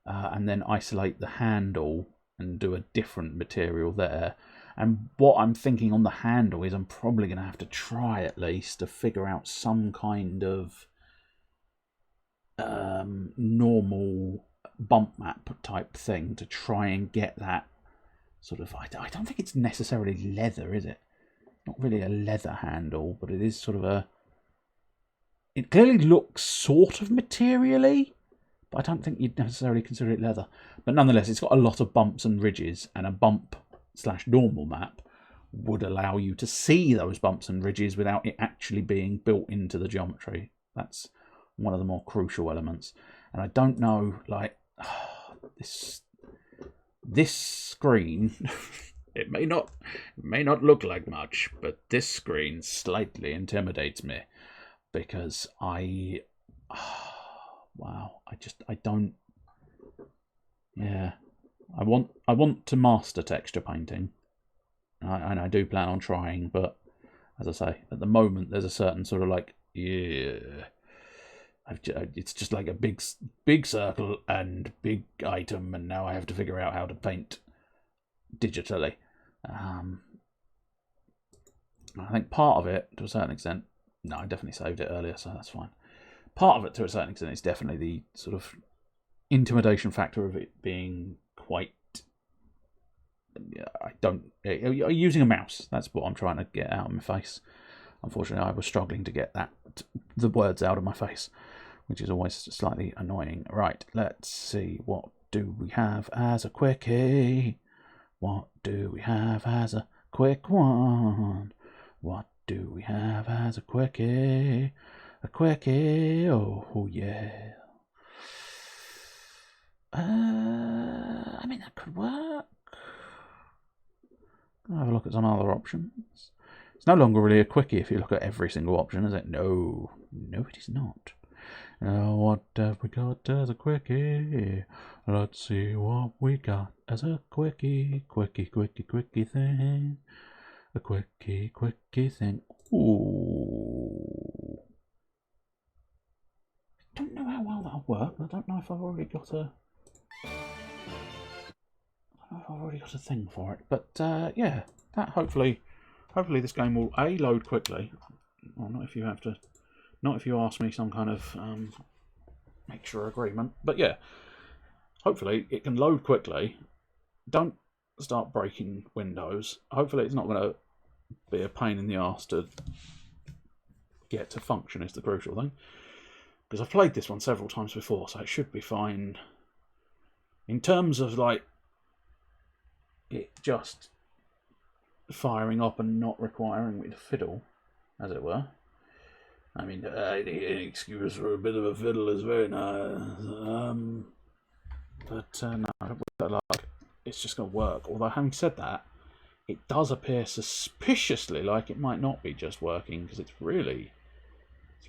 And then isolate the handle and do a different material there. And what I'm thinking on the handle is I'm probably going to have to try at least to figure out some kind of normal bump map type thing to try and get that sort of... I don't think it's necessarily leather, is it? Not really a leather handle, but it is sort of a... It clearly looks sort of materially, but I don't think you'd necessarily consider it leather. But nonetheless, it's got a lot of bumps and ridges, and a bump/normal map would allow you to see those bumps and ridges without it actually being built into the geometry. That's one of the more crucial elements. And I don't know, like, this screen, it may not look like much, but this screen slightly intimidates me, because I want to master texture painting, and I do plan on trying, but as I say, at the moment there's a certain sort of like, it's just like a big circle and big item, and now I have to figure out how to paint digitally. I think part of it, to a certain extent, no, I definitely saved it earlier, so that's fine. Part of it, to a certain extent, is definitely the sort of intimidation factor of it being quite... using a mouse, that's what I'm trying to get out of my face. Unfortunately, I was struggling to get the words out of my face, which is always slightly annoying. Right, let's see, what do we have as a quickie? What do we have as a quick one? What do we have as a quickie? A quickie, oh yeah. I mean, that could work. I'll have a look at some other options. It's no longer really a quickie if you look at every single option, is it? No, it is not. What have we got as a quickie? Let's see what we got as a quickie thing. A quickie thing. Ooh. I don't know how well that'll work. I don't know if I've already got a... thing for it. But yeah, that hopefully this game will load quickly. Well, not if you ask me some kind of extra agreement. But yeah, hopefully it can load quickly. Don't start breaking windows. Hopefully it's not going to be a pain in the arse to get to function, is the crucial thing. Because I've played this one several times before, so it should be fine. In terms of like it just firing up and not requiring me to fiddle, as it were. I mean, any excuse for a bit of a fiddle is very nice. But no, with that luck, it's just going to work. Although, having said that, it does appear suspiciously like it might not be just working, because it's really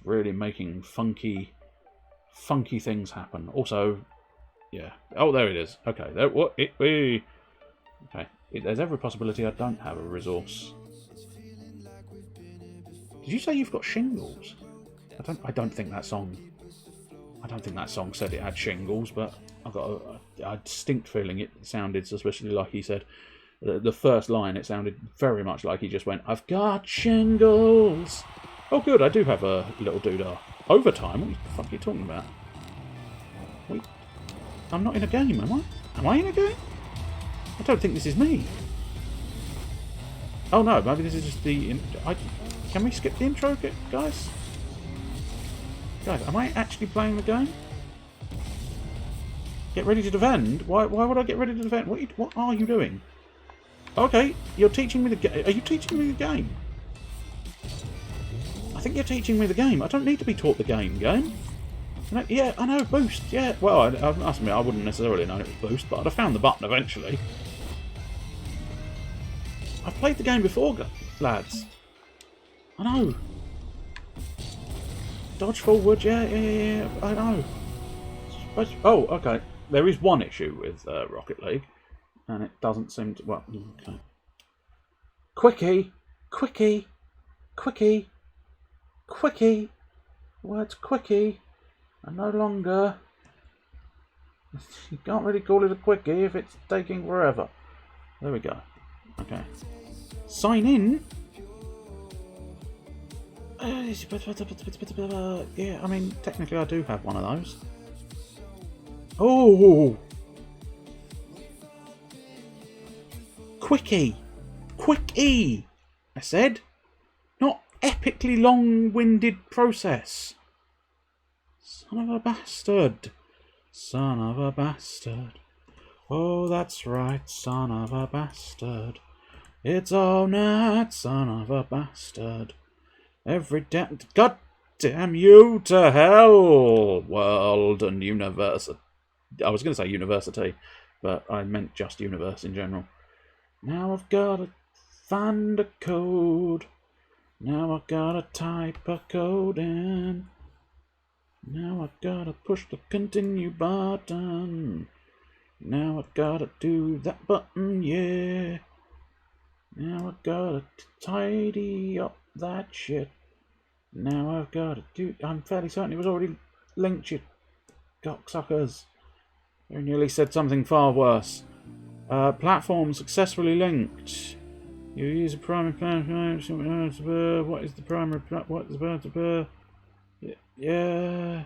making funky things happen. Also, yeah. Oh, there it is. Okay, there. What? Okay. There's every possibility I don't have a resource. Did you say you've got shingles? I don't think that song said it had shingles, but I've got a distinct feeling it sounded suspiciously like he said. The first line, it sounded very much like he just went, "I've got shingles." Oh, good, I do have a little doodah. Overtime? What the fuck are you talking about? Wait, I'm not in a game, am I? Am I in a game? I don't think this is me. Oh no, maybe this is just the... Can we skip the intro, guys? Guys, am I actually playing the game? Get ready to defend? Why would I get ready to defend? What are you doing? Okay, you're teaching me the game. Are you teaching me the game? I think you're teaching me the game. I don't need to be taught the game. Yeah, I know, boost. Yeah, well, I must admit, I wouldn't necessarily know it was boost, but I'd have found the button eventually. I've played the game before, lads. I know. Dodge forward, yeah, I know. Oh, okay. There is one issue with Rocket League, and it doesn't seem to... Well, okay. Quickie! Words quickie are no longer... You can't really call it a quickie if it's taking forever. There we go. Okay. Sign in? Yeah, I mean, technically I do have one of those. Oh! Quickie! I said. Not epically long-winded process. Son of a bastard. Oh, that's right, son of a bastard. It's all night, son of a bastard. Every damn... God damn you to hell, world and universe. I was going to say university, but I meant just universe in general. Now I've got to find a code. Now I've got to type a code in. Now I've got to push the continue button. Now I've got to do that button, yeah. Now I've got to tidy up that shit. Now I've got to do... I'm fairly certain it was already linked, you cocksuckers. You nearly said something far worse. Platform successfully linked. You use a primary platform. What is the primary platform? What is the... Yeah.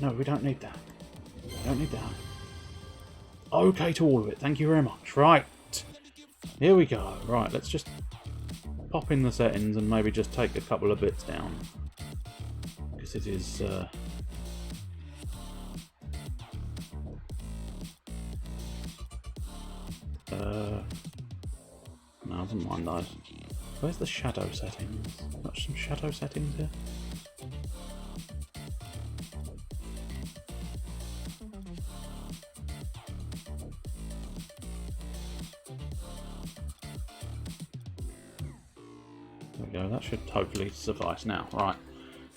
No, we don't need that. We don't need that. Okay to all of it. Thank you very much. Right. Here we go. Right, let's just pop in the settings and maybe just take a couple of bits down. Because it is... No, I don't mind those. Where's the shadow settings? Got some shadow settings here? There we go, that should hopefully suffice now. Right,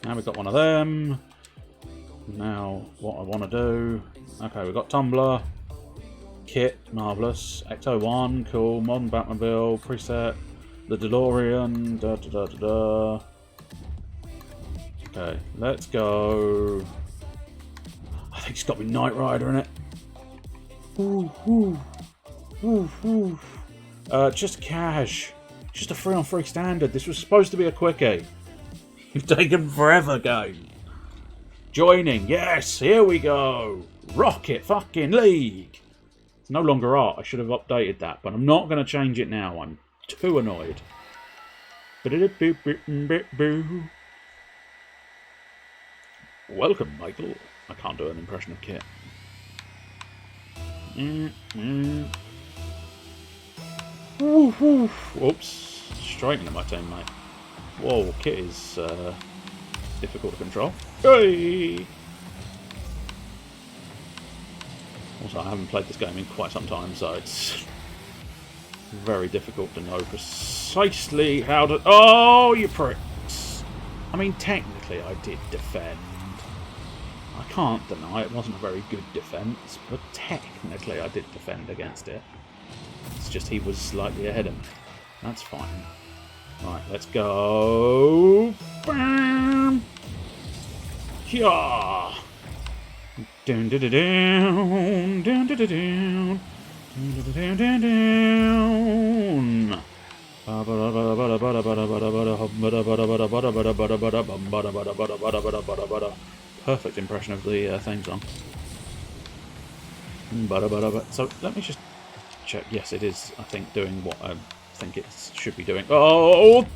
now we've got one of them. Now, what I want to do... Okay, we've got Tumblr. Kit, marvellous. Ecto-1, cool. Modern Batmobile, preset. The DeLorean, Okay, let's go. I think it's got to be Knight Rider in it. Just cash. Just a 3-on-3 standard. This was supposed to be a quickie. You've taken forever, game. Joining, yes, here we go. Rocket fucking League. It's no longer art. I should have updated that, but I'm not going to change it now. I'm too annoyed. Welcome, Michael. I can't do an impression of Kit. Whoops. Straight into my teammate. Whoa, Kit is difficult to control. Hey! Also, I haven't played this game in quite some time, so it's very difficult to know precisely how to... Oh, you pricks! I mean, technically I did defend. I can't deny it wasn't a very good defence, but technically I did defend against it. It's just he was slightly ahead of me. That's fine. Right, let's go. Bam! Yeah! Down, down, down, down, down, down, down, down, down. Perfect impression of the theme song. So let me just check. Yes, it is. I think doing what I think it should be doing. Oh,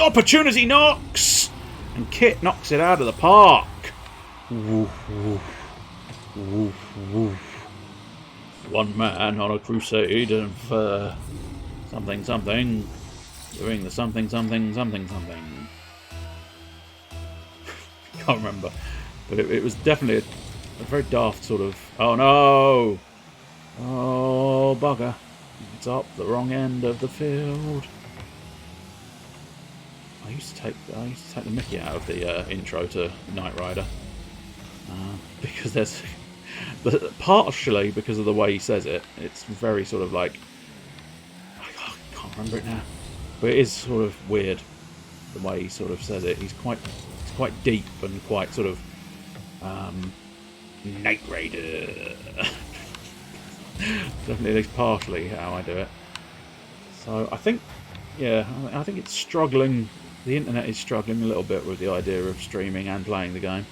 opportunity knocks, and Kit knocks it out of the park. Woof, woof. Woof, woof. One man on a crusade of something something, doing the something something something something. Can't remember, but it was definitely a very daft sort of. Oh no! Oh bugger! It's up the wrong end of the field. I used to take the mickey out of the intro to Knight Rider because there's. Partially because of the way he says it, it's very sort of like I can't remember it now, but it is sort of weird the way he sort of says it. It's quite deep and quite sort of Knight Rider. Definitely, at least partially how I do it. So I think, yeah, I think it's struggling. The internet is struggling a little bit with the idea of streaming and playing the game.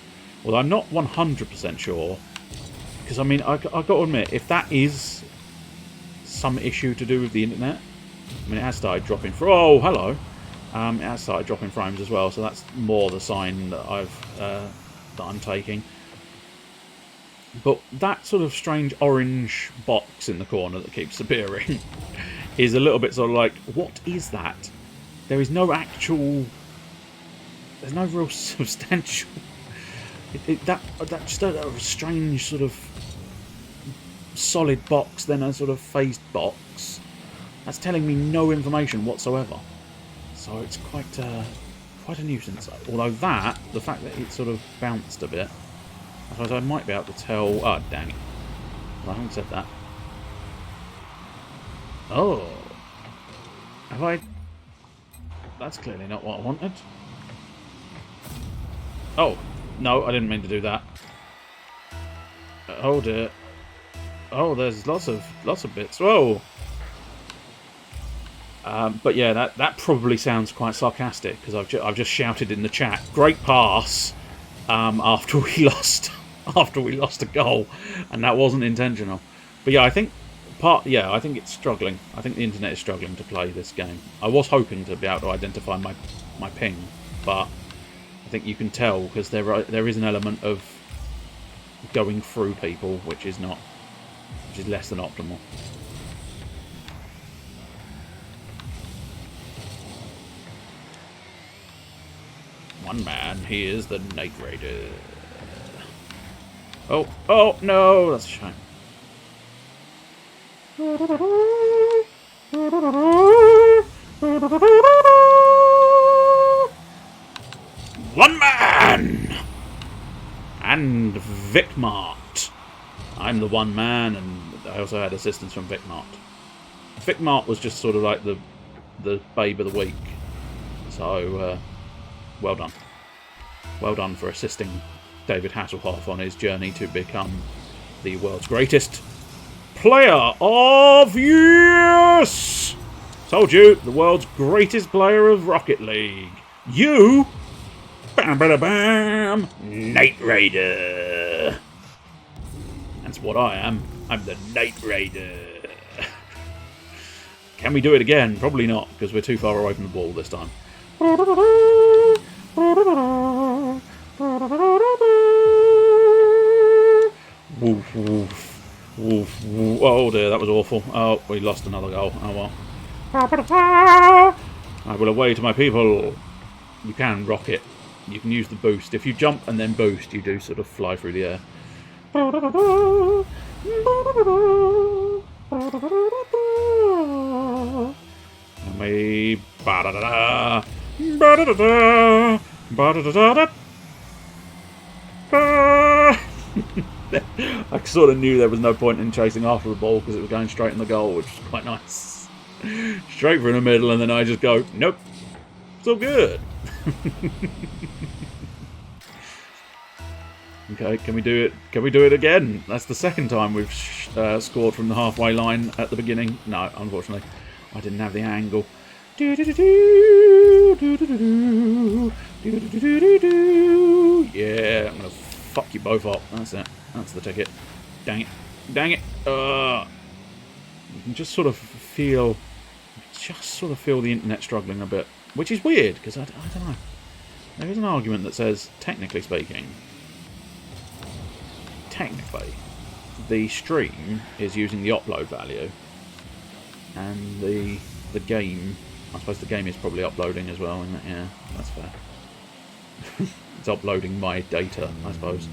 Although I'm not 100% sure. Because, I mean, I've got to admit, if that is some issue to do with the internet, I mean, it has started dropping... Oh, hello! It has started dropping frames as well, so that's more the sign that I'm taking. But that sort of strange orange box in the corner that keeps appearing is a little bit sort of like, what is that? There is no actual... There's no real substantial... That's just a strange sort of solid box, then a sort of phased box. That's telling me no information whatsoever. So it's quite a nuisance. Although the fact that it sort of bounced a bit, I suppose I might be able to tell. Oh, dang it! Well, I haven't said that. Oh, have I? That's clearly not what I wanted. Oh. No, I didn't mean to do that. Oh dear. Oh, there's lots of bits. Whoa. But yeah, that probably sounds quite sarcastic because I've just shouted in the chat, "Great pass!" After we lost a goal, and that wasn't intentional. But yeah, I think it's struggling. I think the internet is struggling to play this game. I was hoping to be able to identify my ping, but I think you can tell because there is an element of going through people, which is less than optimal. One man, he is the Knight Rider. Oh no, that's a shame. One man! And Vic Mart. I'm the one man, and I also had assistance from Vic Mart. Vic Mart was just sort of like the babe of the week. So, well done. Well done for assisting David Hasselhoff on his journey to become the world's greatest player of years! Told you, the world's greatest player of Rocket League. You... Bam, bam, bam! Knight Rider! That's what I am. I'm the Knight Rider. Can we do it again? Probably not, because we're too far away from the ball this time. Woof, woof, woof, woof. Oh dear, that was awful. Oh, we lost another goal. Oh well. I will away to my people. You can rock it. You can use the boost. If you jump and then boost, you do sort of fly through the air. And we... Ba-da-da-da, ba-da-da-da, ba-da-da-da-da. I sort of knew there was no point in chasing after the ball because it was going straight in the goal, which was quite nice. Straight for in the middle, and then I just go, nope, it's all good. Okay, can we do it? Can we do it again? That's the second time we've scored from the halfway line at the beginning. No, unfortunately, I didn't have the angle. Yeah, I'm gonna fuck you both up. That's it. That's the ticket. Dang it. Dang it. You can just sort of feel the internet struggling a bit, which is weird because I don't know. There is an argument that says, technically speaking, the stream is using the upload value, and the game, I suppose the game is probably uploading as well, isn't it? Yeah, that's fair. It's uploading my data, I suppose.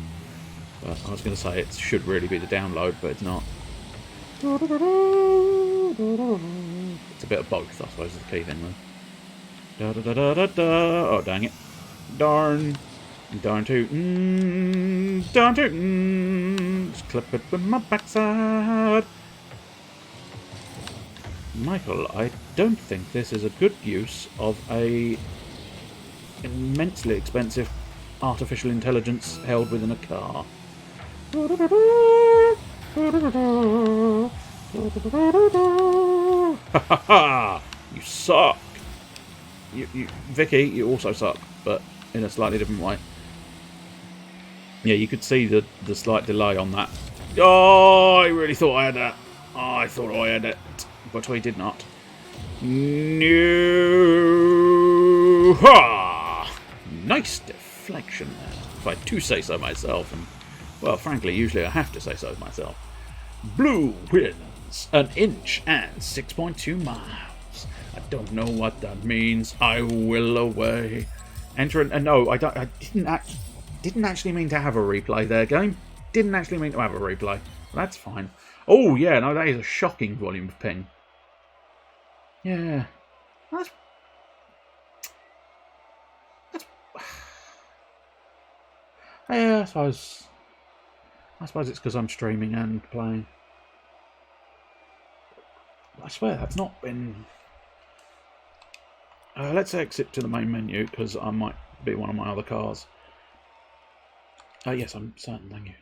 But I was going to say it should really be the download, but it's not. It's a bit of both, I suppose, is the key thing, though. Oh, dang it. Darn. Darn tootin'. Darn tootin'. Just clip it with my backside. Michael, I don't think this is a good use of a immensely expensive artificial intelligence held within a car. Ha ha ha! You suck! Vicky, you also suck, but in a slightly different way. Yeah, you could see the slight delay on that. Oh, I really thought I had that. Oh, I thought I had it, but I did not. No! Ha! Nice deflection there, if I do say so myself, and, well, frankly, usually I have to say so myself. Blue wins 1 inch and 6.2 miles. I don't know what that means. I will away. Enter and no, I didn't actually mean to have a replay there, game. Didn't actually mean to have a replay. That's fine. Oh yeah, no, that is a shocking volume of ping. Yeah, that's yeah. I suppose it's because I'm streaming and playing. I swear that's not been. Let's exit to the main menu because I might be one of my other cars. Yes, I'm certain, thank you.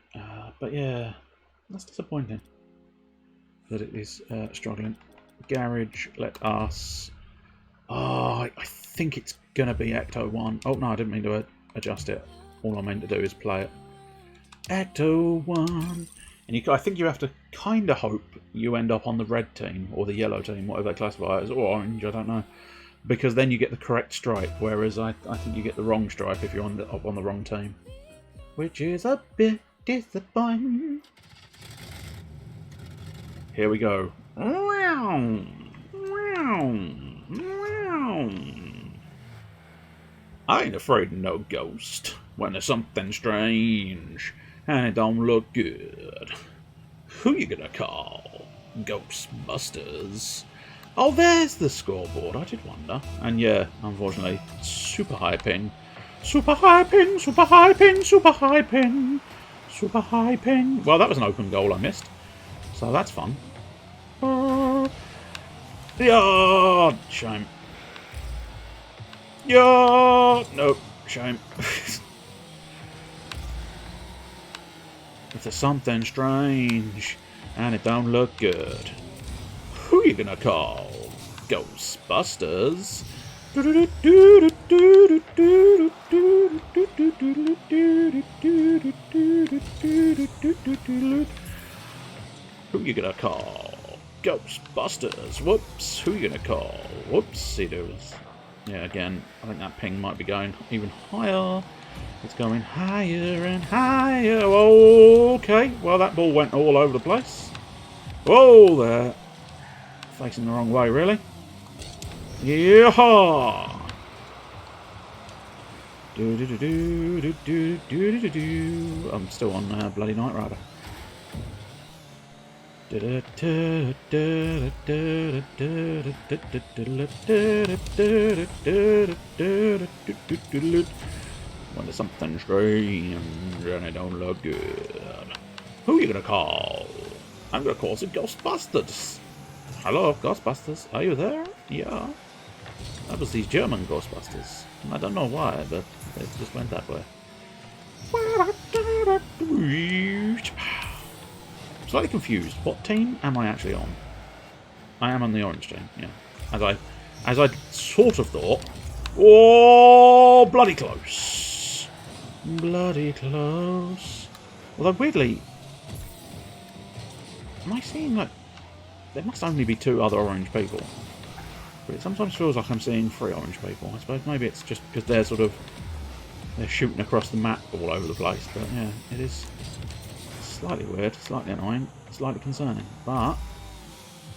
But yeah, that's disappointing that it is struggling. Garage, let us. Oh, I think it's gonna be Ecto 1. Oh no, I didn't mean to adjust it. All I meant to do is play it. Ecto 1. And I think you have to kind of hope you end up on the red team or the yellow team, whatever they classify it as, or orange, I don't know. Because then you get the correct stripe, whereas I think you get the wrong stripe if you're on the wrong team. Which is a bit disappointing. Here we go. I ain't afraid of no ghost when there's something strange and it don't look good. Who you gonna call? Ghostbusters. Oh, there's the scoreboard. I did wonder. And yeah, unfortunately, super high ping. Super high ping, super high ping, super high ping. Super high ping. Well, that was an open goal I missed. So that's fun. Yeah, shame. Yeah, nope, shame. If there's something strange and it don't look good, who you gonna call? Ghostbusters. Who you gonna call? Ghostbusters. Whoops. Who you gonna call? Whoopsie doodles. Yeah, again, I think that ping might be going even higher. It's going higher and higher. Okay, well that ball went all over the place. Whoa there. Facing the wrong way, really. Yeehaw! I'm still on Bloody Knight Rider. When there's something strange and it don't look good. Who are you gonna call? I'm gonna call the Ghostbusters. Hello, Ghostbusters. Are you there? Yeah. That was these German Ghostbusters. I don't know why, but they just went that way. Slightly confused. What team am I actually on? I am on the orange team, yeah. As I sort of thought. Oh, bloody close. Bloody close. Although weirdly, am I seeing like there must only be 2 other orange people? But it sometimes feels like I'm seeing 3 orange people. I suppose maybe it's just because they're shooting across the map all over the place. But yeah, it is slightly weird, slightly annoying, slightly concerning. But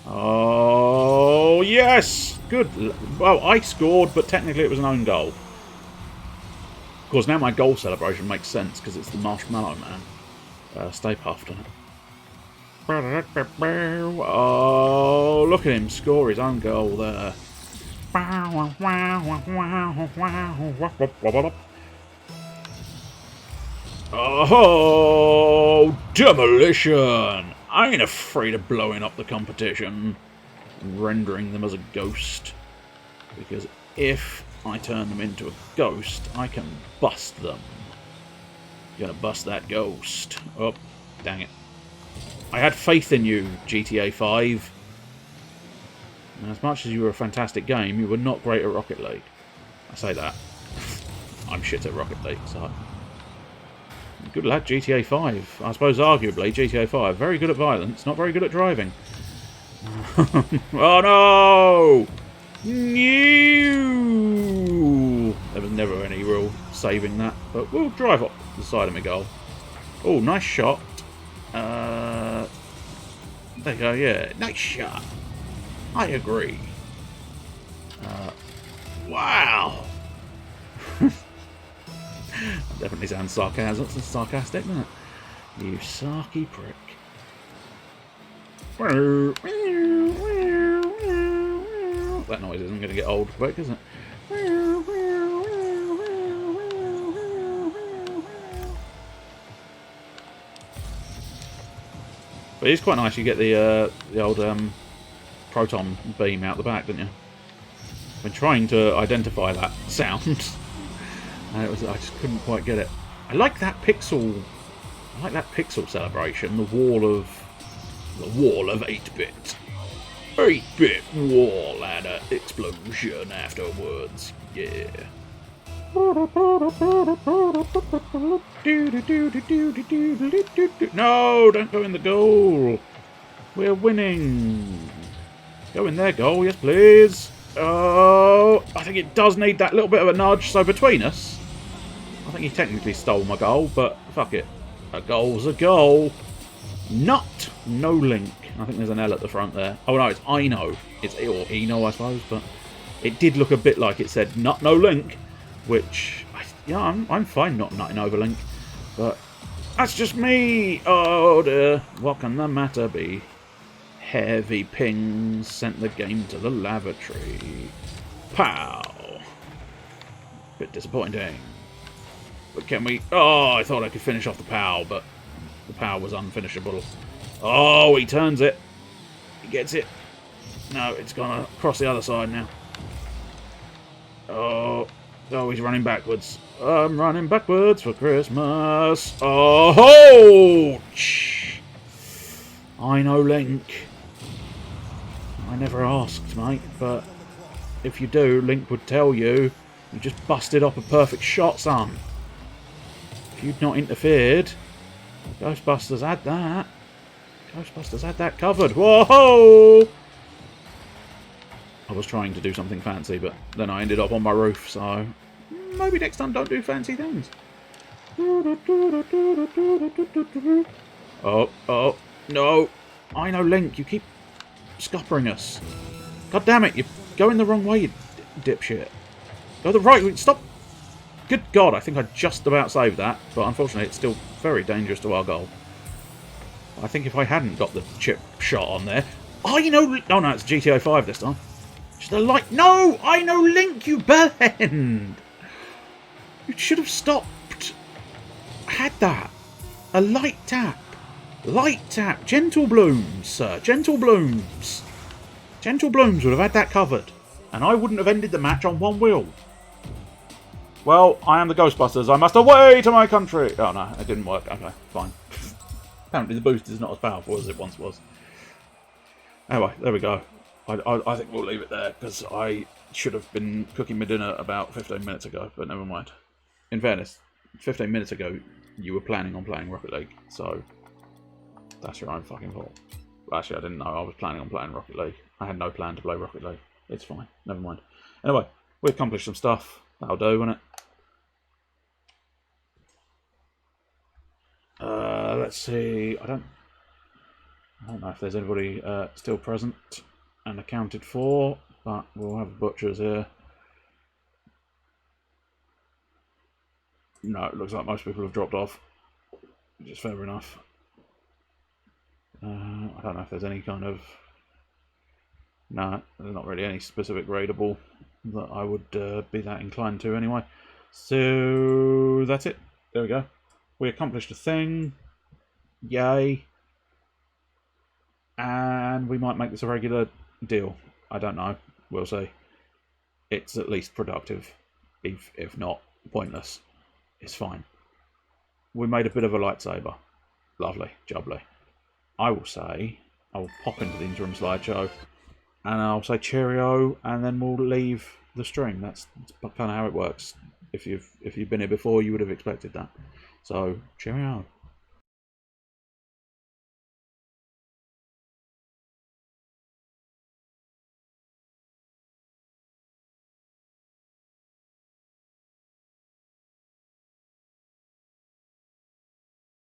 oh yes, good. Well, I scored, but technically it was an own goal. Of course, now my goal celebration makes sense because it's the Marshmallow Man. Stay puffed on it. Oh, look at him score his own goal there. Oh, demolition! I ain't afraid of blowing up the competition and rendering them as a ghost. Because if I turn them into a ghost, I can bust them. Gonna bust that ghost. Oh, dang it. I had faith in you, GTA 5. And as much as you were a fantastic game, you were not great at Rocket League. I say that. I'm shit at Rocket League, so... Good lad, GTA 5. I suppose, arguably, GTA 5. Very good at violence, not very good at driving. Oh no! No! There was never any real saving that. But we'll drive up the side of my goal. Oh, nice shot. There you go, yeah. Nice shot. I agree. Wow. Definitely sounds sarcastic, doesn't it? You sarky prick. That noise isn't going to get old quick, is it? But it's quite nice. You get the old proton beam out the back, don't you? I've been trying to identify that sound, and I just couldn't quite get it. I like that pixel. I like that pixel celebration. The wall of 8-bit. 8-bit wall ladder explosion afterwards. Yeah. No, don't go in the goal. We're winning. Go in there, goal, yes please. Oh, I think it does need that little bit of a nudge. So between us, I think he technically stole my goal, but fuck it. A goal's a goal. No link. I think there's an L at the front there. Oh no, it's I know. It's or Eno, I suppose, but it did look a bit like it said no link. Which, yeah, I'm fine not nutting over Link, but that's just me. Oh dear, what can the matter be? Heavy pings sent the game to the lavatory. Pow! Bit disappointing. But can we... Oh, I thought I could finish off the pow, but the pow was unfinishable. Oh, he turns it. He gets it. No, it's gone across the other side now. Oh, he's running backwards. I'm running backwards for Christmas. Oh, I know Link. I never asked, mate, but if you do, Link would tell you. You just busted up a perfect shot, son. If you'd not interfered, Ghostbusters had that. Ghostbusters had that covered. Whoa! I was trying to do something fancy, but then I ended up on my roof, so maybe next time don't do fancy things. Oh, no. I know, Link, you keep scuppering us. God damn it, you're going the wrong way, you dipshit. Go the right way, stop. Good God, I think I just about saved that, but unfortunately it's still very dangerous to our goal. I think if I hadn't got the chip shot on there... I know... Oh no, it's GTA 5 this time. Just a light... No! I know Link, you bellend! You should have stopped. I had that. A light tap. Light tap. Gentle blooms, sir. Gentle blooms. Gentle blooms would have had that covered. And I wouldn't have ended the match on one wheel. Well, I am the Ghostbusters. I must away to my country. Oh no, it didn't work. Okay, fine. Apparently the boost is not as powerful as it once was. Anyway, there we go. I think we'll leave it there, because I should have been cooking my dinner about 15 minutes ago, but never mind. In fairness, 15 minutes ago, you were planning on playing Rocket League, so that's your own fucking fault. Actually, I didn't know I was planning on playing Rocket League. I had no plan to play Rocket League. It's fine. Never mind. Anyway, we accomplished some stuff. That'll do, won't it? Let's see. I don't know if there's anybody still present and accounted for, but we'll have butchers here. No, it looks like most people have dropped off, which is fair enough. I don't know if there's any kind of... No, there's not really any specific raidable that I would be that inclined to anyway. So that's it. There we go. We accomplished a thing. Yay. And we might make this a regular deal. I don't know. We'll see. It's at least productive. If not, pointless. It's fine. We made a bit of a lightsaber. Lovely. Jubbly. I will say... I will pop into the interim slideshow. And I'll say cheerio. And then we'll leave the stream. That's kind of how it works. If you've been here before, you would have expected that. So, cheerio.